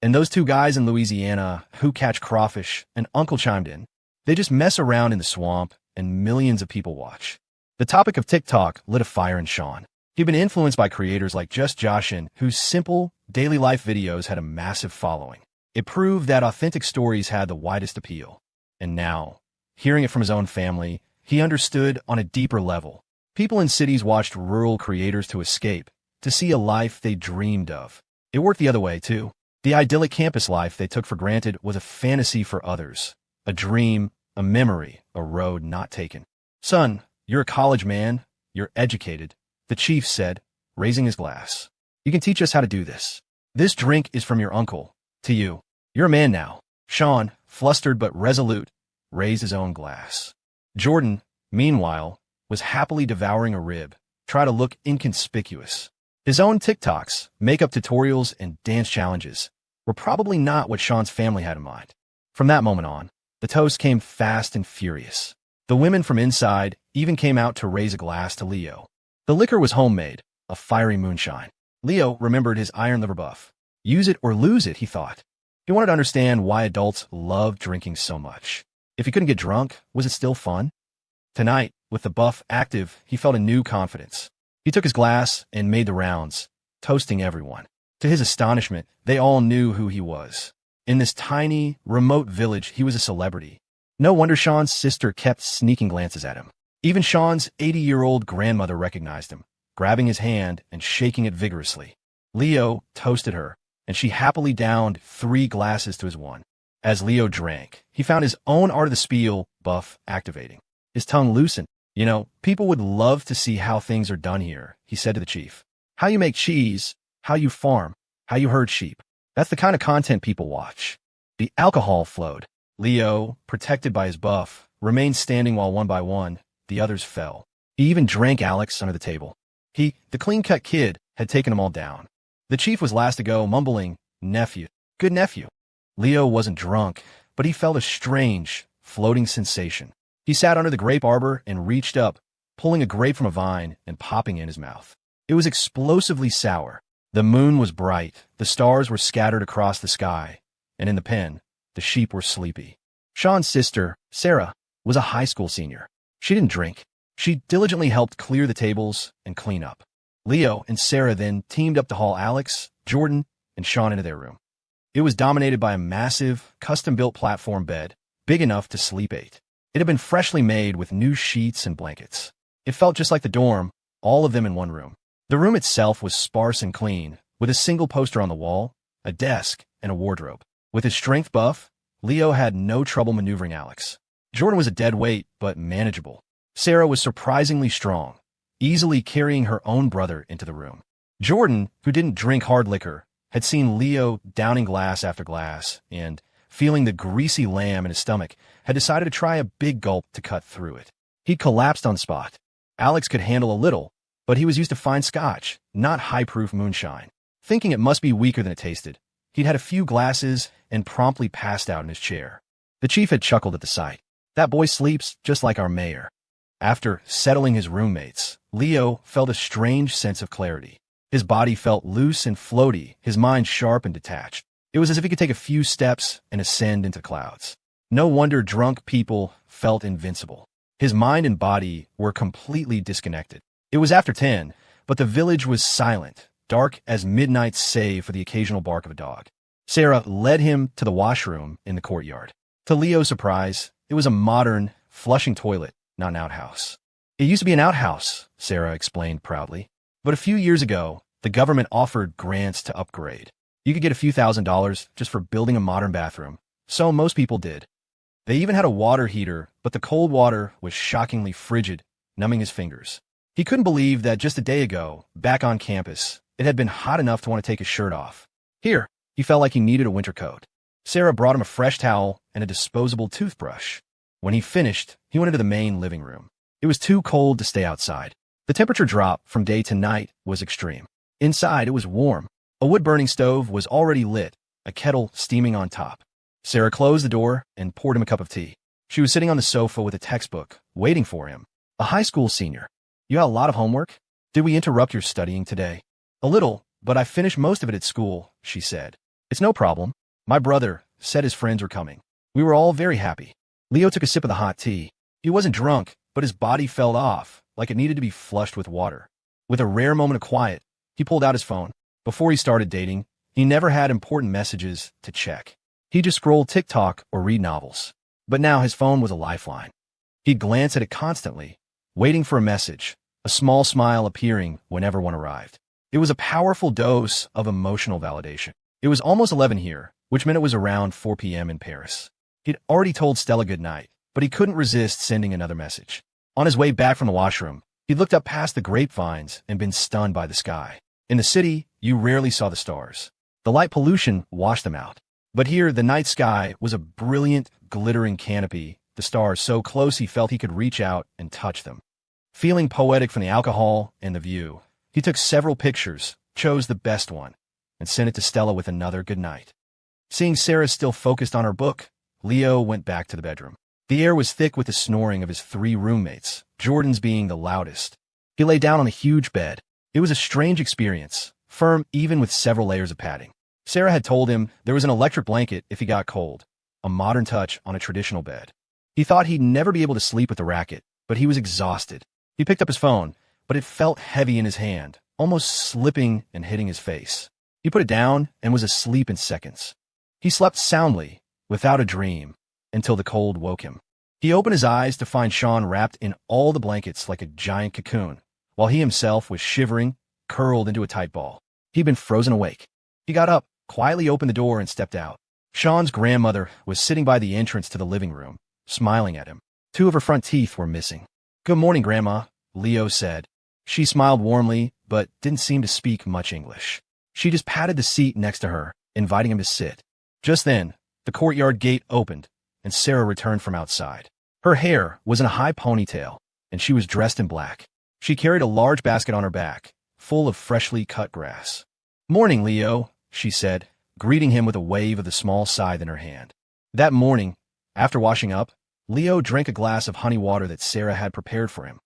And those two guys in Louisiana who catch crawfish, an uncle chimed in. They just mess around in the swamp and millions of people watch. The topic of TikTok lit a fire in Sean. He'd been influenced by creators like Just Joshin, whose simple, daily life videos had a massive following. It proved that authentic stories had the widest appeal. And now, hearing it from his own family, he understood on a deeper level. People in cities watched rural creators to escape, to see a life they dreamed of. It worked the other way, too. The idyllic campus life they took for granted was a fantasy for others. A dream, a memory, a road not taken. "Son, you're a college man. You're educated," the chief said, raising his glass. "You can teach us how to do this. This drink is from your uncle. To you. You're a man now." Sean, flustered but resolute, raised his own glass. Jordan, meanwhile, was happily devouring a rib, trying to look inconspicuous. His own TikToks, makeup tutorials, and dance challenges were probably not what Sean's family had in mind. From that moment on, the toast came fast and furious. The women from inside even came out to raise a glass to Leo. The liquor was homemade, a fiery moonshine. Leo remembered his iron liver buff. Use it or lose it, he thought. He wanted to understand why adults loved drinking so much. If he couldn't get drunk, was it still fun? Tonight, with the buff active, he felt a new confidence. He took his glass and made the rounds, toasting everyone. To his astonishment, they all knew who he was. In this tiny, remote village, he was a celebrity. No wonder Sean's sister kept sneaking glances at him. Even Sean's 80-year-old grandmother recognized him, grabbing his hand and shaking it vigorously. Leo toasted her, and she happily downed 3 glasses to his one. As Leo drank, he found his own art of the spiel buff activating. His tongue loosened. You know, people would love to see how things are done here, he said to the chief. How you make cheese, how you farm, how you herd sheep. That's the kind of content people watch. The alcohol flowed. Leo, protected by his buff, remained standing while one by one, the others fell. He even drank Alex under the table. He, the clean-cut kid, had taken them all down. The chief was last to go, mumbling, "Nephew, good nephew." Leo wasn't drunk, but he felt a strange, floating sensation. He sat under the grape arbor and reached up, pulling a grape from a vine and popping it in his mouth. It was explosively sour. The moon was bright, the stars were scattered across the sky, and in the pen, the sheep were sleepy. Sean's sister, Sarah, was a high school senior. She didn't drink. She diligently helped clear the tables and clean up. Leo and Sarah then teamed up to haul Alex, Jordan, and Sean into their room. It was dominated by a massive, custom-built platform bed, big enough to sleep 8. It had been freshly made with new sheets and blankets. It felt just like the dorm, all of them in one room. The room itself was sparse and clean, with a single poster on the wall, a desk, and a wardrobe. With his strength buff, Leo had no trouble maneuvering Alex. Jordan was a dead weight, but manageable. Sarah was surprisingly strong, easily carrying her own brother into the room. Jordan, who didn't drink hard liquor, had seen Leo downing glass after glass, and, feeling the greasy lamb in his stomach, had decided to try a big gulp to cut through it. He collapsed on the spot. Alex could handle a little, but he was used to fine scotch, not high-proof moonshine. Thinking it must be weaker than it tasted, he'd had a few glasses and promptly passed out in his chair. The chief had chuckled at the sight. That boy sleeps just like our mayor. After settling his roommates, Leo felt a strange sense of clarity. His body felt loose and floaty, his mind sharp and detached. It was as if he could take a few steps and ascend into clouds. No wonder drunk people felt invincible. His mind and body were completely disconnected. It was after 10, but the village was silent, dark as midnight save for the occasional bark of a dog. Sarah led him to the washroom in the courtyard. To Leo's surprise, it was a modern, flushing toilet, not an outhouse. It used to be an outhouse, Sarah explained proudly. But a few years ago, the government offered grants to upgrade. You could get a few $1,000s just for building a modern bathroom, so most people did. They even had a water heater, but the cold water was shockingly frigid, numbing his fingers. He couldn't believe that just a day ago, back on campus, it had been hot enough to want to take his shirt off. Here, he felt like he needed a winter coat. Sarah brought him a fresh towel and a disposable toothbrush. When he finished, he went into the main living room. It was too cold to stay outside. The temperature drop from day to night was extreme. Inside, it was warm. A wood-burning stove was already lit, a kettle steaming on top. Sarah closed the door and poured him a cup of tea. She was sitting on the sofa with a textbook, waiting for him. A high school senior. You had a lot of homework? Did we interrupt your studying today? A little, but I finished most of it at school, she said. It's no problem. My brother said his friends were coming. We were all very happy. Leo took a sip of the hot tea. He wasn't drunk, but his body felt off, like it needed to be flushed with water. With a rare moment of quiet, he pulled out his phone. Before he started dating, he never had important messages to check. He just scrolled TikTok or read novels. But now his phone was a lifeline. He'd glance at it constantly, waiting for a message, a small smile appearing whenever one arrived. It was a powerful dose of emotional validation. It was almost 11 here, which meant it was around 4 p.m. in Paris. He'd already told Stella goodnight, but he couldn't resist sending another message. On his way back from the washroom, he looked up past the grapevines and been stunned by the sky. In the city, you rarely saw the stars. The light pollution washed them out. But here, the night sky was a brilliant, glittering canopy, the stars so close he felt he could reach out and touch them. Feeling poetic from the alcohol and the view, he took several pictures, chose the best one, and sent it to Stella with another good night. Seeing Sarah still focused on her book, Leo went back to the bedroom. The air was thick with the snoring of his 3 roommates, Jordan's being the loudest. He lay down on a huge bed. It was a strange experience, firm even with several layers of padding. Sarah had told him there was an electric blanket if he got cold, a modern touch on a traditional bed. He thought he'd never be able to sleep with the racket, but he was exhausted. He picked up his phone, but it felt heavy in his hand, almost slipping and hitting his face. He put it down and was asleep in seconds. He slept soundly, without a dream, until the cold woke him. He opened his eyes to find Sean wrapped in all the blankets like a giant cocoon, while he himself was shivering, curled into a tight ball. He'd been frozen awake. He got up, quietly opened the door, and stepped out. Sean's grandmother was sitting by the entrance to the living room, smiling at him. 2 of her front teeth were missing. "Good morning, Grandma," Leo said. She smiled warmly, but didn't seem to speak much English. She just patted the seat next to her, inviting him to sit. Just then, the courtyard gate opened, and Sarah returned from outside. Her hair was in a high ponytail, and she was dressed in black. She carried a large basket on her back, full of freshly cut grass. "Morning, Leo," she said, greeting him with a wave of the small scythe in her hand. That morning, after washing up, Leo drank a glass of honey water that Sarah had prepared for him.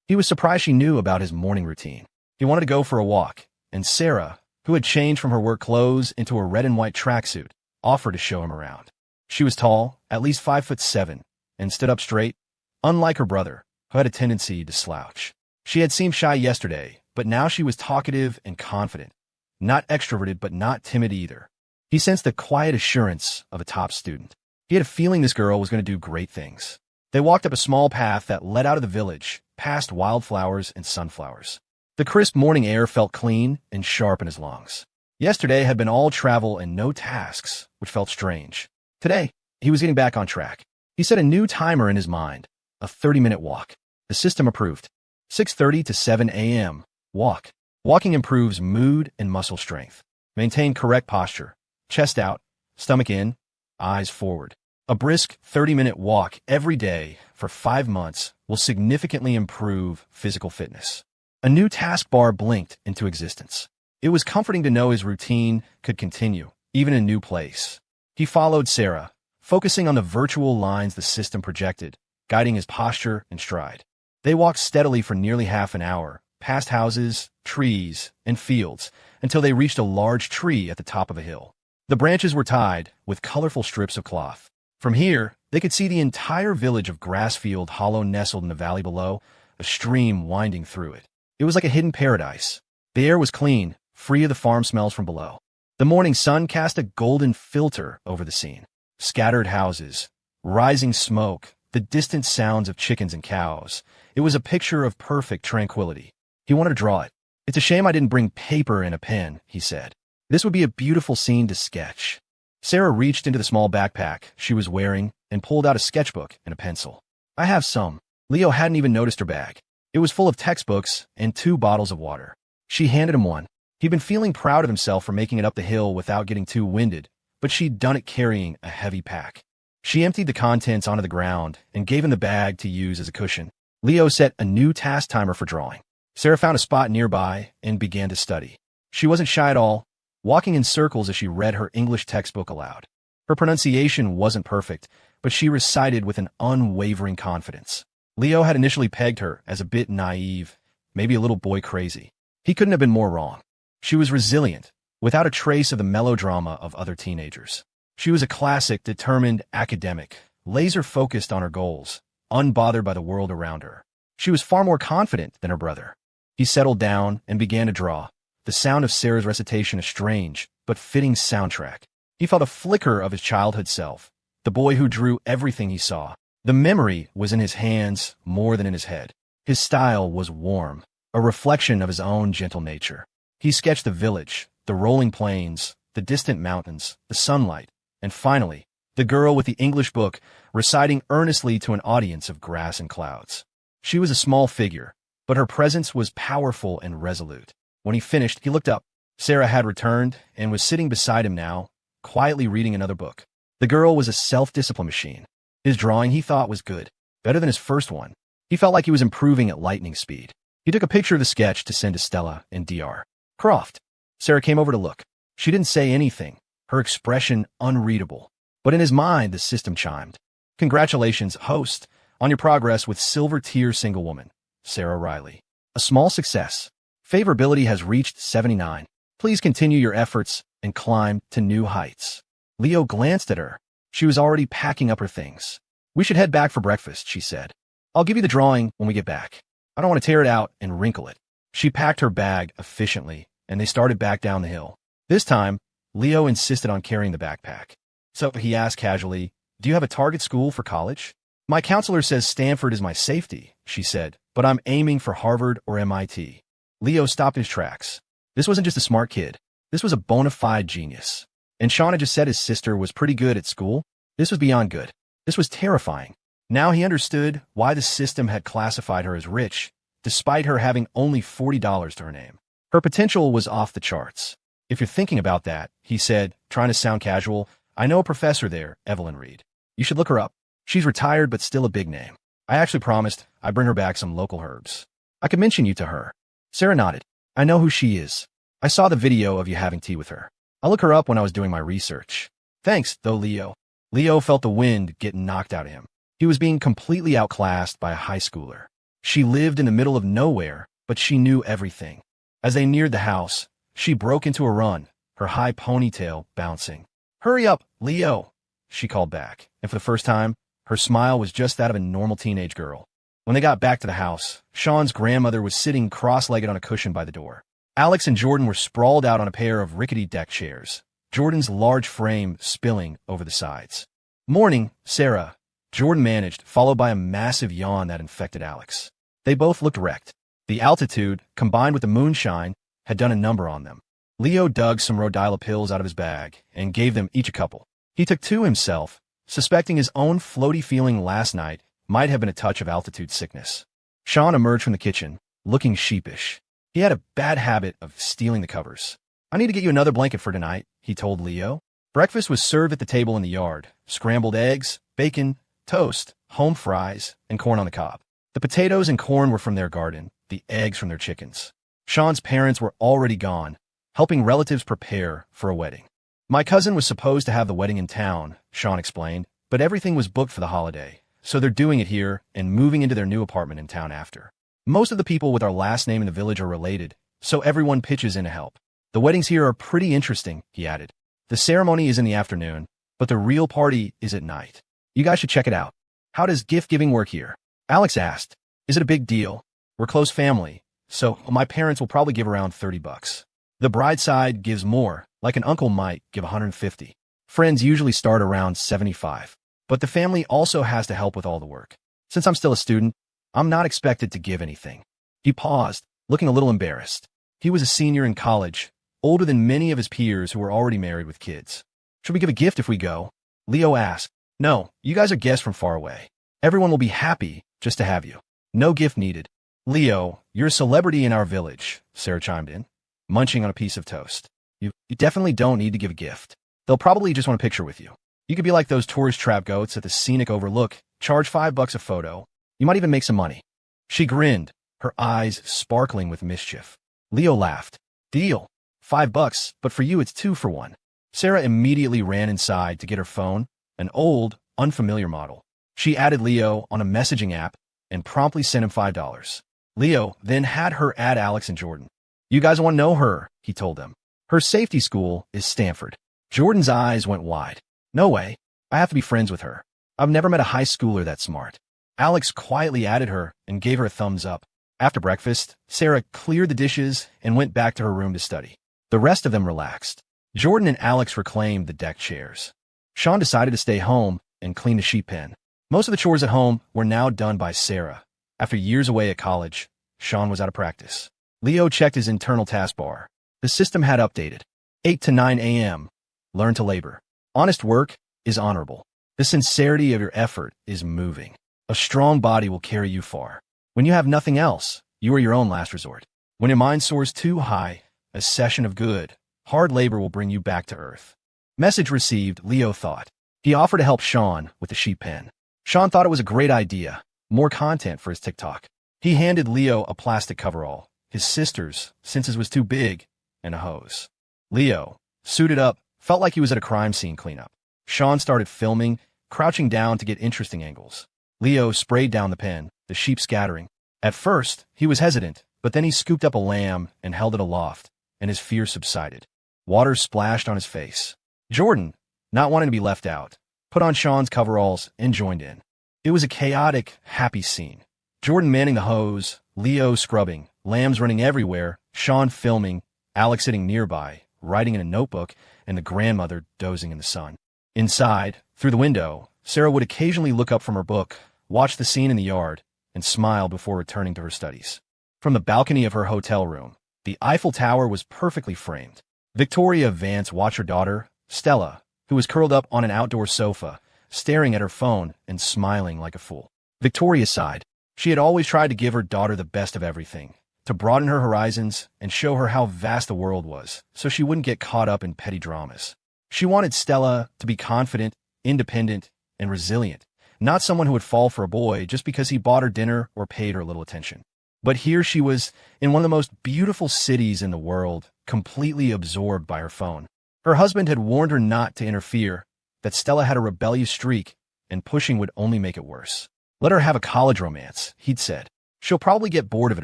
He was surprised she knew about his morning routine. He wanted to go for a walk, and Sarah, who had changed from her work clothes into a red and white tracksuit, offered to show him around. She was tall, at least 5'7", and stood up straight, unlike her brother, who had a tendency to slouch. She had seemed shy yesterday, but now she was talkative and confident. Not extroverted, but not timid either. He sensed the quiet assurance of a top student. He had a feeling this girl was going to do great things. They walked up a small path that led out of the village, past wildflowers and sunflowers. The crisp morning air felt clean and sharp in his lungs. Yesterday had been all travel and no tasks, which felt strange. Today, he was getting back on track. He set a new timer in his mind, a 30-minute walk. The system approved. 6:30 to 7 a.m. Walk. Walking improves mood and muscle strength. Maintain correct posture. Chest out, stomach in, eyes forward. A brisk 30-minute walk every day for 5 months will significantly improve physical fitness. A new taskbar blinked into existence. It was comforting to know his routine could continue, even in a new place. He followed Sarah, focusing on the virtual lines the system projected, guiding his posture and stride. They walked steadily for nearly half an hour, past houses, trees, and fields, until they reached a large tree at the top of a hill. The branches were tied with colorful strips of cloth. From here, they could see the entire village of Grassfield Hollow nestled in the valley below, a stream winding through it. It was like a hidden paradise. The air was clean, free of the farm smells from below. The morning sun cast a golden filter over the scene. Scattered houses, rising smoke, the distant sounds of chickens and cows. It was a picture of perfect tranquility. He wanted to draw it. "It's a shame I didn't bring paper and a pen," he said. "This would be a beautiful scene to sketch." Sarah reached into the small backpack she was wearing and pulled out a sketchbook and a pencil. "I have some." Leo hadn't even noticed her bag. It was full of textbooks and 2 bottles of water. She handed him one. He'd been feeling proud of himself for making it up the hill without getting too winded, but she'd done it carrying a heavy pack. She emptied the contents onto the ground and gave him the bag to use as a cushion. Leo set a new task timer for drawing. Sarah found a spot nearby and began to study. She wasn't shy at all, walking in circles as she read her English textbook aloud. Her pronunciation wasn't perfect, but she recited with an unwavering confidence. Leo had initially pegged her as a bit naive, maybe a little boy crazy. He couldn't have been more wrong. She was resilient, without a trace of the melodrama of other teenagers. She was a classic, determined academic, laser-focused on her goals, unbothered by the world around her. She was far more confident than her brother. He settled down and began to draw, the sound of Sarah's recitation a strange but fitting soundtrack. He felt a flicker of his childhood self, the boy who drew everything he saw. The memory was in his hands more than in his head. His style was warm, a reflection of his own gentle nature. He sketched the village, the rolling plains, the distant mountains, the sunlight, and finally, the girl with the English book reciting earnestly to an audience of grass and clouds. She was a small figure, but her presence was powerful and resolute. When he finished, he looked up. Sarah had returned and was sitting beside him now, quietly reading another book. The girl was a self-discipline machine. His drawing, he thought, was good, better than his first one. He felt like he was improving at lightning speed. He took a picture of the sketch to send to Stella and Dr. Croft. Sarah came over to look. She didn't say anything, her expression unreadable. But in his mind, the system chimed. "Congratulations, host, on your progress with Silver Tier Single Woman, Sarah Riley." A small success. Favorability has reached 79. Please continue your efforts and climb to new heights. Leo glanced at her. She was already packing up her things. We should head back for breakfast, she said. I'll give you the drawing when we get back. I don't want to tear it out and wrinkle it. She packed her bag efficiently, and they started back down the hill. This time, Leo insisted on carrying the backpack. So he asked casually, do you have a target school for college? My counselor says Stanford is my safety, she said, but I'm aiming for Harvard or MIT. Leo stopped in his tracks. This wasn't just a smart kid. This was a bona fide genius. And Sean had just said his sister was pretty good at school. This was beyond good. This was terrifying. Now he understood why the system had classified her as rich, despite her having only $40 to her name. Her potential was off the charts. If you're thinking about that, he said, trying to sound casual, I know a professor there, Evelyn Reed. You should look her up. She's retired but still a big name. I actually promised I'd bring her back some local herbs. I could mention you to her. Sarah nodded. I know who she is. I saw the video of you having tea with her. I'll look her up when I was doing my research. Thanks, though, Leo. Leo felt the wind get knocked out of him. He was being completely outclassed by a high schooler. She lived in the middle of nowhere, but she knew everything. As they neared the house, she broke into a run, her high ponytail bouncing. Hurry up, Leo, she called back, and for the first time, her smile was just that of a normal teenage girl. When they got back to the house, Sean's grandmother was sitting cross-legged on a cushion by the door. Alex and Jordan were sprawled out on a pair of rickety deck chairs, Jordan's large frame spilling over the sides. Morning, Sarah, Jordan managed, followed by a massive yawn that infected Alex. They both looked wrecked. The altitude, combined with the moonshine, had done a number on them. Leo dug some Rodila pills out of his bag and gave them each a couple. He took two himself, suspecting his own floaty feeling last night might have been a touch of altitude sickness. Sean emerged from the kitchen, looking sheepish. He had a bad habit of stealing the covers. I need to get you another blanket for tonight, he told Leo. Breakfast was served at the table in the yard. Scrambled eggs, bacon, toast, home fries, and corn on the cob. The potatoes and corn were from their garden, the eggs from their chickens. Sean's parents were already gone, helping relatives prepare for a wedding. My cousin was supposed to have the wedding in town, Sean explained, but everything was booked for the holiday, so they're doing it here and moving into their new apartment in town after. Most of the people with our last name in the village are related, so everyone pitches in to help. The weddings here are pretty interesting, he added. The ceremony is in the afternoon, but the real party is at night. You guys should check it out. How does gift-giving work here? Alex asked. Is it a big deal? We're close family, so my parents will probably give around $30. The bride side gives more, like an uncle might give $150. Friends usually start around $75. But the family also has to help with all the work. Since I'm still a student, I'm not expected to give anything. He paused, looking a little embarrassed. He was a senior in college, older than many of his peers who were already married with kids. Should we give a gift if we go? Leo asked. No, you guys are guests from far away. Everyone will be happy just to have you. No gift needed. Leo, you're a celebrity in our village, Sarah chimed in, munching on a piece of toast. You definitely don't need to give a gift. They'll probably just want a picture with you. You could be like those tourist trap goats at the scenic overlook, charge $5 a photo. You might even make some money. She grinned, her eyes sparkling with mischief. Leo laughed. Deal. $5, but for you it's 2 for 1. Sarah immediately ran inside to get her phone, an old, unfamiliar model. She added Leo on a messaging app and promptly sent him $5. Leo then had her add Alex and Jordan. You guys want to know her, he told them. Her safety school is Stanford. Jordan's eyes went wide. No way. I have to be friends with her. I've never met a high schooler that smart. Alex quietly added her and gave her a thumbs up. After breakfast, Sarah cleared the dishes and went back to her room to study. The rest of them relaxed. Jordan and Alex reclaimed the deck chairs. Sean decided to stay home and clean the sheep pen. Most of the chores at home were now done by Sarah. After years away at college, Sean was out of practice. Leo checked his internal taskbar. The system had updated. 8 to 9 a.m. Learn to labor. Honest work is honorable. The sincerity of your effort is moving. A strong body will carry you far. When you have nothing else, you are your own last resort. When your mind soars too high, a session of good, hard labor will bring you back to earth. Message received, Leo thought. He offered to help Sean with the sheep pen. Sean thought it was a great idea. More content for his TikTok. He handed Leo a plastic coverall, his sister's, since his was too big, and a hose. Leo, suited up, felt like he was at a crime scene cleanup. Sean started filming, crouching down to get interesting angles. Leo sprayed down the pen, the sheep scattering. At first, he was hesitant, But then he scooped up a lamb and held it aloft, and his fear subsided. Water splashed on his face. Jordan, not wanting to be left out, put on Sean's coveralls and joined in. It was a chaotic, happy scene. Jordan manning the hose, Leo scrubbing, lambs running everywhere, Sean filming, Alex sitting nearby, writing in a notebook, and the grandmother dozing in the sun. Inside, through the window, Sarah would occasionally look up from her book, watch the scene in the yard, and smile before returning to her studies. From the balcony of her hotel room, the Eiffel Tower was perfectly framed. Victoria Vance watched her daughter, Stella, who was curled up on an outdoor sofa, staring at her phone and smiling like a fool. Victoria sighed. She had always tried to give her daughter the best of everything, to broaden her horizons and show her how vast the world was, so she wouldn't get caught up in petty dramas. She wanted Stella to be confident, independent, and resilient, not someone who would fall for a boy just because he bought her dinner or paid her a little attention. But here she was, in one of the most beautiful cities in the world, completely absorbed by her phone. Her husband had warned her not to interfere, that Stella had a rebellious streak, and pushing would only make it worse. Let her have a college romance, he'd said. She'll probably get bored of it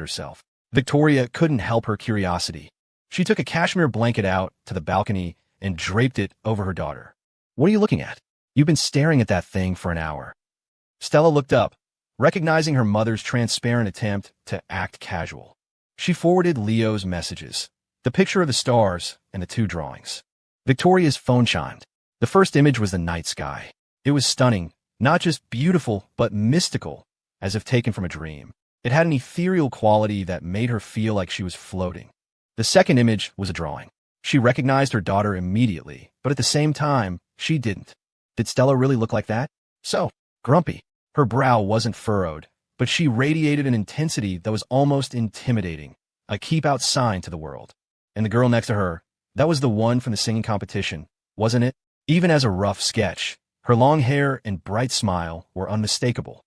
herself. Victoria couldn't help her curiosity. She took a cashmere blanket out to the balcony and draped it over her daughter. What are you looking at? You've been staring at that thing for an hour. Stella looked up, recognizing her mother's transparent attempt to act casual. She forwarded Leo's messages, the picture of the stars and the two drawings. Victoria's phone chimed. The first image was the night sky. It was stunning, not just beautiful, but mystical, as if taken from a dream. It had an ethereal quality that made her feel like she was floating. The second image was a drawing. She recognized her daughter immediately, but at the same time, she didn't. Did Stella really look like that? So grumpy. Her brow wasn't furrowed, but she radiated an intensity that was almost intimidating, a keep-out sign to the world. And the girl next to her, that was the one from the singing competition, wasn't it? Even as a rough sketch, her long hair and bright smile were unmistakable.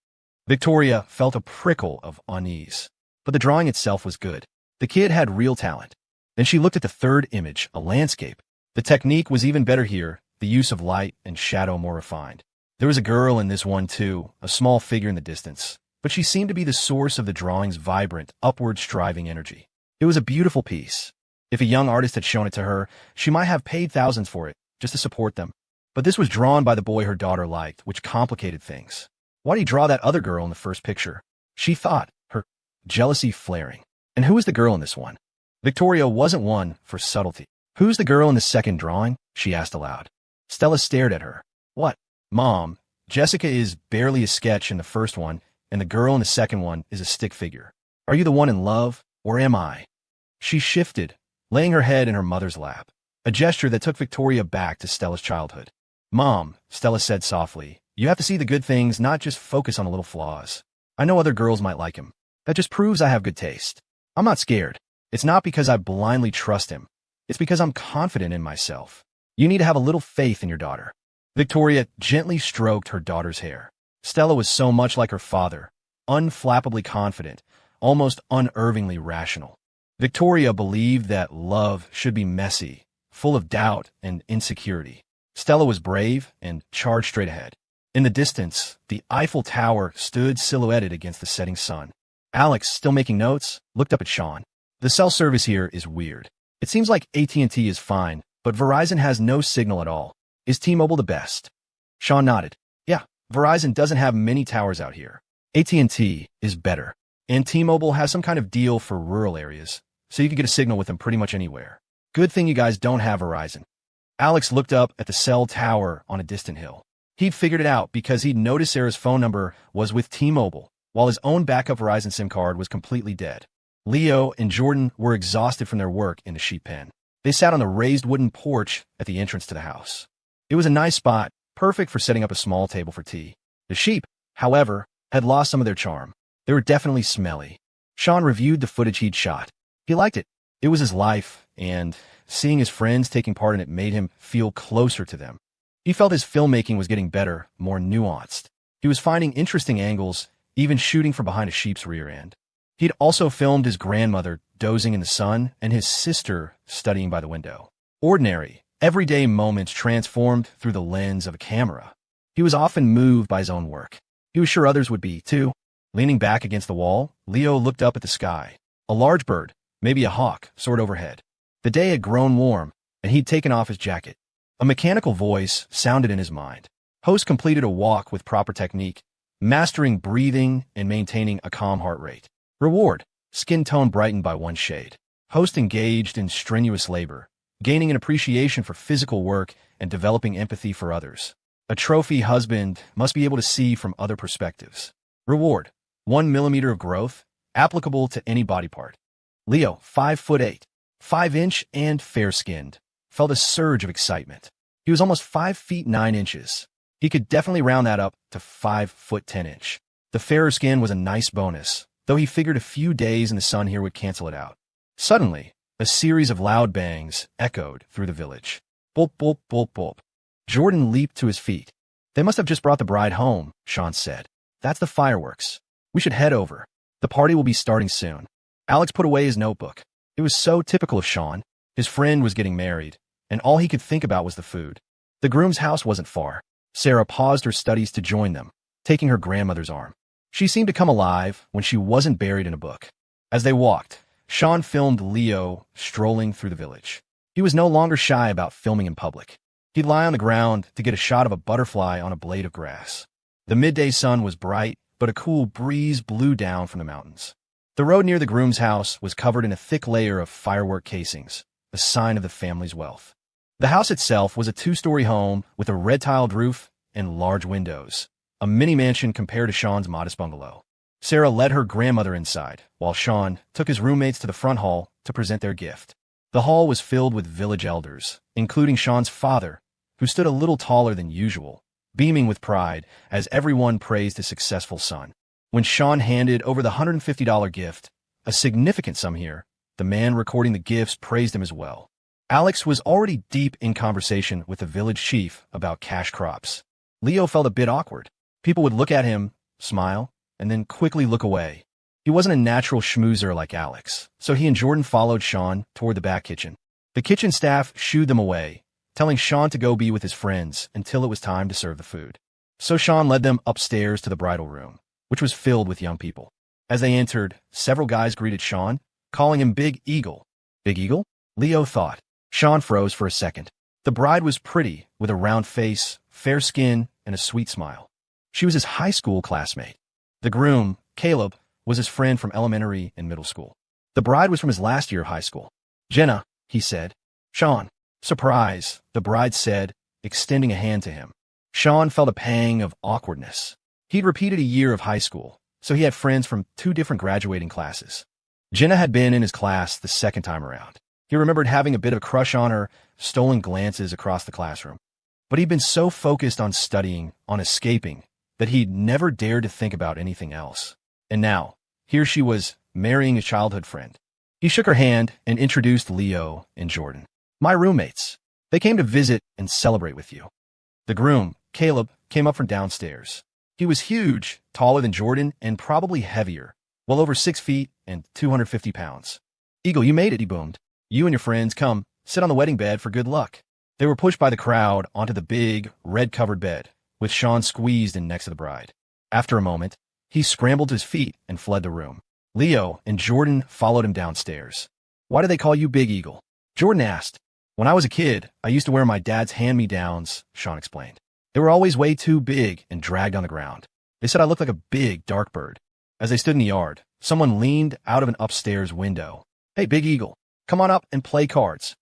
Victoria felt a prickle of unease, but the drawing itself was good. The kid had real talent. Then she looked at the third image, a landscape. The technique was even better here, the use of light and shadow more refined. There was a girl in this one too, a small figure in the distance, but she seemed to be the source of the drawing's vibrant, upward-striving energy. It was a beautiful piece. If a young artist had shown it to her, she might have paid thousands for it, just to support them. But this was drawn by the boy her daughter liked, which complicated things. Why did he draw that other girl in the first picture? She thought, her jealousy flaring. And who was the girl in this one? Victoria wasn't one for subtlety. Who's the girl in the second drawing? She asked aloud. Stella stared at her. What? Mom, Jessica is barely a sketch in the first one, and the girl in the second one is a stick figure. Are you the one in love, or am I? She shifted, laying her head in her mother's lap, a gesture that took Victoria back to Stella's childhood. Mom, Stella said softly, you have to see the good things, not just focus on the little flaws. I know other girls might like him. That just proves I have good taste. I'm not scared. It's not because I blindly trust him. It's because I'm confident in myself. You need to have a little faith in your daughter. Victoria gently stroked her daughter's hair. Stella was so much like her father, unflappably confident, almost unervingly rational. Victoria believed that love should be messy, full of doubt and insecurity. Stella was brave and charged straight ahead. In the distance, the Eiffel Tower stood silhouetted against the setting sun. Alex, still making notes, looked up at Sean. The cell service here is weird. It seems like AT&T is fine, but Verizon has no signal at all. Is T-Mobile the best? Sean nodded. Yeah, Verizon doesn't have many towers out here. AT&T is better. And T-Mobile has some kind of deal for rural areas, so you can get a signal with them pretty much anywhere. Good thing you guys don't have Verizon. Alex looked up at the cell tower on a distant hill. He'd figured it out because he'd noticed Sarah's phone number was with T-Mobile, while his own backup Verizon SIM card was completely dead. Leo and Jordan were exhausted from their work in the sheep pen. They sat on the raised wooden porch at the entrance to the house. It was a nice spot, perfect for setting up a small table for tea. The sheep, however, had lost some of their charm. They were definitely smelly. Sean reviewed the footage he'd shot. He liked it. It was his life, and seeing his friends taking part in it made him feel closer to them. He felt his filmmaking was getting better, more nuanced. He was finding interesting angles, even shooting from behind a sheep's rear end. He'd also filmed his grandmother dozing in the sun and his sister studying by the window. Ordinary, everyday moments transformed through the lens of a camera. He was often moved by his own work. He was sure others would be, too. Leaning back against the wall, Leo looked up at the sky. A large bird, maybe a hawk, soared overhead. The day had grown warm, and he'd taken off his jacket. A mechanical voice sounded in his mind. Host completed a walk with proper technique, mastering breathing and maintaining a calm heart rate. Reward, skin tone brightened by one shade. Host engaged in strenuous labor, gaining an appreciation for physical work and developing empathy for others. A trophy husband must be able to see from other perspectives. Reward, 1 millimeter of growth, applicable to any body part. Leo, 5'8", 5-inch and fair-skinned, felt a surge of excitement. He was almost 5 feet 9 inches. He could definitely round that up to 5 foot 10 inch. The fairer skin was a nice bonus, though he figured a few days in the sun here would cancel it out. Suddenly, a series of loud bangs echoed through the village. Boop, boop, boop, boop. Jordan leaped to his feet. They must have just brought the bride home, Sean said. That's the fireworks. We should head over. The party will be starting soon. Alex put away his notebook. It was so typical of Sean. His friend was getting married, and all he could think about was the food. The groom's house wasn't far. Sarah paused her studies to join them, taking her grandmother's arm. She seemed to come alive when she wasn't buried in a book. As they walked, Sean filmed Leo strolling through the village. He was no longer shy about filming in public. He'd lie on the ground to get a shot of a butterfly on a blade of grass. The midday sun was bright, but a cool breeze blew down from the mountains. The road near the groom's house was covered in a thick layer of firework casings, a sign of the family's wealth. The house itself was a 2-story home with a red-tiled roof and large windows, a mini-mansion compared to Sean's modest bungalow. Sarah led her grandmother inside, while Sean took his roommates to the front hall to present their gift. The hall was filled with village elders, including Sean's father, who stood a little taller than usual, beaming with pride as everyone praised his successful son. When Sean handed over the $150 gift, a significant sum here, the man recording the gifts praised him as well. Alex was already deep in conversation with the village chief about cash crops. Leo felt a bit awkward. People would look at him, smile, and then quickly look away. He wasn't a natural schmoozer like Alex, so he and Jordan followed Sean toward the back kitchen. The kitchen staff shooed them away, telling Sean to go be with his friends until it was time to serve the food. So Sean led them upstairs to the bridal room, which was filled with young people. As they entered, several guys greeted Sean, calling him Big Eagle. Big Eagle? Leo thought. Sean froze for a second. The bride was pretty, with a round face, fair skin, and a sweet smile. She was his high school classmate. The groom, Caleb, was his friend from elementary and middle school. The bride was from his last year of high school. Jenna, he said. Sean. Surprise, the bride said, extending a hand to him. Sean felt a pang of awkwardness. He'd repeated a year of high school, so he had friends from 2 different graduating classes. Jenna had been in his class the second time around. He remembered having a bit of a crush on her, stolen glances across the classroom. But he'd been so focused on studying, on escaping, that he'd never dared to think about anything else. And now, here she was, marrying a childhood friend. He shook her hand and introduced Leo and Jordan. My roommates. They came to visit and celebrate with you. The groom, Caleb, came up from downstairs. He was huge, taller than Jordan, and probably heavier, well over 6 feet and 250 pounds. Eagle, you made it, he boomed. You and your friends, come, sit on the wedding bed for good luck. They were pushed by the crowd onto the big, red-covered bed, with Sean squeezed in next to the bride. After a moment, he scrambled to his feet and fled the room. Leo and Jordan followed him downstairs. Why do they call you Big Eagle? Jordan asked. When I was a kid, I used to wear my dad's hand-me-downs, Sean explained. They were always way too big and dragged on the ground. They said I looked like a big, dark bird. As they stood in the yard, someone leaned out of an upstairs window. Hey, Big Eagle, come on up and play cards.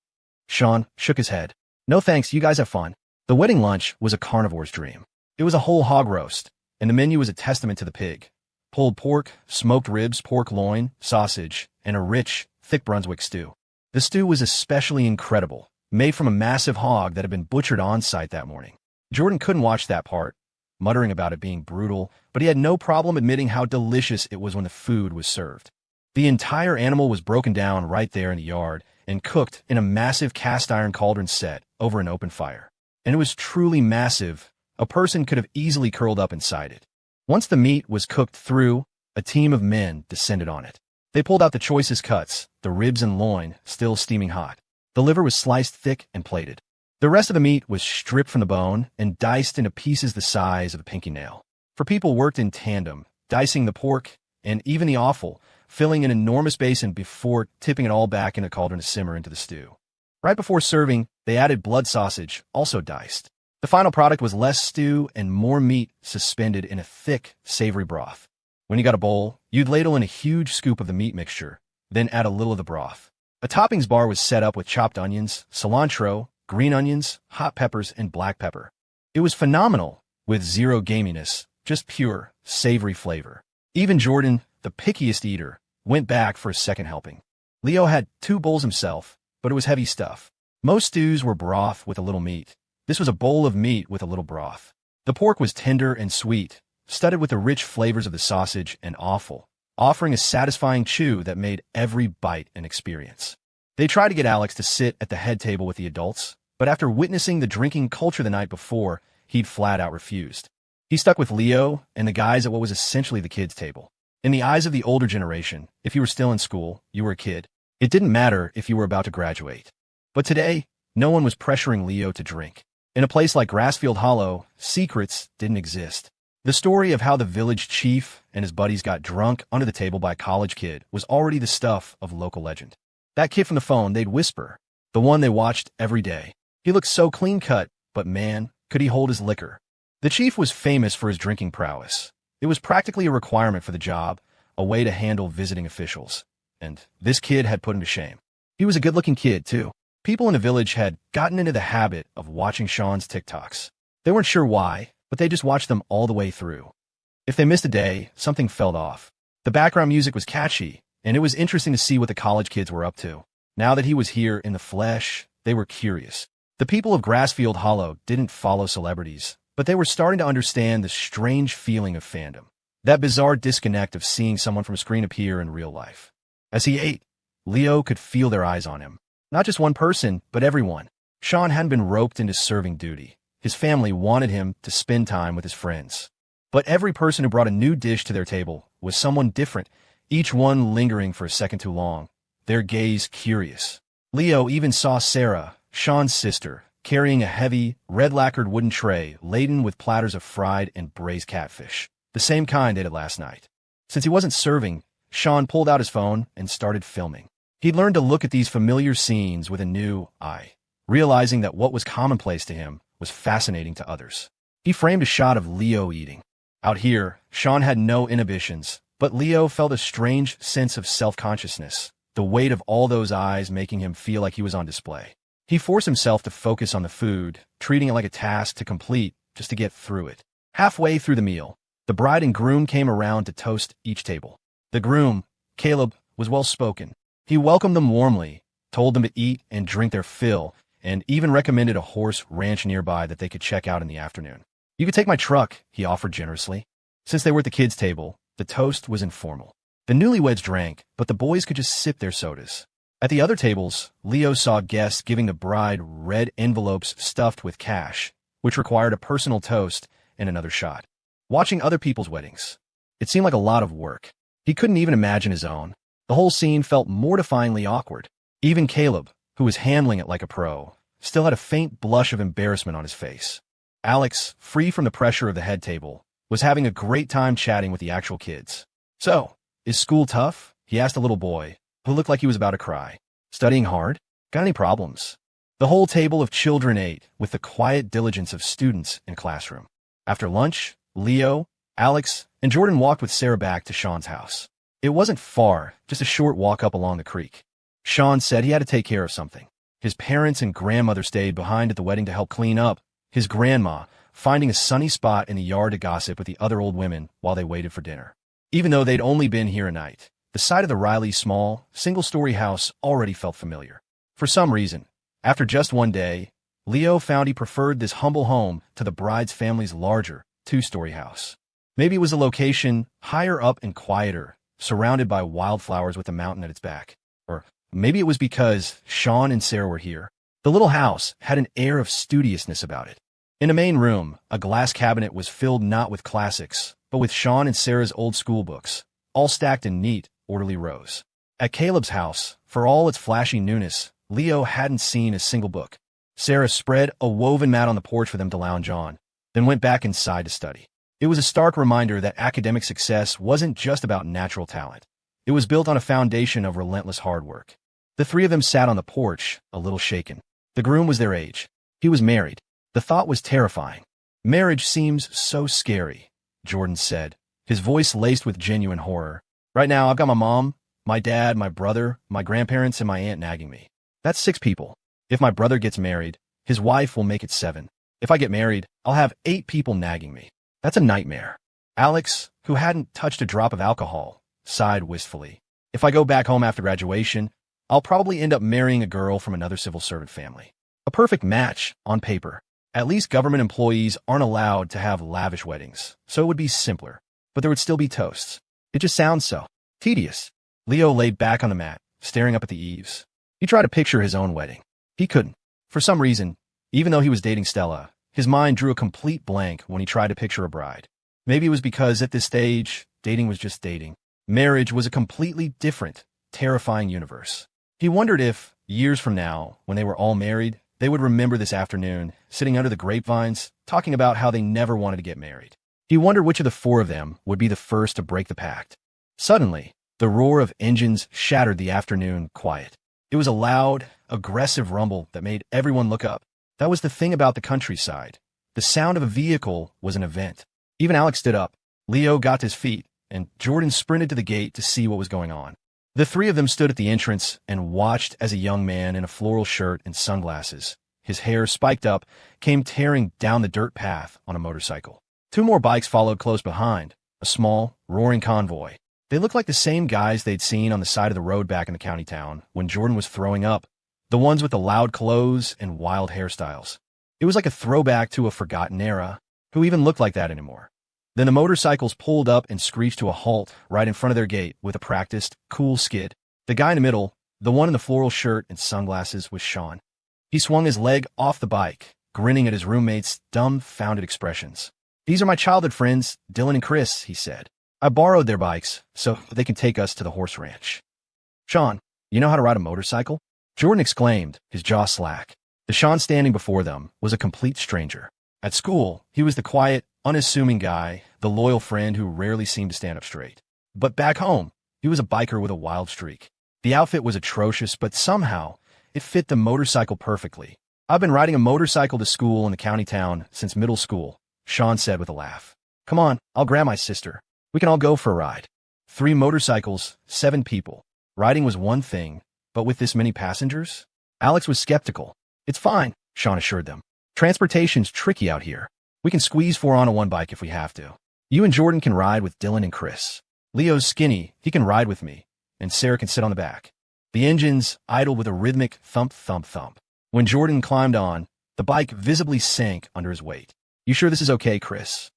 Sean shook his head. No thanks, you guys have fun. The wedding lunch was a carnivore's dream. It was a whole hog roast, and the menu was a testament to the pig. Pulled pork, smoked ribs, pork loin, sausage, and a rich, thick Brunswick stew. The stew was especially incredible, made from a massive hog that had been butchered on site that morning. Jordan couldn't watch that part, muttering about it being brutal, but he had no problem admitting how delicious it was when the food was served. The entire animal was broken down right there in the yard and cooked in a massive cast-iron cauldron set over an open fire. And it was truly massive. A person could have easily curled up inside it. Once the meat was cooked through, a team of men descended on it. They pulled out the choicest cuts, the ribs and loin, still steaming hot. The liver was sliced thick and plated. The rest of the meat was stripped from the bone and diced into pieces the size of a pinky nail. For people worked in tandem, dicing the pork and even the offal filling an enormous basin before tipping it all back in a cauldron to simmer into the stew. Right before serving, they added blood sausage, also diced. The final product was less stew and more meat suspended in a thick, savory broth. When you got a bowl, you'd ladle in a huge scoop of the meat mixture, then add a little of the broth. A toppings bar was set up with chopped onions, cilantro, green onions, hot peppers, and black pepper. It was phenomenal, with zero gaminess, just pure, savory flavor. Even Jordan, the pickiest eater, went back for a second helping. Leo had 2 bowls himself, but it was heavy stuff. Most stews were broth with a little meat. This was a bowl of meat with a little broth. The pork was tender and sweet, studded with the rich flavors of the sausage and offal, offering a satisfying chew that made every bite an experience. They tried to get Alex to sit at the head table with the adults, but after witnessing the drinking culture the night before, he'd flat out refused. He stuck with Leo and the guys at what was essentially the kids' table. In the eyes of the older generation, if you were still in school, you were a kid. It didn't matter if you were about to graduate. But today, no one was pressuring Leo to drink. In a place like Grassfield Hollow, secrets didn't exist. The story of how the village chief and his buddies got drunk under the table by a college kid was already the stuff of local legend. That kid from the phone, they'd whisper, the one they watched every day. He looked so clean-cut, but man, could he hold his liquor. The chief was famous for his drinking prowess. It was practically a requirement for the job, a way to handle visiting officials. And this kid had put him to shame. He was a good-looking kid, too. People in the village had gotten into the habit of watching Sean's TikToks. They weren't sure why, but they just watched them all the way through. If they missed a day, something fell off. The background music was catchy, and it was interesting to see what the college kids were up to. Now that he was here in the flesh, they were curious. The people of Grassfield Hollow didn't follow celebrities, but they were starting to understand the strange feeling of fandom. That bizarre disconnect of seeing someone from a screen appear in real life. As he ate, Leo could feel their eyes on him. Not just one person, but everyone. Sean hadn't been roped into serving duty. His family wanted him to spend time with his friends. But every person who brought a new dish to their table was someone different, each one lingering for a second too long, their gaze curious. Leo even saw Sarah, Sean's sister, carrying a heavy, red-lacquered wooden tray laden with platters of fried and braised catfish, the same kind they did last night. Since he wasn't serving, Sean pulled out his phone and started filming. He'd learned to look at these familiar scenes with a new eye, realizing that what was commonplace to him was fascinating to others. He framed a shot of Leo eating. Out here, Sean had no inhibitions, but Leo felt a strange sense of self-consciousness, the weight of all those eyes making him feel like he was on display. He forced himself to focus on the food, treating it like a task to complete just to get through it. Halfway through the meal, the bride and groom came around to toast each table. The groom, Caleb, was well-spoken. He welcomed them warmly, told them to eat and drink their fill, and even recommended a horse ranch nearby that they could check out in the afternoon. You could take my truck, he offered generously. Since they were at the kids' table, the toast was informal. The newlyweds drank, but the boys could just sip their sodas. At the other tables, Leo saw guests giving the bride red envelopes stuffed with cash, which required a personal toast and another shot. Watching other people's weddings, it seemed like a lot of work. He couldn't even imagine his own. The whole scene felt mortifyingly awkward. Even Caleb, who was handling it like a pro, still had a faint blush of embarrassment on his face. Alex, free from the pressure of the head table, was having a great time chatting with the actual kids. So, is school tough? He asked a little boy, who looked like he was about to cry. Studying hard? Got any problems? The whole table of children ate with the quiet diligence of students in classroom. After lunch, Leo, Alex, and Jordan walked with Sarah back to Sean's house. It wasn't far, just a short walk up along the creek. Sean said he had to take care of something. His parents and grandmother stayed behind at the wedding to help clean up. His grandma, finding a sunny spot in the yard to gossip with the other old women while they waited for dinner. Even though they'd only been here a night, the sight of the Riley's small, single-story house already felt familiar. For some reason, after just one day, Leo found he preferred this humble home to the bride's family's larger, 2-story house. Maybe it was a location higher up and quieter, surrounded by wildflowers with a mountain at its back. Or maybe it was because Sean and Sarah were here. The little house had an air of studiousness about it. In the main room, a glass cabinet was filled not with classics, but with Sean and Sarah's old school books, all stacked in neat, orderly rows. At Caleb's house, for all its flashy newness, Leo hadn't seen a single book. Sarah spread a woven mat on the porch for them to lounge on, then went back inside to study. It was a stark reminder that academic success wasn't just about natural talent. It was built on a foundation of relentless hard work. The three of them sat on the porch, a little shaken. The groom was their age. He was married. The thought was terrifying. Marriage seems so scary, Jordan said, his voice laced with genuine horror. Right now, I've got my mom, my dad, my brother, my grandparents, and my aunt nagging me. That's 6 people. If my brother gets married, his wife will make it 7. If I get married, I'll have 8 people nagging me. That's a nightmare. Alex, who hadn't touched a drop of alcohol, sighed wistfully. If I go back home after graduation, I'll probably end up marrying a girl from another civil servant family. A perfect match, on paper. At least government employees aren't allowed to have lavish weddings, so it would be simpler. But there would still be toasts. It just sounds so tedious. Leo lay back on the mat, staring up at the eaves. He tried to picture his own wedding. He couldn't. For some reason, even though he was dating Stella, his mind drew a complete blank when he tried to picture a bride. Maybe it was because at this stage, dating was just dating. Marriage was a completely different, terrifying universe. He wondered if, years from now, when they were all married, they would remember this afternoon, sitting under the grapevines, talking about how they never wanted to get married. He wondered which of the 4 of them would be the first to break the pact. Suddenly, the roar of engines shattered the afternoon quiet. It was a loud, aggressive rumble that made everyone look up. That was the thing about the countryside. The sound of a vehicle was an event. Even Alex stood up. Leo got to his feet, and Jordan sprinted to the gate to see what was going on. The 3 of them stood at the entrance and watched as a young man in a floral shirt and sunglasses, his hair spiked up, came tearing down the dirt path on a motorcycle. 2 more bikes followed close behind, a small, roaring convoy. They looked like the same guys they'd seen on the side of the road back in the county town when Jordan was throwing up, the ones with the loud clothes and wild hairstyles. It was like a throwback to a forgotten era. Who even looked like that anymore? Then the motorcycles pulled up and screeched to a halt right in front of their gate with a practiced, cool skid. The guy in the middle, the one in the floral shirt and sunglasses, was Sean. He swung his leg off the bike, grinning at his roommates' dumbfounded expressions. "These are my childhood friends, Dylan and Chris," he said. "I borrowed their bikes so they can take us to the horse ranch." "Sean, you know how to ride a motorcycle?" Jordan exclaimed, his jaw slack. The Sean standing before them was a complete stranger. At school, he was the quiet, unassuming guy, the loyal friend who rarely seemed to stand up straight. But back home, he was a biker with a wild streak. The outfit was atrocious, but somehow, it fit the motorcycle perfectly. "I've been riding a motorcycle to school in the county town since middle school," Sean said with a laugh. "Come on, I'll grab my sister. We can all go for a ride." 3 motorcycles, 7 people. Riding was one thing, but with this many passengers? Alex was skeptical. "It's fine," Sean assured them. "Transportation's tricky out here. We can squeeze 4 onto one bike if we have to. You and Jordan can ride with Dylan and Chris. Leo's skinny, he can ride with me, and Sarah can sit on the back." The engines idled with a rhythmic thump, thump, thump. When Jordan climbed on, the bike visibly sank under his weight. "You sure this is okay, Chris?"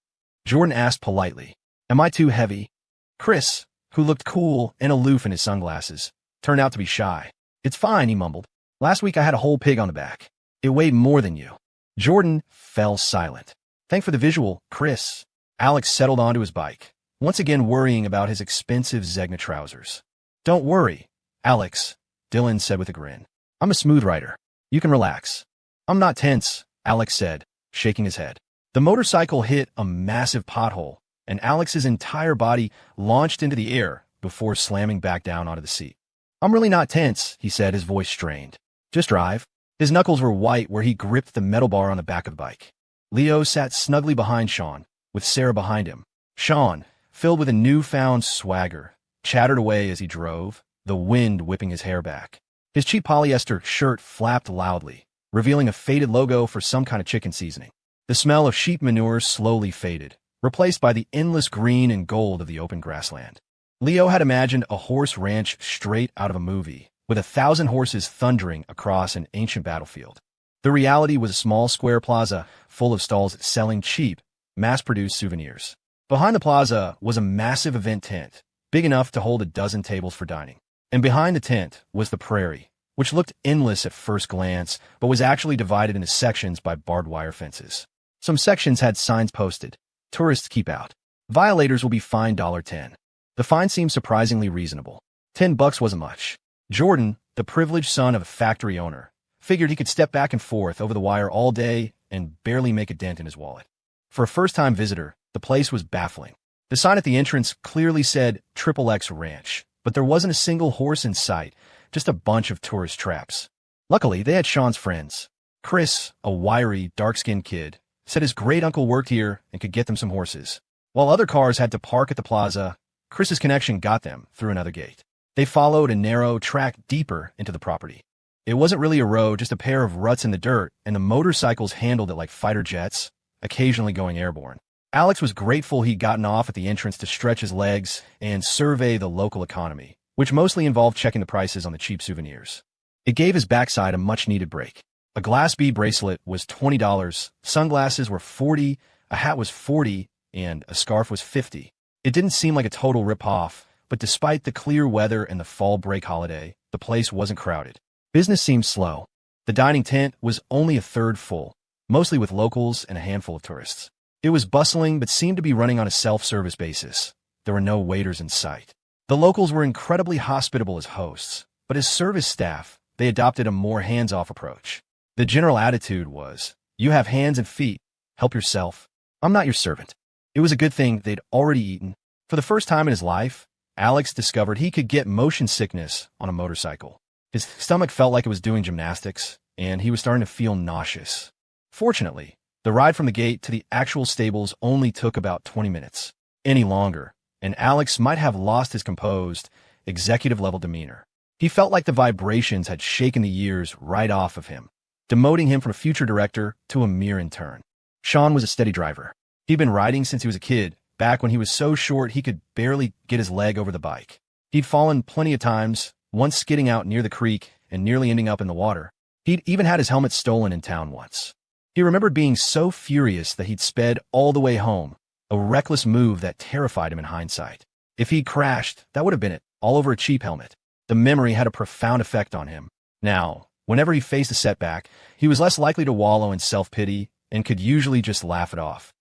Jordan asked politely. "Am I too heavy?" Chris, who looked cool and aloof in his sunglasses, turned out to be shy. "It's fine," he mumbled. "Last week I had a whole pig on the back. It weighed more than you." Jordan fell silent. "Thanks for the visual, Chris." Alex settled onto his bike, once again worrying about his expensive Zegna trousers. "Don't worry, Alex," Dylan said with a grin. "I'm a smooth rider. You can relax." "I'm not tense," Alex said, shaking his head. The motorcycle hit a massive pothole, and Alex's entire body launched into the air before slamming back down onto the seat. "I'm really not tense," he said, his voice strained. "Just drive." His knuckles were white where he gripped the metal bar on the back of the bike. Leo sat snugly behind Sean, with Sarah behind him. Sean, filled with a newfound swagger, chattered away as he drove, the wind whipping his hair back. His cheap polyester shirt flapped loudly, revealing a faded logo for some kind of chicken seasoning. The smell of sheep manure slowly faded, replaced by the endless green and gold of the open grassland. Leo had imagined a horse ranch straight out of a movie, with 1,000 horses thundering across an ancient battlefield. The reality was a small square plaza full of stalls selling cheap, mass-produced souvenirs. Behind the plaza was a massive event tent, big enough to hold a dozen tables for dining. And behind the tent was the prairie, which looked endless at first glance, but was actually divided into sections by barbed wire fences. Some sections had signs posted, "Tourists keep out. Violators will be fined $10." The fine seemed surprisingly reasonable. $10 wasn't much. Jordan, the privileged son of a factory owner, figured he could step back and forth over the wire all day and barely make a dent in his wallet. For a first-time visitor, the place was baffling. The sign at the entrance clearly said XXX Ranch, but there wasn't a single horse in sight, just a bunch of tourist traps. Luckily, they had Sean's friends. Chris, a wiry, dark-skinned kid, said his great-uncle worked here and could get them some horses. While other cars had to park at the plaza, Chris's connection got them through another gate. They followed a narrow track deeper into the property. It wasn't really a road, just a pair of ruts in the dirt, and the motorcycles handled it like fighter jets, occasionally going airborne. Alex was grateful he'd gotten off at the entrance to stretch his legs and survey the local economy, which mostly involved checking the prices on the cheap souvenirs. It gave his backside a much-needed break. A glass bead bracelet was $20, sunglasses were $40, a hat was $40, and a scarf was $50. It didn't seem like a total rip-off, but despite the clear weather and the fall break holiday, the place wasn't crowded. Business seemed slow. The dining tent was only a third full, mostly with locals and a handful of tourists. It was bustling but seemed to be running on a self-service basis. There were no waiters in sight. The locals were incredibly hospitable as hosts, but as service staff, they adopted a more hands-off approach. The general attitude was, "You have hands and feet. Help yourself. I'm not your servant." It was a good thing they'd already eaten. For the first time in his life, Alex discovered he could get motion sickness on a motorcycle. His stomach felt like it was doing gymnastics, and he was starting to feel nauseous. Fortunately, the ride from the gate to the actual stables only took about 20 minutes. Any longer, and Alex might have lost his composed, executive-level demeanor. He felt like the vibrations had shaken the years right off of him, demoting him from a future director to a mere intern. Sean was a steady driver. He'd been riding since he was a kid, back when he was so short he could barely get his leg over the bike. He'd fallen plenty of times, once skidding out near the creek and nearly ending up in the water. He'd even had his helmet stolen in town once. He remembered being so furious that he'd sped all the way home, a reckless move that terrified him in hindsight. If he'd crashed, that would have been it, all over a cheap helmet. The memory had a profound effect on him. Now, whenever he faced a setback, he was less likely to wallow in self-pity and could usually just laugh it off.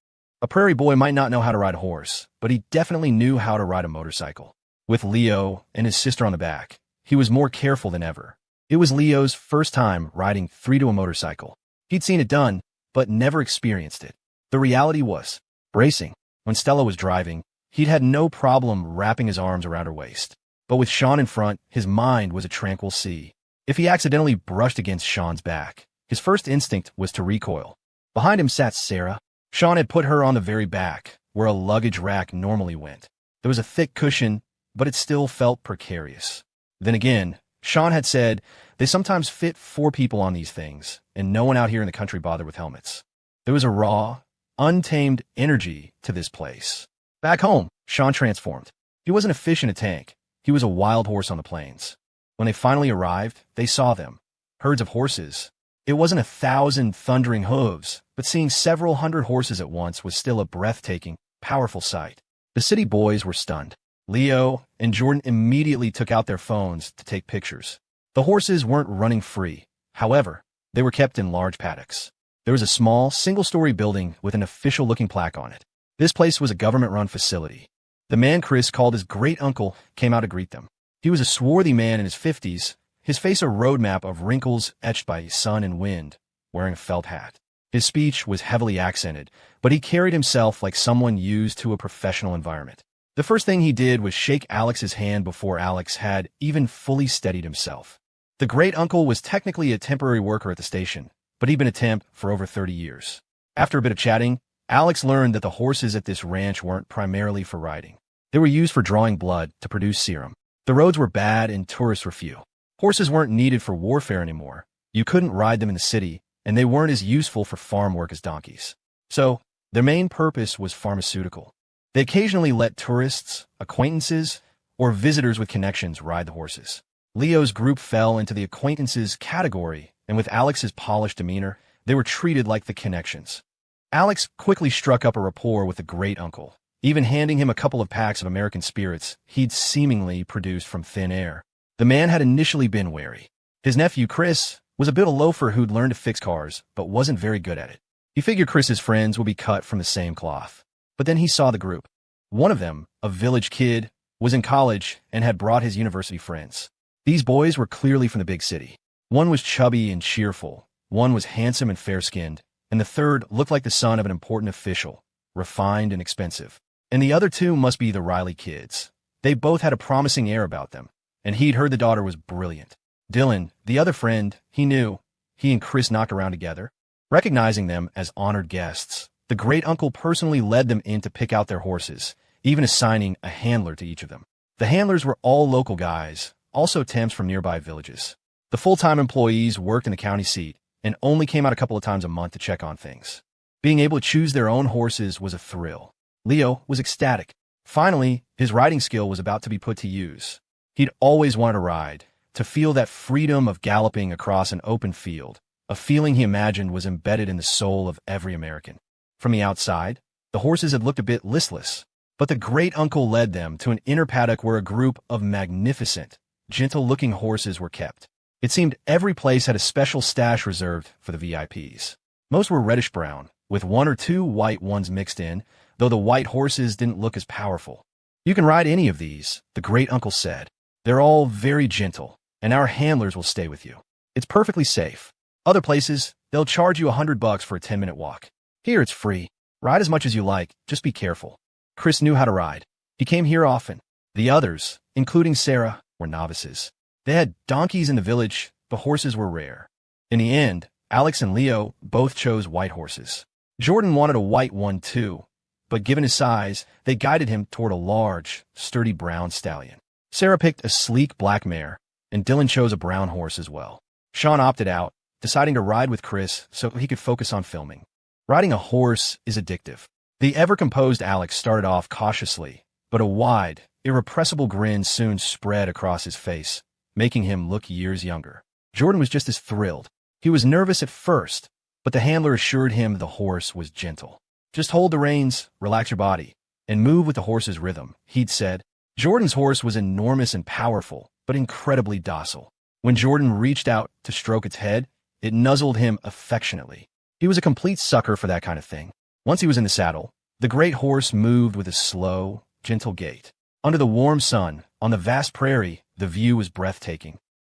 A prairie boy might not know how to ride a horse, but he definitely knew how to ride a motorcycle. With Leo and his sister on the back, he was more careful than ever. It was Leo's first time riding three to a motorcycle. He'd seen it done, but never experienced it. The reality was, bracing. When Stella was driving, he'd had no problem wrapping his arms around her waist. But with Sean in front, his mind was a tranquil sea. If he accidentally brushed against Sean's back, his first instinct was to recoil. Behind him sat Sarah. Sean had put her on the very back, where a luggage rack normally went. There was a thick cushion, but it still felt precarious. Then again, Sean had said, they sometimes fit 4 people on these things, and no one out here in the country bothered with helmets. There was a raw, untamed energy to this place. Back home, Sean transformed. He wasn't a fish in a tank. He was a wild horse on the plains. When they finally arrived, they saw them. Herds of horses. It wasn't 1,000 thundering hooves, but seeing several hundred horses at once was still a breathtaking, powerful sight. The city boys were stunned. Leo and Jordan immediately took out their phones to take pictures. The horses weren't running free. However, they were kept in large paddocks. There was a small, single-story building with an official-looking plaque on it. This place was a government-run facility. The man Chris called his great-uncle came out to greet them. He was a swarthy man in his 50s, his face a roadmap of wrinkles etched by sun and wind, wearing a felt hat. His speech was heavily accented, but he carried himself like someone used to a professional environment. The first thing he did was shake Alex's hand before Alex had even fully steadied himself. The great-uncle was technically a temporary worker at the station, but he'd been a temp for over 30 years. After a bit of chatting, Alex learned that the horses at this ranch weren't primarily for riding. They were used for drawing blood to produce serum. The roads were bad and tourists were few. Horses weren't needed for warfare anymore. You couldn't ride them in the city, and they weren't as useful for farm work as donkeys. So, their main purpose was pharmaceutical. They occasionally let tourists, acquaintances, or visitors with connections ride the horses. Leo's group fell into the acquaintances category, and with Alex's polished demeanor, they were treated like the connections. Alex quickly struck up a rapport with the great-uncle, even handing him a couple of packs of American spirits he'd seemingly produced from thin air. The man had initially been wary. His nephew, Chris, was a bit of a loafer who'd learned to fix cars, but wasn't very good at it. He figured Chris's friends would be cut from the same cloth. But then he saw the group. One of them, a village kid, was in college and had brought his university friends. These boys were clearly from the big city. One was chubby and cheerful, one was handsome and fair-skinned, and the third looked like the son of an important official, refined and expensive. And the other two must be the Riley kids, They both had a promising air about them, and he'd heard the daughter was brilliant. Dylan, the other friend, he knew. He and Chris knocked around together. Recognizing them as honored guests, the great-uncle personally led them in to pick out their horses, even assigning a handler to each of them. The handlers were all local guys, also temps from nearby villages. The full-time employees worked in the county seat and only came out a couple of times a month to check on things. Being able to choose their own horses was a thrill. Leo was ecstatic. Finally, his riding skill was about to be put to use. He'd always wanted to ride, to feel that freedom of galloping across an open field, a feeling he imagined was embedded in the soul of every American. From the outside, the horses had looked a bit listless, but the great-uncle led them to an inner paddock where a group of magnificent, gentle-looking horses were kept. It seemed every place had a special stash reserved for the VIPs. Most were reddish-brown, with one or two white ones mixed in, though the white horses didn't look as powerful. "You can ride any of these," the great-uncle said. "They're all very gentle, and our handlers will stay with you. It's perfectly safe. Other places, they'll charge you $100 for a 10-minute walk. Here it's free. Ride as much as you like, just be careful." Chris knew how to ride. He came here often. The others, including Sarah, were novices. They had donkeys in the village, but horses were rare. In the end, Alex and Leo both chose white horses. Jordan wanted a white one too, but given his size, they guided him toward a large, sturdy brown stallion. Sarah picked a sleek black mare, and Dylan chose a brown horse as well. Sean opted out, deciding to ride with Chris so he could focus on filming. Riding a horse is addictive. The ever-composed Alex started off cautiously, but a wide, irrepressible grin soon spread across his face, making him look years younger. Jordan was just as thrilled. He was nervous at first, but the handler assured him the horse was gentle. "Just hold the reins, relax your body, and move with the horse's rhythm," he'd said. Jordan's horse was enormous and powerful, but incredibly docile. When Jordan reached out to stroke its head, it nuzzled him affectionately. He was a complete sucker for that kind of thing. Once he was in the saddle, the great horse moved with a slow, gentle gait. Under the warm sun, on the vast prairie, the view was breathtaking.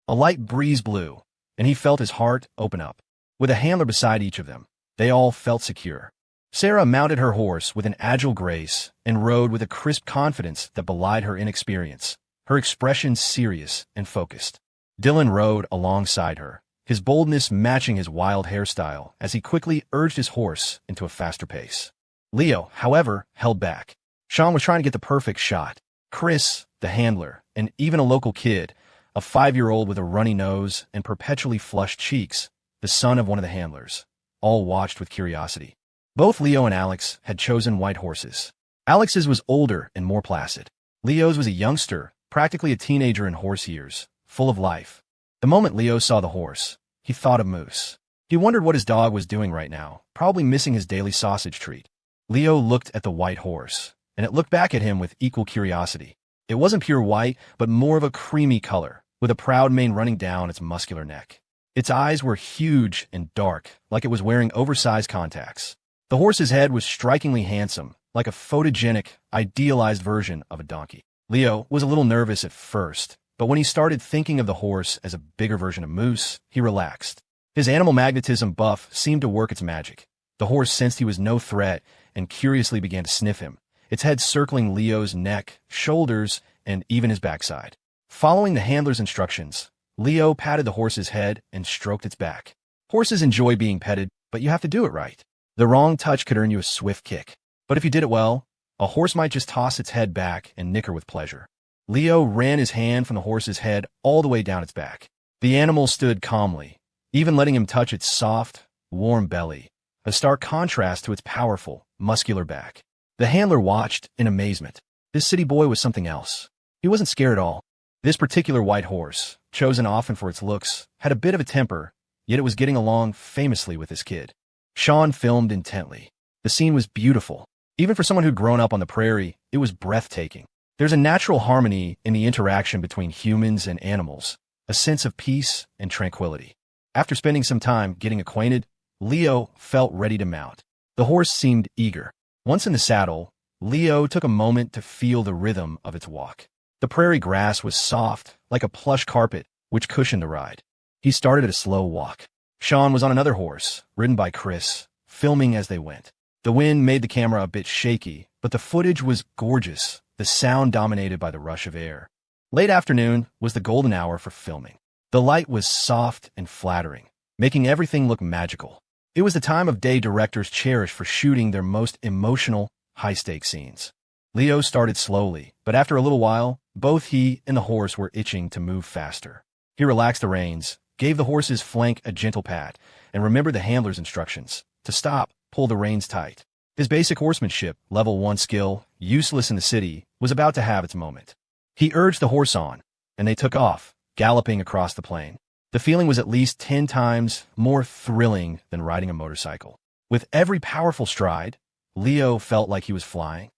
A light breeze blew, and he felt his heart open up. With a handler beside each of them, they all felt secure. Sarah mounted her horse with an agile grace and rode with a crisp confidence that belied her inexperience, her expression serious and focused. Dylan rode alongside her, his boldness matching his wild hairstyle as he quickly urged his horse into a faster pace. Leo, however, held back. Sean was trying to get the perfect shot. Chris, the handler, and even a local kid, a 5-year-old with a runny nose and perpetually flushed cheeks, the son of one of the handlers, all watched with curiosity. Both Leo and Alex had chosen white horses. Alex's was older and more placid. Leo's was a youngster, practically a teenager in horse years, full of life. The moment Leo saw the horse, he thought of Moose. He wondered what his dog was doing right now, probably missing his daily sausage treat. Leo looked at the white horse, and it looked back at him with equal curiosity. It wasn't pure white, but more of a creamy color, with a proud mane running down its muscular neck. Its eyes were huge and dark, like it was wearing oversized contacts. The horse's head was strikingly handsome, like a photogenic, idealized version of a donkey. Leo was a little nervous at first, but when he started thinking of the horse as a bigger version of Moose, he relaxed. His animal magnetism buff seemed to work its magic. The horse sensed he was no threat and curiously began to sniff him, its head circling Leo's neck, shoulders, and even his backside. Following the handler's instructions, Leo patted the horse's head and stroked its back. Horses enjoy being petted, but you have to do it right. The wrong touch could earn you a swift kick. But if you did it well, a horse might just toss its head back and nicker with pleasure. Leo ran his hand from the horse's head all the way down its back. The animal stood calmly, even letting him touch its soft, warm belly, a stark contrast to its powerful, muscular back. The handler watched in amazement. This city boy was something else. He wasn't scared at all. This particular white horse, chosen often for its looks, had a bit of a temper, yet it was getting along famously with this kid. Sean filmed intently. The scene was beautiful. Even for someone who'd grown up on the prairie, it was breathtaking. There's a natural harmony in the interaction between humans and animals, a sense of peace and tranquility. After spending some time getting acquainted, Leo felt ready to mount. The horse seemed eager. Once in the saddle, Leo took a moment to feel the rhythm of its walk. The prairie grass was soft, like a plush carpet, which cushioned the ride. He started at a slow walk. Sean was on another horse, ridden by Chris, filming as they went. The wind made the camera a bit shaky, but the footage was gorgeous. The the sound dominated by the rush of air. Late afternoon was the golden hour for filming. The light was soft and flattering, making everything look magical. It was the time of day directors cherish for shooting their most emotional, high-stakes scenes. Leo started slowly, but after a little while, both he and the horse were itching to move faster. He relaxed the reins, gave the horse's flank a gentle pat, and remembered the handler's instructions. To stop, pull the reins tight. His basic horsemanship, level 1 skill, useless in the city, was about to have its moment. He urged the horse on, and they took off, galloping across the plain. The feeling was at least 10 times more thrilling than riding a motorcycle. With every powerful stride, Leo felt like he was flying.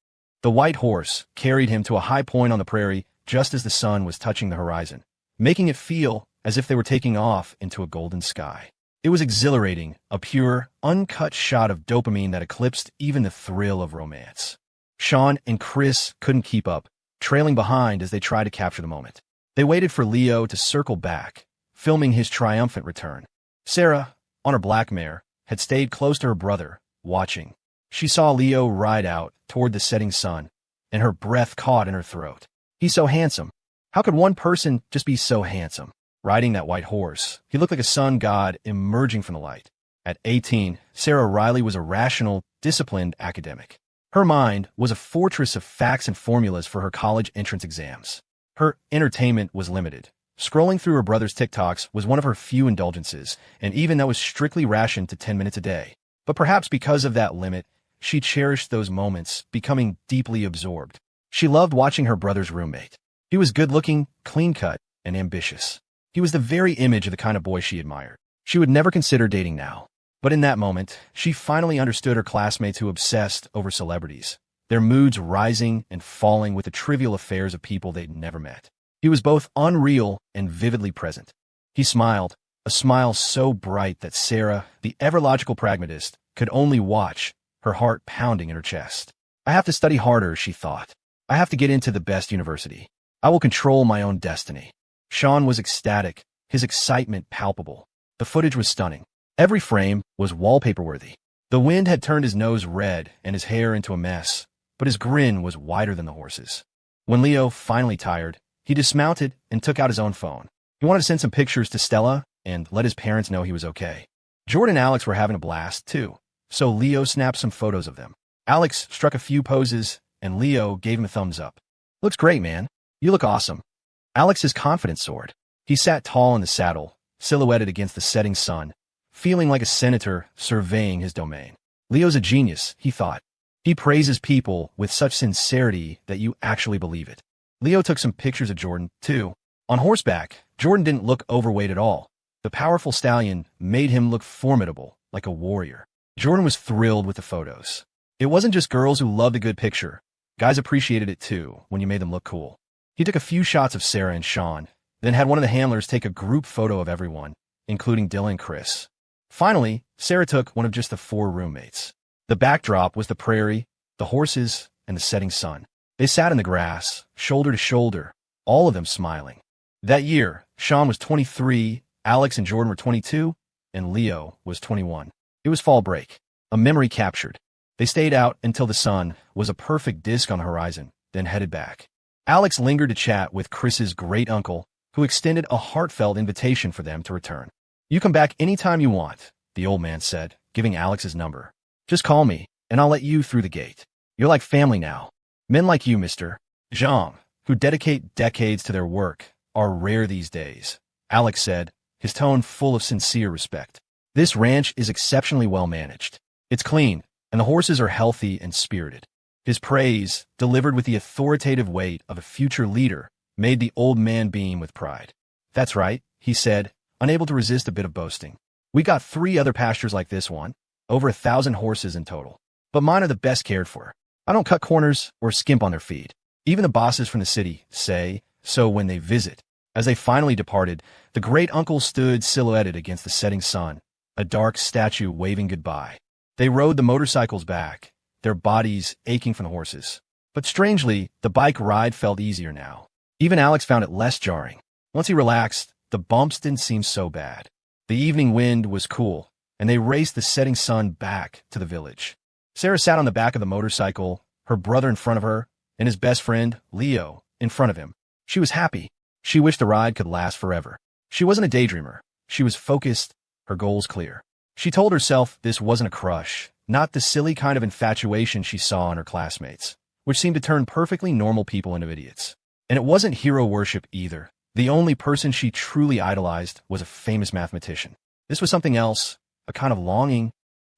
The white horse carried him to a high point on the prairie just as the sun was touching the horizon, making it feel as if they were taking off into a golden sky. It was exhilarating, a pure, uncut shot of dopamine that eclipsed even the thrill of romance. Sean and Chris couldn't keep up, trailing behind as they tried to capture the moment. They waited for Leo to circle back, filming his triumphant return. Sarah, on her black mare, had stayed close to her brother, watching. She saw Leo ride out toward the setting sun, and her breath caught in her throat. He's so handsome. How could one person just be so handsome? Riding that white horse, he looked like a sun god emerging from the light. At 18, Sarah Riley was a rational, disciplined academic. Her mind was a fortress of facts and formulas for her college entrance exams. Her entertainment was limited. Scrolling through her brother's TikToks was one of her few indulgences, and even that was strictly rationed to 10 minutes a day. But perhaps because of that limit, she cherished those moments, becoming deeply absorbed. She loved watching her brother's roommate. He was good-looking, clean-cut, and ambitious. He was the very image of the kind of boy she admired. She would never consider dating now. But in that moment, she finally understood her classmates who obsessed over celebrities, their moods rising and falling with the trivial affairs of people they'd never met. He was both unreal and vividly present. He smiled, a smile so bright that Sarah, the ever-logical pragmatist, could only watch, her heart pounding in her chest. I have to study harder, she thought. I have to get into the best university. I will control my own destiny. Sean was ecstatic, his excitement palpable. The footage was stunning. Every frame was wallpaper-worthy. The wind had turned his nose red and his hair into a mess, but his grin was wider than the horse's. When Leo finally tired, he dismounted and took out his own phone. He wanted to send some pictures to Stella and let his parents know he was okay. Jordan and Alex were having a blast, too, so Leo snapped some photos of them. Alex struck a few poses, and Leo gave him a thumbs up. Looks great, man. You look awesome. Alex's confidence soared. He sat tall in the saddle, silhouetted against the setting sun, feeling like a senator surveying his domain. Leo's a genius, he thought. He praises people with such sincerity that you actually believe it. Leo took some pictures of Jordan, too. On horseback, Jordan didn't look overweight at all. The powerful stallion made him look formidable, like a warrior. Jordan was thrilled with the photos. It wasn't just girls who loved a good picture. Guys appreciated it, too, when you made them look cool. He took a few shots of Sarah and Sean, then had one of the handlers take a group photo of everyone, including Dylan and Chris. Finally, Sarah took one of just the 4 roommates. The backdrop was the prairie, the horses, and the setting sun. They sat in the grass, shoulder to shoulder, all of them smiling. That year, Sean was 23, Alex and Jordan were 22, and Leo was 21. It was fall break, a memory captured. They stayed out until the sun was a perfect disk on the horizon, then headed back. Alex lingered to chat with Chris's great-uncle, who extended a heartfelt invitation for them to return. You come back anytime you want, the old man said, giving Alex his number. Just call me, and I'll let you through the gate. You're like family now. Men like you, Mr. Zhang, who dedicate decades to their work, are rare these days, Alex said, his tone full of sincere respect. This ranch is exceptionally well managed. It's clean, and the horses are healthy and spirited. His praise, delivered with the authoritative weight of a future leader, made the old man beam with pride. That's right, he said, unable to resist a bit of boasting. We got 3 other pastures like this one, over 1,000 horses in total. But mine are the best cared for. I don't cut corners or skimp on their feed. Even the bosses from the city say so when they visit. As they finally departed, the great-uncle stood silhouetted against the setting sun, a dark statue waving goodbye. They rode the motorcycles back, their bodies aching from the horses. But strangely, the bike ride felt easier now. Even Alex found it less jarring. Once he relaxed, the bumps didn't seem so bad. The evening wind was cool, and they raced the setting sun back to the village. Sarah sat on the back of the motorcycle, her brother in front of her, and his best friend, Leo, in front of him. She was happy. She wished the ride could last forever. She wasn't a daydreamer. She was focused, her goals clear. She told herself this wasn't a crush, not the silly kind of infatuation she saw in her classmates, which seemed to turn perfectly normal people into idiots. And it wasn't hero worship either. The only person she truly idolized was a famous mathematician. This was something else, a kind of longing.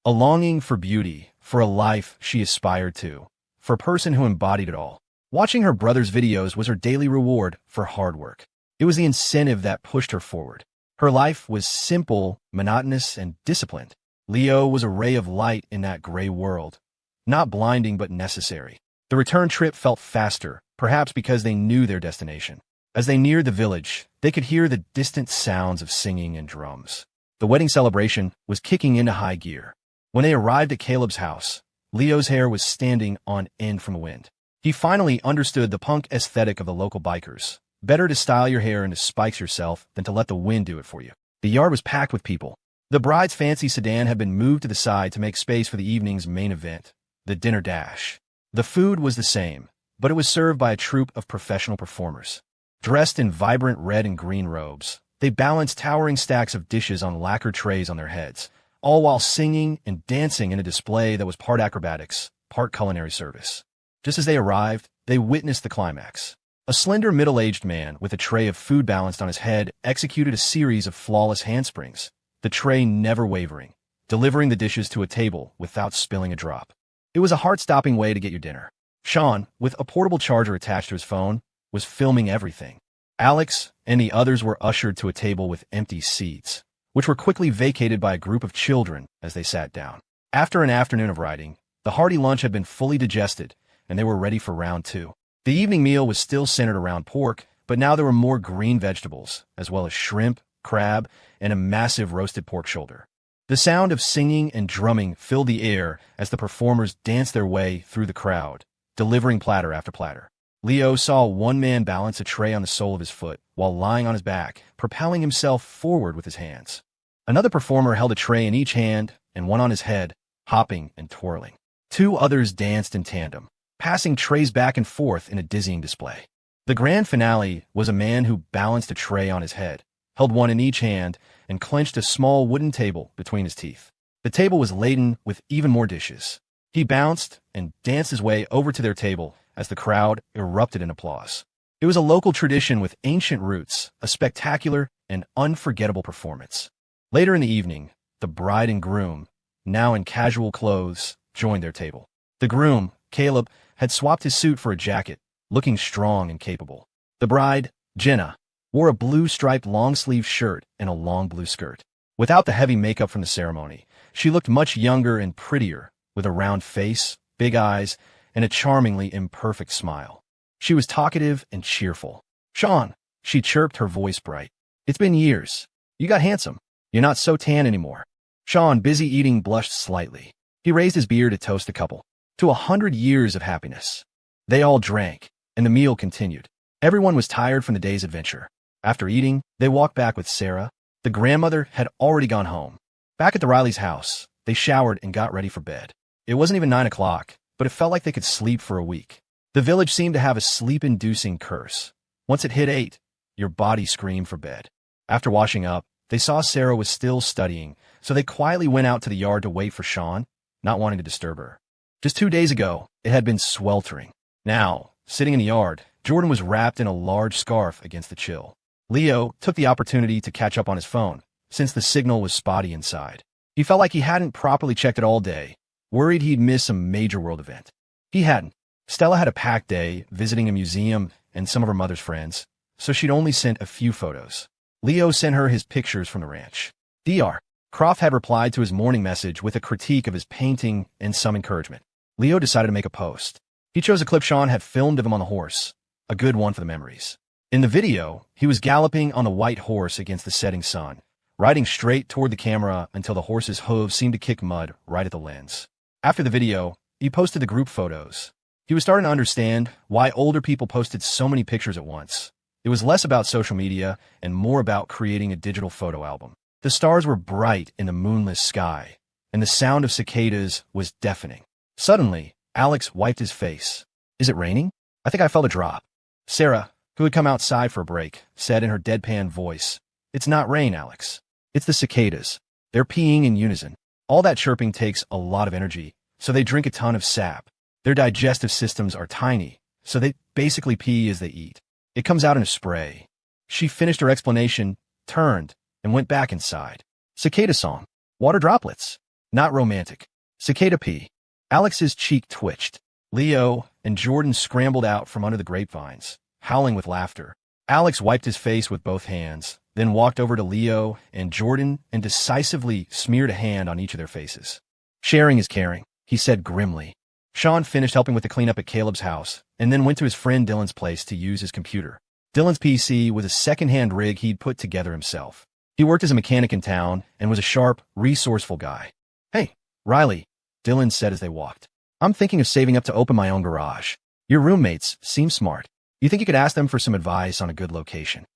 A longing for beauty, for a life she aspired to, for a person who embodied it all. Watching her brother's videos was her daily reward for hard work. It was the incentive that pushed her forward. Her life was simple, monotonous, and disciplined. Leo was a ray of light in that gray world. Not blinding, but necessary. The return trip felt faster, perhaps because they knew their destination. As they neared the village, they could hear the distant sounds of singing and drums. The wedding celebration was kicking into high gear. When they arrived at Caleb's house, Leo's hair was standing on end from the wind. He finally understood the punk aesthetic of the local bikers. Better to style your hair into spikes yourself than to let the wind do it for you. The yard was packed with people. The bride's fancy sedan had been moved to the side to make space for the evening's main event, the dinner dash. The food was the same, but it was served by a troupe of professional performers. Dressed in vibrant red and green robes, they balanced towering stacks of dishes on lacquered trays on their heads, all while singing and dancing in a display that was part acrobatics, part culinary service. Just as they arrived, they witnessed the climax. A slender middle-aged man with a tray of food balanced on his head executed a series of flawless handsprings, the tray never wavering, delivering the dishes to a table without spilling a drop. It was a heart-stopping way to get your dinner. Sean, with a portable charger attached to his phone, was filming everything. Alex and the others were ushered to a table with empty seats, which were quickly vacated by a group of children as they sat down. After an afternoon of riding, the hearty lunch had been fully digested, and they were ready for round two. The evening meal was still centered around pork, but now there were more green vegetables, as well as shrimp, crab, and a massive roasted pork shoulder. The sound of singing and drumming filled the air as the performers danced their way through the crowd, delivering platter after platter. Leo saw one man balance a tray on the sole of his foot while lying on his back, propelling himself forward with his hands. Another performer held a tray in each hand and one on his head, hopping and twirling. Two others danced in tandem, passing trays back and forth in a dizzying display. The grand finale was a man who balanced a tray on his head, held one in each hand, and clenched a small wooden table between his teeth. The table was laden with even more dishes. He bounced and danced his way over to their table as the crowd erupted in applause. It was a local tradition with ancient roots, a spectacular and unforgettable performance. Later in the evening, the bride and groom, now in casual clothes, joined their table. The groom, Caleb, had swapped his suit for a jacket, looking strong and capable. The bride, Jenna, wore a blue-striped long-sleeved shirt and a long blue skirt. Without the heavy makeup from the ceremony, she looked much younger and prettier, with a round face, big eyes, and a charmingly imperfect smile. She was talkative and cheerful. "Sean," she chirped, her voice bright. "It's been years. You got handsome. You're not so tan anymore." Sean, busy eating, blushed slightly. He raised his beer to toast the couple to 100 years of happiness. They all drank, and the meal continued. Everyone was tired from the day's adventure. After eating, they walked back with Sarah. The grandmother had already gone home. Back at the Rileys' house, they showered and got ready for bed. It wasn't even 9 o'clock, but it felt like they could sleep for a week. The village seemed to have a sleep-inducing curse. Once it hit 8, your body screamed for bed. After washing up, they saw Sarah was still studying, so they quietly went out to the yard to wait for Sean, not wanting to disturb her. Just 2 days ago, it had been sweltering. Now, sitting in the yard, Jordan was wrapped in a large scarf against the chill. Leo took the opportunity to catch up on his phone, since the signal was spotty inside. He felt like he hadn't properly checked it all day, worried he'd miss some major world event. He hadn't. Stella had a packed day, visiting a museum and some of her mother's friends, so she'd only sent a few photos. Leo sent her his pictures from the ranch. Dr. Croft had replied to his morning message with a critique of his painting and some encouragement. Leo decided to make a post. He chose a clip Sean had filmed of him on the horse, a good one for the memories. In the video, he was galloping on the white horse against the setting sun, riding straight toward the camera until the horse's hooves seemed to kick mud right at the lens. After the video, he posted the group photos. He was starting to understand why older people posted so many pictures at once. It was less about social media and more about creating a digital photo album. The stars were bright in the moonless sky, and the sound of cicadas was deafening. Suddenly, Alex wiped his face. "Is it raining?" I think I felt a drop. Sarah, who had come outside for a break, said in her deadpan voice, "It's not rain, Alex. It's the cicadas. They're peeing in unison. All that chirping takes a lot of energy, so they drink a ton of sap. Their digestive systems are tiny, so they basically pee as they eat. It comes out in a spray." She finished her explanation, turned, and went back inside. Cicada song. Water droplets. Not romantic. Cicada pee. Alex's cheek twitched. Leo and Jordan scrambled out from under the grapevines, howling with laughter. Alex wiped his face with both hands, then walked over to Leo and Jordan and decisively smeared a hand on each of their faces. "Sharing is caring," he said grimly. Sean finished helping with the cleanup at Caleb's house and then went to his friend Dylan's place to use his computer. Dylan's PC was a second-hand rig he'd put together himself. He worked as a mechanic in town and was a sharp, resourceful guy. "Hey, Riley," Dylan said as they walked. "I'm thinking of saving up to open my own garage. Your roommates seem smart. You think you could ask them for some advice on a good location?"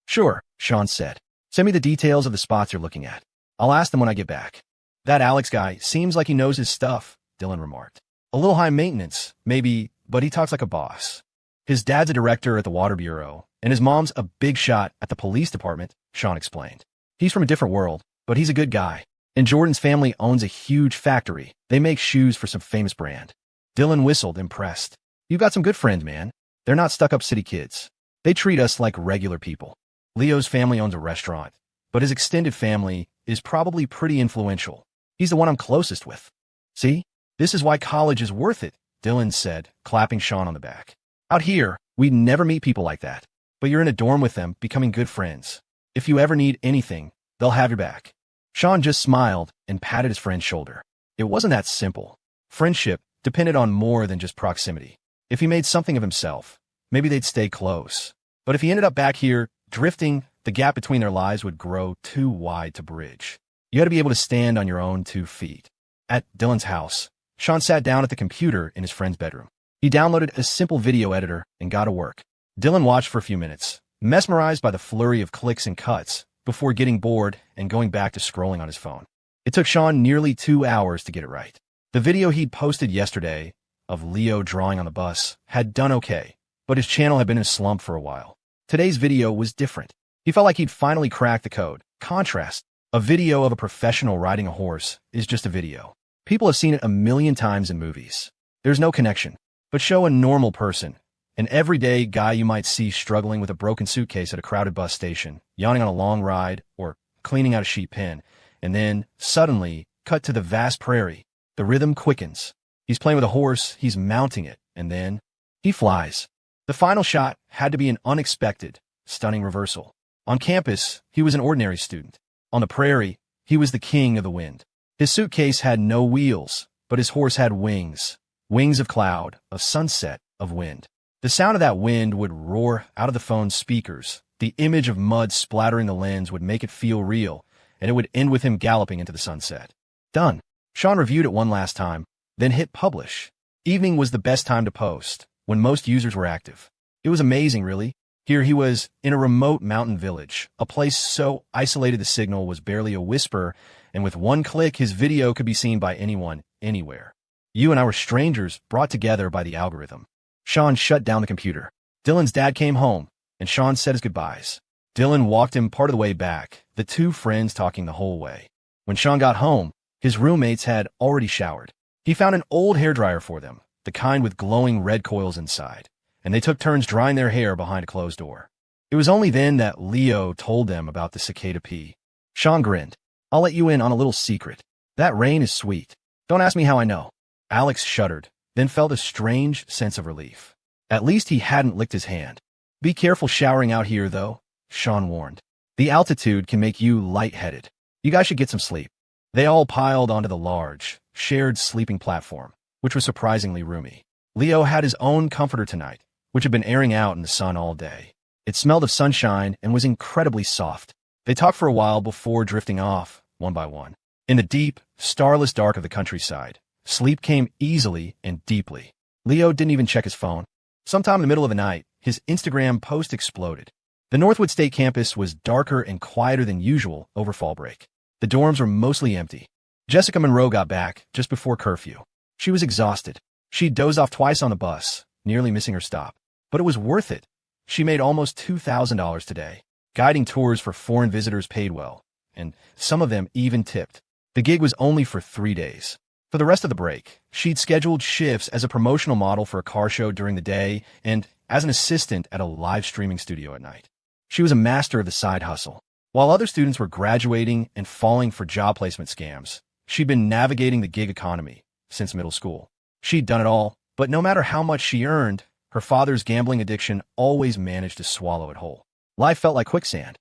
"Sure," Sean said. "Send me the details of the spots you're looking at. I'll ask them when I get back." "That Alex guy seems like he knows his stuff," Dylan remarked. "A little high maintenance, maybe, but he talks like a boss. His dad's a director at the Water Bureau, and his mom's a big shot at the police department," Sean explained. "He's from a different world, but he's a good guy. And Jordan's family owns a huge factory. They make shoes for some famous brand." Dylan whistled, impressed. "You've got some good friends, man. They're not stuck-up city kids. They treat us like regular people." Leo's family owns a restaurant, but his extended family is probably pretty influential. He's the one I'm closest with. "See? This is why college is worth it," Dylan said, clapping Sean on the back. "Out here, we'd never meet people like that. But you're in a dorm with them, becoming good friends. If you ever need anything, they'll have your back." Sean just smiled and patted his friend's shoulder. It wasn't that simple. Friendship depended on more than just proximity. If he made something of himself, maybe they'd stay close. But if he ended up back here, drifting, the gap between their lives would grow too wide to bridge. You had to be able to stand on your own 2 feet. At Dylan's house, Sean sat down at the computer in his friend's bedroom. He downloaded a simple video editor and got to work. Dylan watched for a few minutes, mesmerized by the flurry of clicks and cuts, before getting bored and going back to scrolling on his phone. It took Sean nearly 2 hours to get it right. The video he'd posted yesterday of Leo drawing on the bus had done okay, but his channel had been in a slump for a while. Today's video was different. He felt like he'd finally cracked the code. Contrast. A video of a professional riding a horse is just a video. People have seen it a million times in movies. There's no connection. But show a normal person, an everyday guy you might see struggling with a broken suitcase at a crowded bus station, yawning on a long ride, or cleaning out a sheep pen, and then, suddenly, cut to the vast prairie. The rhythm quickens. He's playing with a horse, he's mounting it, and then he flies. The final shot had to be an unexpected, stunning reversal. On campus, he was an ordinary student. On the prairie, he was the king of the wind. His suitcase had no wheels, but his horse had wings. Wings of cloud, of sunset, of wind. The sound of that wind would roar out of the phone's speakers. The image of mud splattering the lens would make it feel real, and it would end with him galloping into the sunset. Done. Sean reviewed it one last time, then hit publish. Evening was the best time to post, when most users were active. It was amazing, really. Here he was, in a remote mountain village, a place so isolated the signal was barely a whisper, and with one click his video could be seen by anyone, anywhere. You and I were strangers brought together by the algorithm. Sean shut down the computer. Dylan's dad came home, and Sean said his goodbyes. Dylan walked him part of the way back, the 2 friends talking the whole way. When Sean got home, his roommates had already showered. He found an old hairdryer for them, the kind with glowing red coils inside, and they took turns drying their hair behind a closed door. It was only then that Leo told them about the cicada pee. Sean grinned. "I'll let you in on a little secret. That rain is sweet. Don't ask me how I know." Alex shuddered, then felt a strange sense of relief. At least he hadn't licked his hand. "Be careful showering out here, though," Sean warned. "The altitude can make you lightheaded. You guys should get some sleep." They all piled onto the large, shared sleeping platform, which was surprisingly roomy. Leo had his own comforter tonight, which had been airing out in the sun all day. It smelled of sunshine and was incredibly soft. They talked for a while before drifting off, one by one. In the deep, starless dark of the countryside, sleep came easily and deeply. Leo didn't even check his phone. Sometime in the middle of the night, his Instagram post exploded. The Northwood State campus was darker and quieter than usual over fall break. The dorms were mostly empty. Jessica Monroe got back just before curfew. She was exhausted. She dozed off twice on the bus, nearly missing her stop. But it was worth it. She made almost $2,000 today. Guiding tours for foreign visitors paid well, and some of them even tipped. The gig was only for 3 days. For the rest of the break, she'd scheduled shifts as a promotional model for a car show during the day and as an assistant at a live streaming studio at night. She was a master of the side hustle. While other students were graduating and falling for job placement scams, she'd been navigating the gig economy since middle school. She'd done it all, but no matter how much she earned, her father's gambling addiction always managed to swallow it whole. Life felt like quicksand.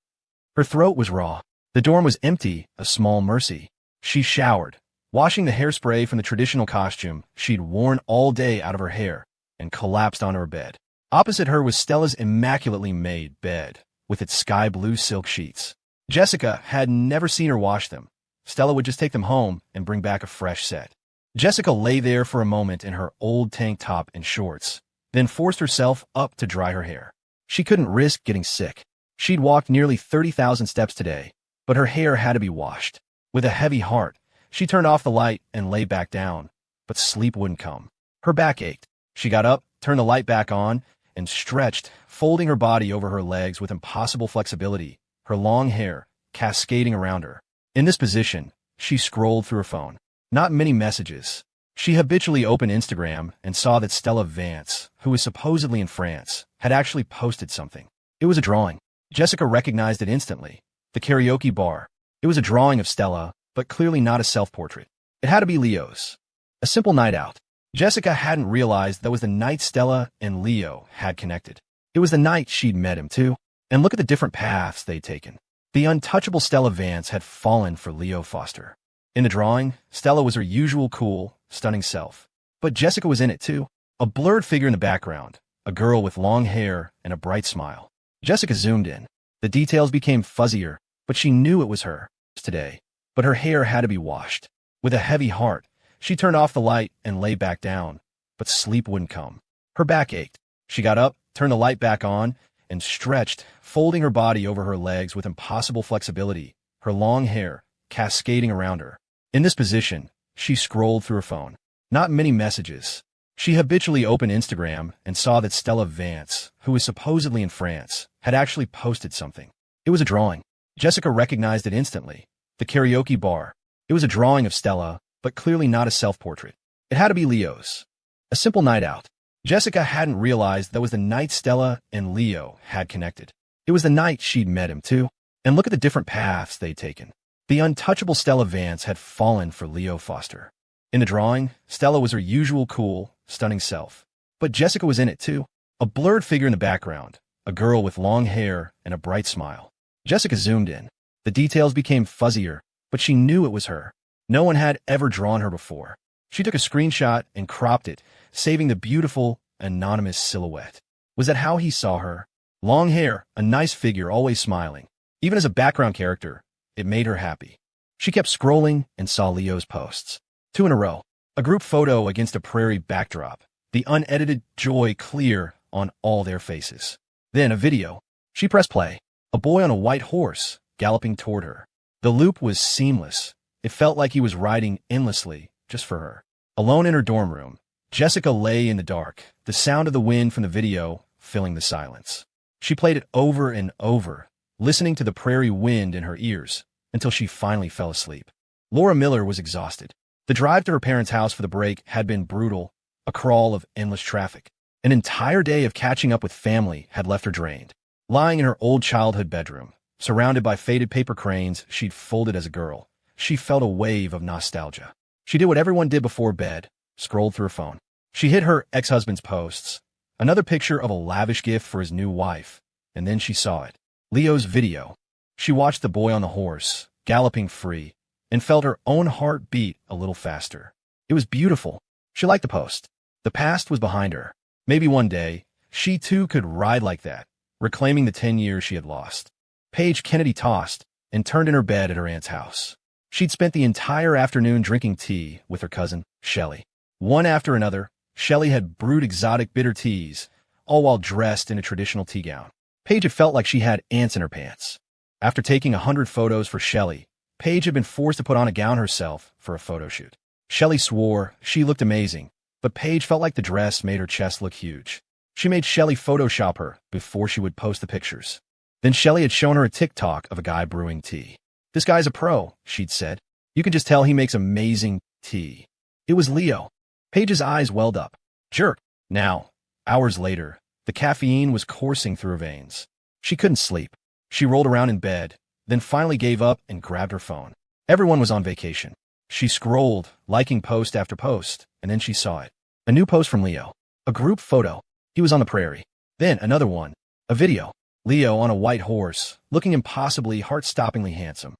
Her throat was raw. The dorm was empty, a small mercy. She showered, washing the hairspray from the traditional costume she'd worn all day out of her hair, and collapsed onto her bed. Opposite her was Stella's immaculately made bed, with its sky blue silk sheets. Jessica had never seen her wash them. Stella would just take them home and bring back a fresh set. Jessica lay there for a moment in her old tank top and shorts, then forced herself up to dry her hair. She couldn't risk getting sick. She'd walked nearly 30,000 steps today, but her hair had to be washed. With a heavy heart, she turned off the light and lay back down, but sleep wouldn't come. Her back ached. She got up, turned the light back on, and stretched, folding her body over her legs with impossible flexibility, her long hair cascading around her. In this position, she scrolled through her phone. Not many messages. She habitually opened Instagram and saw that Stella Vance, who was supposedly in France, had actually posted something. It was a drawing. Jessica recognized it instantly. The karaoke bar. It was a drawing of Stella, but clearly not a self-portrait. It had to be Leo's. A simple night out. Jessica hadn't realized that was the night Stella and Leo had connected. It was the night she'd met him, too. And look at the different paths they'd taken. The untouchable Stella Vance had fallen for Leo Foster. In the drawing, Stella was her usual cool, stunning self. But Jessica was in it, too. A blurred figure in the background, a girl with long hair and a bright smile. Jessica zoomed in. The details became fuzzier, but she knew it was her today. But her hair had to be washed. With a heavy heart, she turned off the light and lay back down, but sleep wouldn't come. Her back ached. She got up, turned the light back on, and stretched, folding her body over her legs with impossible flexibility, her long hair cascading around her. In this position, she scrolled through her phone. Not many messages. She habitually opened Instagram and saw that Stella Vance, who was supposedly in France, had actually posted something. It was a drawing. Jessica recognized it instantly. The karaoke bar. It was a drawing of Stella, but clearly not a self-portrait. It had to be Leo's. A simple night out. Jessica hadn't realized that was the night Stella and Leo had connected. It was the night she'd met him, too. And look at the different paths they'd taken. The untouchable Stella Vance had fallen for Leo Foster. In the drawing, Stella was her usual cool, stunning self. But Jessica was in it, too. A blurred figure in the background, a girl with long hair and a bright smile. Jessica zoomed in. The details became fuzzier, but she knew it was her. No one had ever drawn her before. She took a screenshot and cropped it, saving the beautiful, anonymous silhouette. Was that how he saw her? Long hair, a nice figure, always smiling. Even as a background character, it made her happy. She kept scrolling and saw Leo's posts. 2 in a row. A group photo against a prairie backdrop. The unedited joy clear on all their faces. Then a video. She pressed play. A boy on a white horse, galloping toward her. The loop was seamless. It felt like he was riding endlessly, just for her. Alone in her dorm room, Jessica lay in the dark, the sound of the wind from the video filling the silence. She played it over and over, listening to the prairie wind in her ears, until she finally fell asleep. Laura Miller was exhausted. The drive to her parents' house for the break had been brutal, a crawl of endless traffic. An entire day of catching up with family had left her drained. Lying in her old childhood bedroom, surrounded by faded paper cranes she'd folded as a girl, she felt a wave of nostalgia. She did what everyone did before bed, scrolled through her phone. She hit her ex-husband's posts, another picture of a lavish gift for his new wife, and then she saw it. Leo's video. She watched the boy on the horse, galloping free, and felt her own heart beat a little faster. It was beautiful. She liked the post. The past was behind her. Maybe one day, she too could ride like that, reclaiming the 10 years she had lost. Paige Kennedy tossed and turned in her bed at her aunt's house. She'd spent the entire afternoon drinking tea with her cousin, Shelley. One after another, Shelley had brewed exotic bitter teas, all while dressed in a traditional tea gown. Paige had felt like she had ants in her pants. After taking 100 photos for Shelley, Paige had been forced to put on a gown herself for a photo shoot. Shelley swore she looked amazing, but Paige felt like the dress made her chest look huge. She made Shelley Photoshop her before she would post the pictures. Then Shelley had shown her a TikTok of a guy brewing tea. "This guy's a pro," she'd said. "You can just tell he makes amazing tea." It was Leo. Paige's eyes welled up. Jerk. Now, hours later, the caffeine was coursing through her veins. She couldn't sleep. She rolled around in bed, then finally gave up and grabbed her phone. Everyone was on vacation. She scrolled, liking post after post, and then she saw it. A new post from Leo. A group photo. He was on the prairie. Then another one. A video. Leo on a white horse, looking impossibly, heart-stoppingly handsome.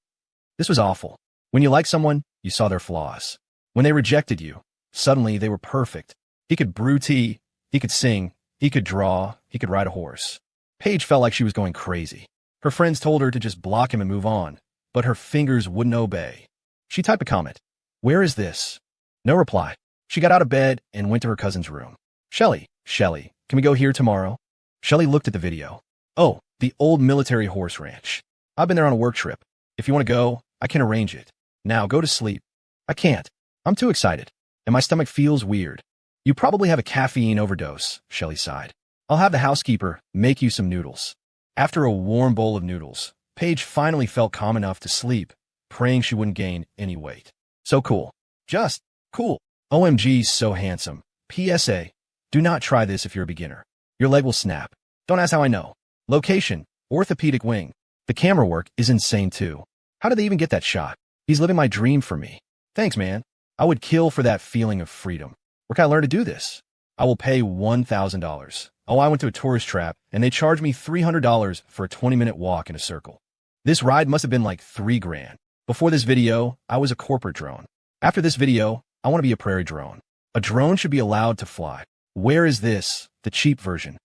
This was awful. When you liked someone, you saw their flaws. When they rejected you, suddenly they were perfect. He could brew tea, he could sing, he could draw, he could ride a horse. Paige felt like she was going crazy. Her friends told her to just block him and move on, but her fingers wouldn't obey. She typed a comment. "Where is this?" No reply. She got out of bed and went to her cousin's room. Shelley, can we go here tomorrow?" Shelley looked at the video. "Oh, the old military horse ranch. I've been there on a work trip. If you want to go, I can arrange it. Now go to sleep." "I can't. I'm too excited, and my stomach feels weird." "You probably have a caffeine overdose," Shelley sighed. "I'll have the housekeeper make you some noodles." After a warm bowl of noodles, Paige finally felt calm enough to sleep, praying she wouldn't gain any weight. So cool. Just cool. OMG, so handsome. PSA. Do not try this if you're a beginner. Your leg will snap. Don't ask how I know. Location, orthopedic wing. The camera work is insane too. How did they even get that shot? He's living my dream for me. Thanks, man. I would kill for that feeling of freedom. Where can I learn to do this? I will pay $1,000. Oh, I went to a tourist trap, and they charged me $300 for a 20-minute walk in a circle. This ride must have been like $3,000. Before this video, I was a corporate drone. After this video, I want to be a prairie drone. A drone should be allowed to fly. Where is this, the cheap version?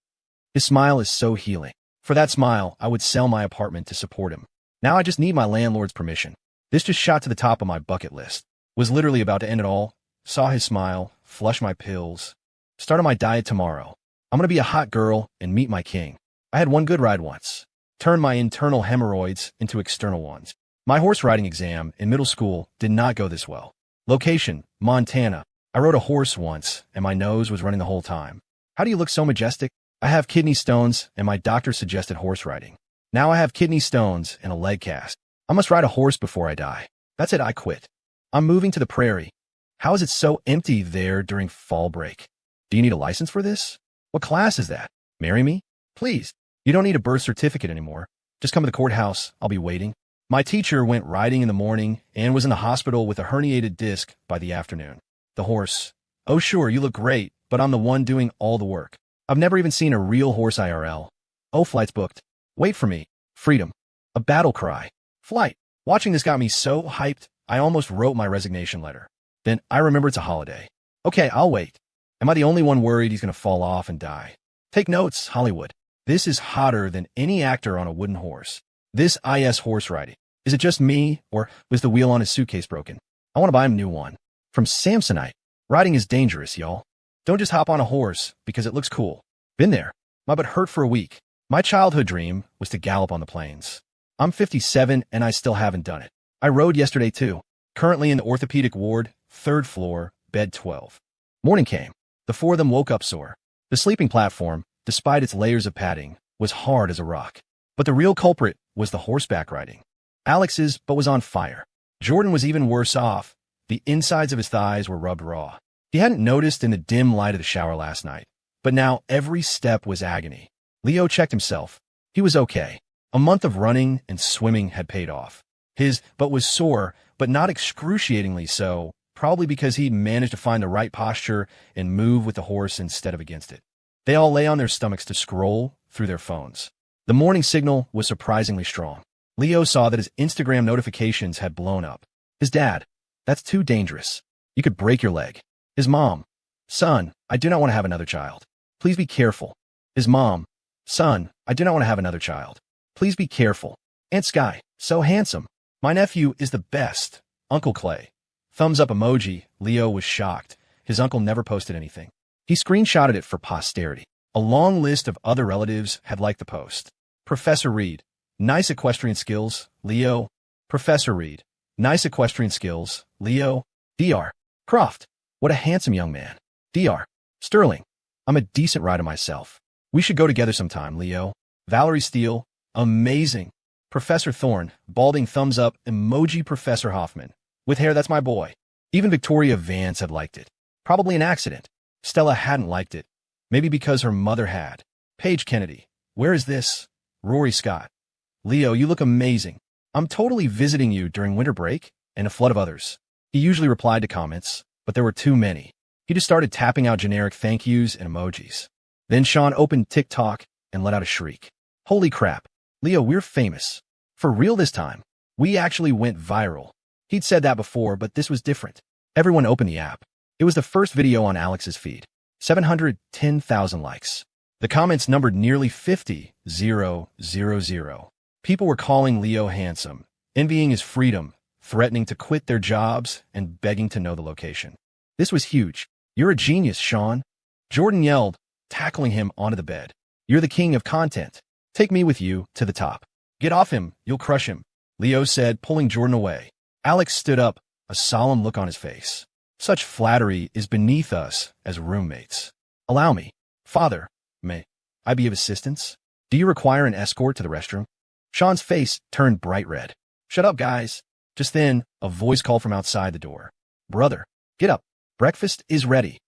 His smile is so healing. For that smile, I would sell my apartment to support him. Now I just need my landlord's permission. This just shot to the top of my bucket list. Was literally about to end it all. Saw his smile, flush my pills. Started my diet tomorrow. I'm gonna be a hot girl and meet my king. I had one good ride once. Turned my internal hemorrhoids into external ones. My horse riding exam in middle school did not go this well. Location, Montana. I rode a horse once, and my nose was running the whole time. How do you look so majestic? I have kidney stones, and my doctor suggested horse riding. Now I have kidney stones and a leg cast. I must ride a horse before I die. That's it, I quit. I'm moving to the prairie. How is it so empty there during fall break? Do you need a license for this? What class is that? Marry me? Please. You don't need a birth certificate anymore. Just come to the courthouse. I'll be waiting. My teacher went riding in the morning and was in the hospital with a herniated disc by the afternoon. The horse. "Oh sure, you look great, but I'm the one doing all the work. I've never even seen a real horse IRL. Oh, flight's booked. Wait for me. Freedom. A battle cry. Flight." Watching this got me so hyped, I almost wrote my resignation letter. Then I remember it's a holiday. Okay, I'll wait. Am I the only one worried he's going to fall off and die? Take notes, Hollywood. This is hotter than any actor on a wooden horse. This IS horse riding. Is it just me, or was the wheel on his suitcase broken? I want to buy him a new one. From Samsonite. Riding is dangerous, y'all. Don't just hop on a horse because it looks cool. Been there. My butt hurt for a week. My childhood dream was to gallop on the plains. I'm 57 and I still haven't done it. I rode yesterday too. Currently in the orthopedic ward, 3rd floor, bed 12. Morning came. The four of them woke up sore. The sleeping platform, despite its layers of padding, was hard as a rock. But the real culprit was the horseback riding. Alex's but was on fire. Jordan was even worse off. The insides of his thighs were rubbed raw. He hadn't noticed in the dim light of the shower last night, but now every step was agony. Leo checked himself. He was okay. A month of running and swimming had paid off. His butt was sore, but not excruciatingly so, probably because he managed to find the right posture and move with the horse instead of against it. They all lay on their stomachs to scroll through their phones. The morning signal was surprisingly strong. Leo saw that his Instagram notifications had blown up. His dad. That's too dangerous. You could break your leg. His mom. Son, I do not want to have another child. Please be careful. His mom. Son, I do not want to have another child. Please be careful. Aunt Sky. So handsome. My nephew is the best. Uncle Clay. Thumbs up emoji. Leo was shocked. His uncle never posted anything. He screenshotted it for posterity. A long list of other relatives had liked the post. Professor Reed. Nice equestrian skills, Leo. Professor Reed. Nice equestrian skills, Leo. Dr. Croft. What a handsome young man. Dr. Sterling, I'm a decent writer myself. We should go together sometime, Leo. Valerie Steele, amazing. Professor Thorne, balding thumbs up, emoji Professor Hoffman. With hair, that's my boy. Even Victoria Vance had liked it. Probably an accident. Stella hadn't liked it. Maybe because her mother had. Paige Kennedy, where is this? Rory Scott, Leo, you look amazing. I'm totally visiting you during winter break, and a flood of others. He usually replied to comments, but there were too many. He just started tapping out generic thank yous and emojis. Then Sean opened TikTok and let out a shriek. Holy crap. Leo, we're famous. For real this time. We actually went viral. He'd said that before, but this was different. Everyone opened the app. It was the first video on Alex's feed. 710,000 likes. The comments numbered nearly 50,000. People were calling Leo handsome, envying his freedom, threatening to quit their jobs, and begging to know the location. This was huge. You're a genius, Sean. Jordan yelled, tackling him onto the bed. You're the king of content. Take me with you to the top. Get off him, you'll crush him, Leo said, pulling Jordan away. Alex stood up, a solemn look on his face. Such flattery is beneath us as roommates. Allow me. Father, may I be of assistance? Do you require an escort to the restroom? Sean's face turned bright red. Shut up, guys. Just then, a voice called from outside the door. Brother, get up. Breakfast is ready.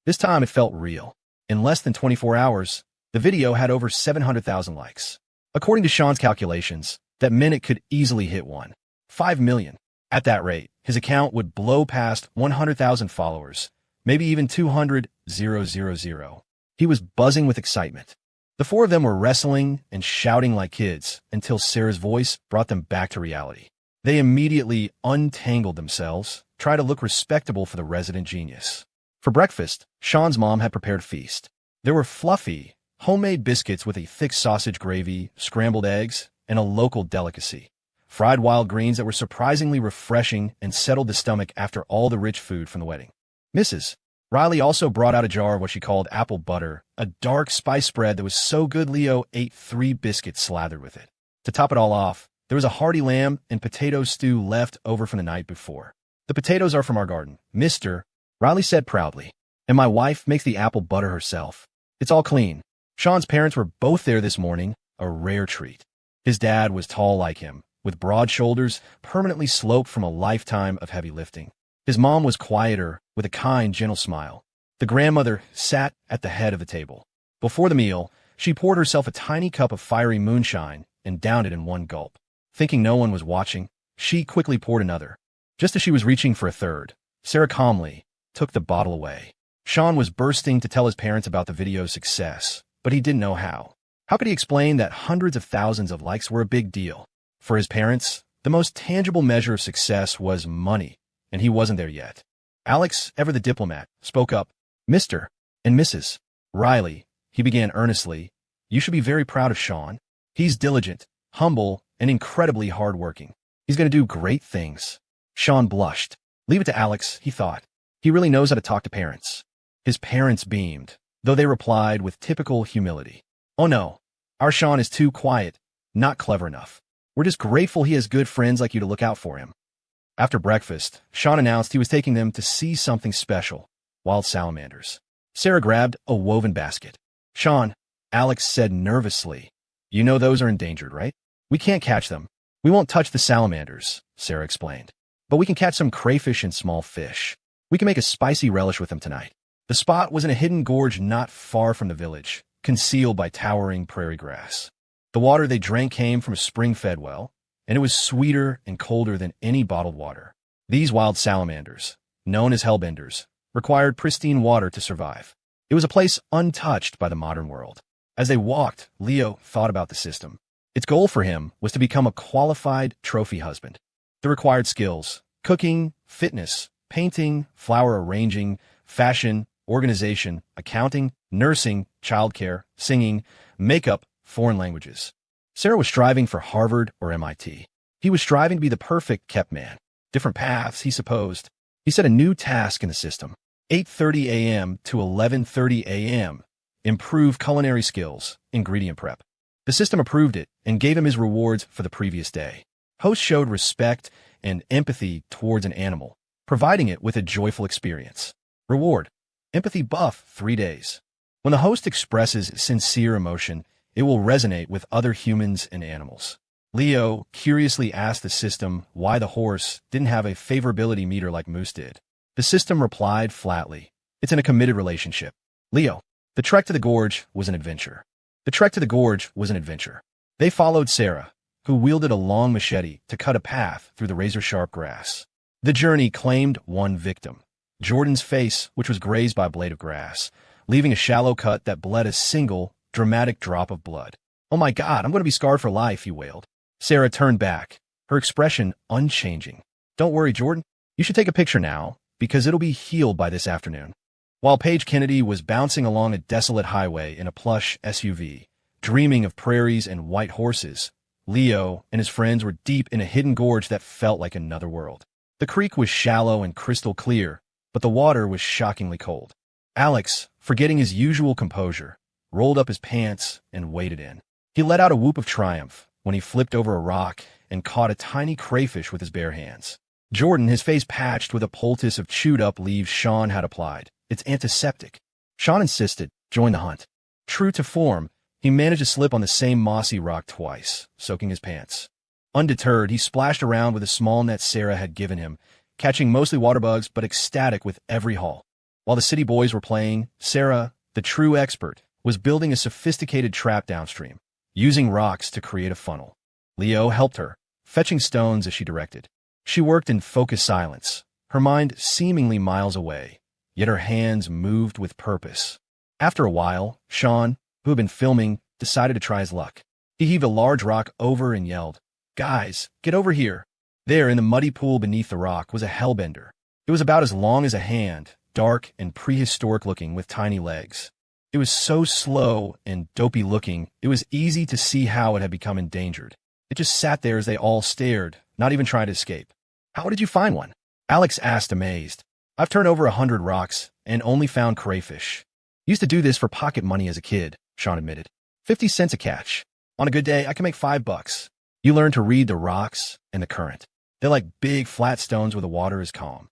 This time it felt real. In less than 24 hours, the video had over 700,000 likes. According to Sean's calculations, that meant it could easily hit 1.5 million. At that rate, his account would blow past 100,000 followers, maybe even 200,000. He was buzzing with excitement. The four of them were wrestling and shouting like kids until Sarah's voice brought them back to reality. They immediately untangled themselves, tried to look respectable for the resident genius. For breakfast, Sean's mom had prepared a feast. There were fluffy, homemade biscuits with a thick sausage gravy, scrambled eggs, and a local delicacy. Fried wild greens that were surprisingly refreshing and settled the stomach after all the rich food from the wedding. Mrs. Riley also brought out a jar of what she called apple butter, a dark spice spread that was so good Leo ate 3 biscuits slathered with it. To top it all off, there was a hearty lamb and potato stew left over from the night before. The potatoes are from our garden, Mr. Riley said proudly, and my wife makes the apple butter herself. It's all clean. Sean's parents were both there this morning, a rare treat. His dad was tall like him, with broad shoulders permanently sloped from a lifetime of heavy lifting. His mom was quieter, with a kind, gentle smile. The grandmother sat at the head of the table. Before the meal, she poured herself a tiny cup of fiery moonshine and downed it in one gulp. Thinking no one was watching, she quickly poured another. Just as she was reaching for a third, Sarah calmly took the bottle away. Sean was bursting to tell his parents about the video's success, but he didn't know how. How could he explain that hundreds of thousands of likes were a big deal? For his parents, the most tangible measure of success was money, and he wasn't there yet. Alex, ever the diplomat, spoke up. Mr. and Mrs. Riley, he began earnestly, you should be very proud of Sean. He's diligent, humble, and incredibly hardworking. He's going to do great things. Sean blushed. Leave it to Alex, he thought. He really knows how to talk to parents. His parents beamed, though they replied with typical humility. Oh no, our Sean is too quiet, not clever enough. We're just grateful he has good friends like you to look out for him. After breakfast, Sean announced he was taking them to see something special, wild salamanders. Sarah grabbed a woven basket. Sean, Alex said nervously, you know those are endangered, right? We can't catch them. We won't touch the salamanders, Sarah explained. But we can catch some crayfish and small fish. We can make a spicy relish with them tonight. The spot was in a hidden gorge not far from the village, concealed by towering prairie grass. The water they drank came from a spring-fed well, and it was sweeter and colder than any bottled water. These wild salamanders, known as hellbenders, required pristine water to survive. It was a place untouched by the modern world. As they walked, Leo thought about the system. Its goal for him was to become a qualified trophy husband. The required skills: cooking, fitness, painting, flower arranging, fashion, organization, accounting, nursing, childcare, singing, makeup, foreign languages. Sarah was striving for Harvard or MIT. He was striving to be the perfect kept man. Different paths, he supposed. He set a new task in the system. 8:30 a.m. to 11:30 a.m. Improve culinary skills, ingredient prep. The system approved it and gave him his rewards for the previous day. Host showed respect and empathy towards an animal, providing it with a joyful experience. Reward: Empathy buff, 3 days. When the host expresses sincere emotion, it will resonate with other humans and animals. Leo curiously asked the system why the horse didn't have a favorability meter like Moose did. The system replied flatly, "It's in a committed relationship." Leo, the trek to the gorge was an adventure. The trek to the gorge was an adventure. They followed Sarah, who wielded a long machete to cut a path through the razor-sharp grass. The journey claimed one victim, Jordan's face, which was grazed by a blade of grass, leaving a shallow cut that bled a single, dramatic drop of blood. "Oh my God, I'm going to be scarred for life," he wailed. Sarah turned back, her expression unchanging. "Don't worry, Jordan. You should take a picture now, because it'll be healed by this afternoon." While Paige Kennedy was bouncing along a desolate highway in a plush SUV, dreaming of prairies and white horses, Leo and his friends were deep in a hidden gorge that felt like another world. The creek was shallow and crystal clear, but the water was shockingly cold. Alex, forgetting his usual composure, rolled up his pants and waded in. He let out a whoop of triumph when he flipped over a rock and caught a tiny crayfish with his bare hands. Jordan, his face patched with a poultice of chewed-up leaves Sean had applied. "It's antiseptic." Sean insisted, "Join the hunt." True to form, he managed to slip on the same mossy rock twice, soaking his pants. Undeterred, he splashed around with a small net Sarah had given him, catching mostly water bugs but ecstatic with every haul. While the city boys were playing, Sarah, the true expert, was building a sophisticated trap downstream, using rocks to create a funnel. Leo helped her, fetching stones as she directed. She worked in focused silence, her mind seemingly miles away, yet her hands moved with purpose. After a while, Sean, who had been filming, decided to try his luck. He heaved a large rock over and yelled, "Guys, get over here." There, in the muddy pool beneath the rock, was a hellbender. It was about as long as a hand, dark and prehistoric-looking with tiny legs. It was so slow and dopey-looking, it was easy to see how it had become endangered. It just sat there as they all stared, not even trying to escape. "How did you find one?" Alex asked, amazed. "I've turned over 100 rocks and only found crayfish. Used to do this for pocket money as a kid," Sean admitted. 50 cents a catch. On a good day, I can make $5. You learn to read the rocks and the current. They're like big, flat stones where the water is calm."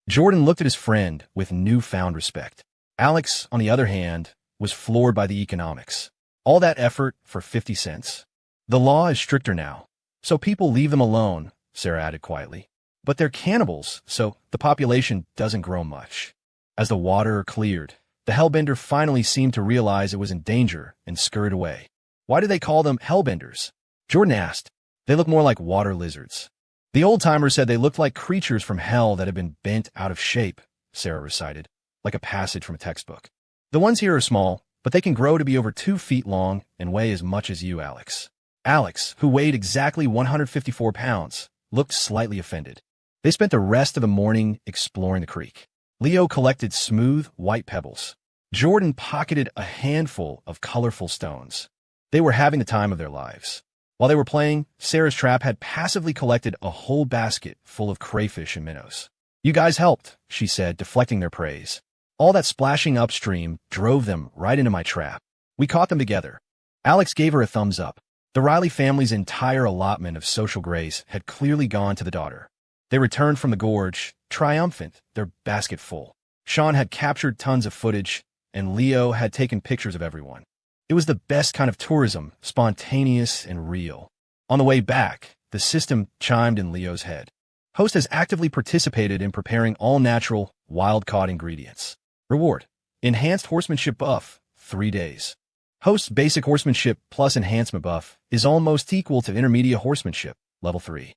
Jordan looked at his friend with newfound respect. Alex, on the other hand, was floored by the economics. All that effort for 50 cents? "The law is stricter now, so people leave them alone," Sarah added quietly. "But they're cannibals, so the population doesn't grow much." As the water cleared, the hellbender finally seemed to realize it was in danger and scurried away. "Why do they call them hellbenders?" Jordan asked. "They look more like water lizards." "The old-timer said they looked like creatures from hell that had been bent out of shape," Sarah recited, like a passage from a textbook. "The ones here are small, but they can grow to be over 2 feet long and weigh as much as you, Alex." Alex, who weighed exactly 154 pounds, looked slightly offended. They spent the rest of the morning exploring the creek. Leo collected smooth, white pebbles. Jordan pocketed a handful of colorful stones. They were having the time of their lives. While they were playing, Sarah's trap had passively collected a whole basket full of crayfish and minnows. "You guys helped," she said, deflecting their praise. "All that splashing upstream drove them right into my trap. We caught them together." Alex gave her a thumbs up. The Riley family's entire allotment of social grace had clearly gone to the daughter. They returned from the gorge, triumphant, their basket full. Sean had captured tons of footage, and Leo had taken pictures of everyone. It was the best kind of tourism, spontaneous and real. On the way back, the system chimed in Leo's head. Host has actively participated in preparing all-natural, wild-caught ingredients. Reward: enhanced horsemanship buff, 3 days. Host's basic horsemanship plus enhancement buff is almost equal to intermediate horsemanship, level 3.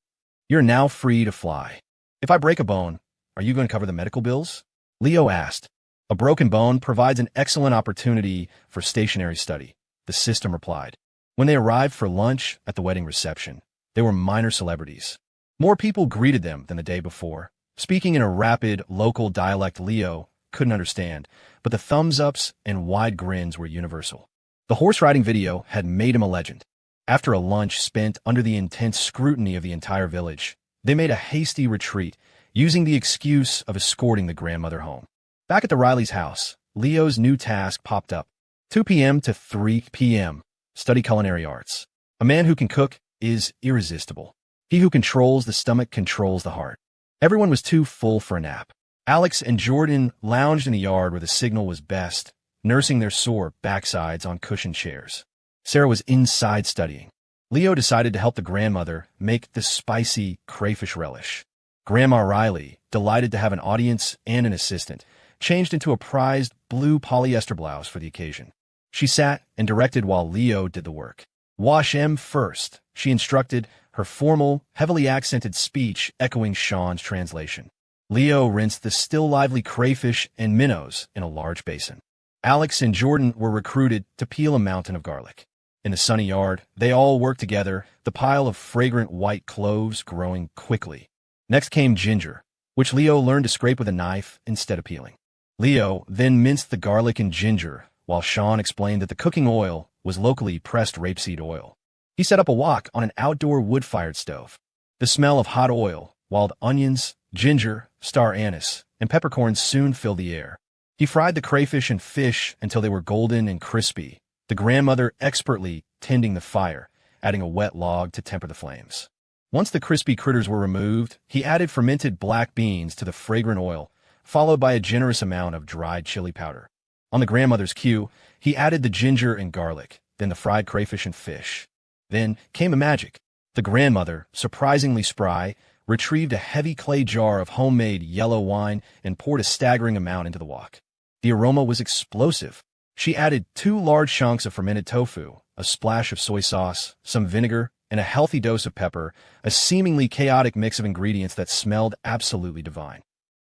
You're now free to fly. "If I break a bone, are you going to cover the medical bills?" Leo asked. "A broken bone provides an excellent opportunity for stationary study," the system replied. When they arrived for lunch at the wedding reception, they were minor celebrities. More people greeted them than the day before, speaking in a rapid, local dialect Leo couldn't understand, but the thumbs-ups and wide grins were universal. The horse riding video had made him a legend. After a lunch spent under the intense scrutiny of the entire village, they made a hasty retreat, using the excuse of escorting the grandmother home. Back at the Riley's house, Leo's new task popped up. 2 p.m. to 3 p.m. Study culinary arts. A man who can cook is irresistible. He who controls the stomach controls the heart. Everyone was too full for a nap. Alex and Jordan lounged in the yard where the signal was best, nursing their sore backsides on cushioned chairs. Sarah was inside studying. Leo decided to help the grandmother make the spicy crayfish relish. Grandma Riley, delighted to have an audience and an assistant, changed into a prized blue polyester blouse for the occasion. She sat and directed while Leo did the work. "Wash 'em first," she instructed, her formal, heavily accented speech echoing Sean's translation. Leo rinsed the still lively crayfish and minnows in a large basin. Alex and Jordan were recruited to peel a mountain of garlic. In the sunny yard, they all worked together, the pile of fragrant white cloves growing quickly. Next came ginger, which Leo learned to scrape with a knife instead of peeling. Leo then minced the garlic and ginger, while Sean explained that the cooking oil was locally pressed rapeseed oil. He set up a wok on an outdoor wood-fired stove. The smell of hot oil, wild onions, ginger, star anise, and peppercorns soon filled the air. He fried the crayfish and fish until they were golden and crispy, the grandmother expertly tending the fire, adding a wet log to temper the flames. Once the crispy critters were removed, he added fermented black beans to the fragrant oil, followed by a generous amount of dried chili powder. On the grandmother's cue, he added the ginger and garlic, then the fried crayfish and fish. Then came a magic. The grandmother, surprisingly spry, retrieved a heavy clay jar of homemade yellow wine and poured a staggering amount into the wok. The aroma was explosive. She added 2 large chunks of fermented tofu, a splash of soy sauce, some vinegar, and a healthy dose of pepper, a seemingly chaotic mix of ingredients that smelled absolutely divine.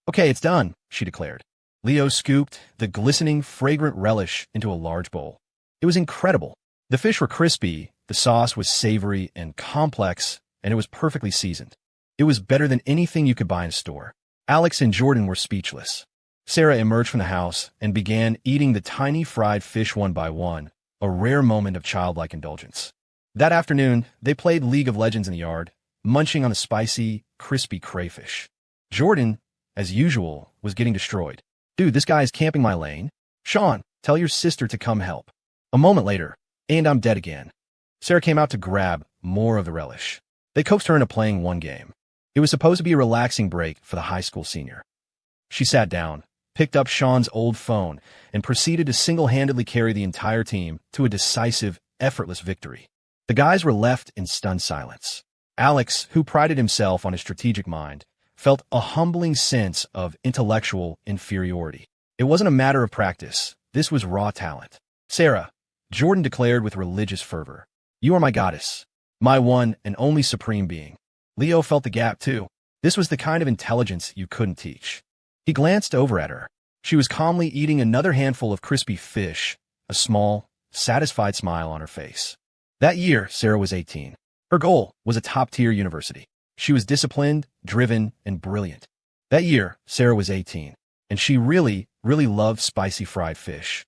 "Okay, it's done," she declared. Leo scooped the glistening, fragrant relish into a large bowl. It was incredible. The fish were crispy, the sauce was savory and complex, and it was perfectly seasoned. It was better than anything you could buy in a store. Alex and Jordan were speechless. Sarah emerged from the house and began eating the tiny fried fish one by one, a rare moment of childlike indulgence. That afternoon, they played League of Legends in the yard, munching on the spicy, crispy crayfish. Jordan, as usual, was getting destroyed. "Dude, this guy is camping my lane. Sean, tell your sister to come help." A moment later, and I'm dead again. Sarah came out to grab more of the relish. They coaxed her into playing one game. It was supposed to be a relaxing break for the high school senior. She sat down, picked up Sean's old phone, and proceeded to single-handedly carry the entire team to a decisive, effortless victory. The guys were left in stunned silence. Alex, who prided himself on his strategic mind, felt a humbling sense of intellectual inferiority. It wasn't a matter of practice. This was raw talent. "Sarah," Jordan declared with religious fervor, "you are my goddess, my one and only supreme being." Leo felt the gap, too. This was the kind of intelligence you couldn't teach. He glanced over at her. She was calmly eating another handful of crispy fish, a small, satisfied smile on her face. That year, Sarah was 18. Her goal was a top-tier university. She was disciplined, driven, and brilliant. That year, Sarah was 18, and she really, really loved spicy fried fish.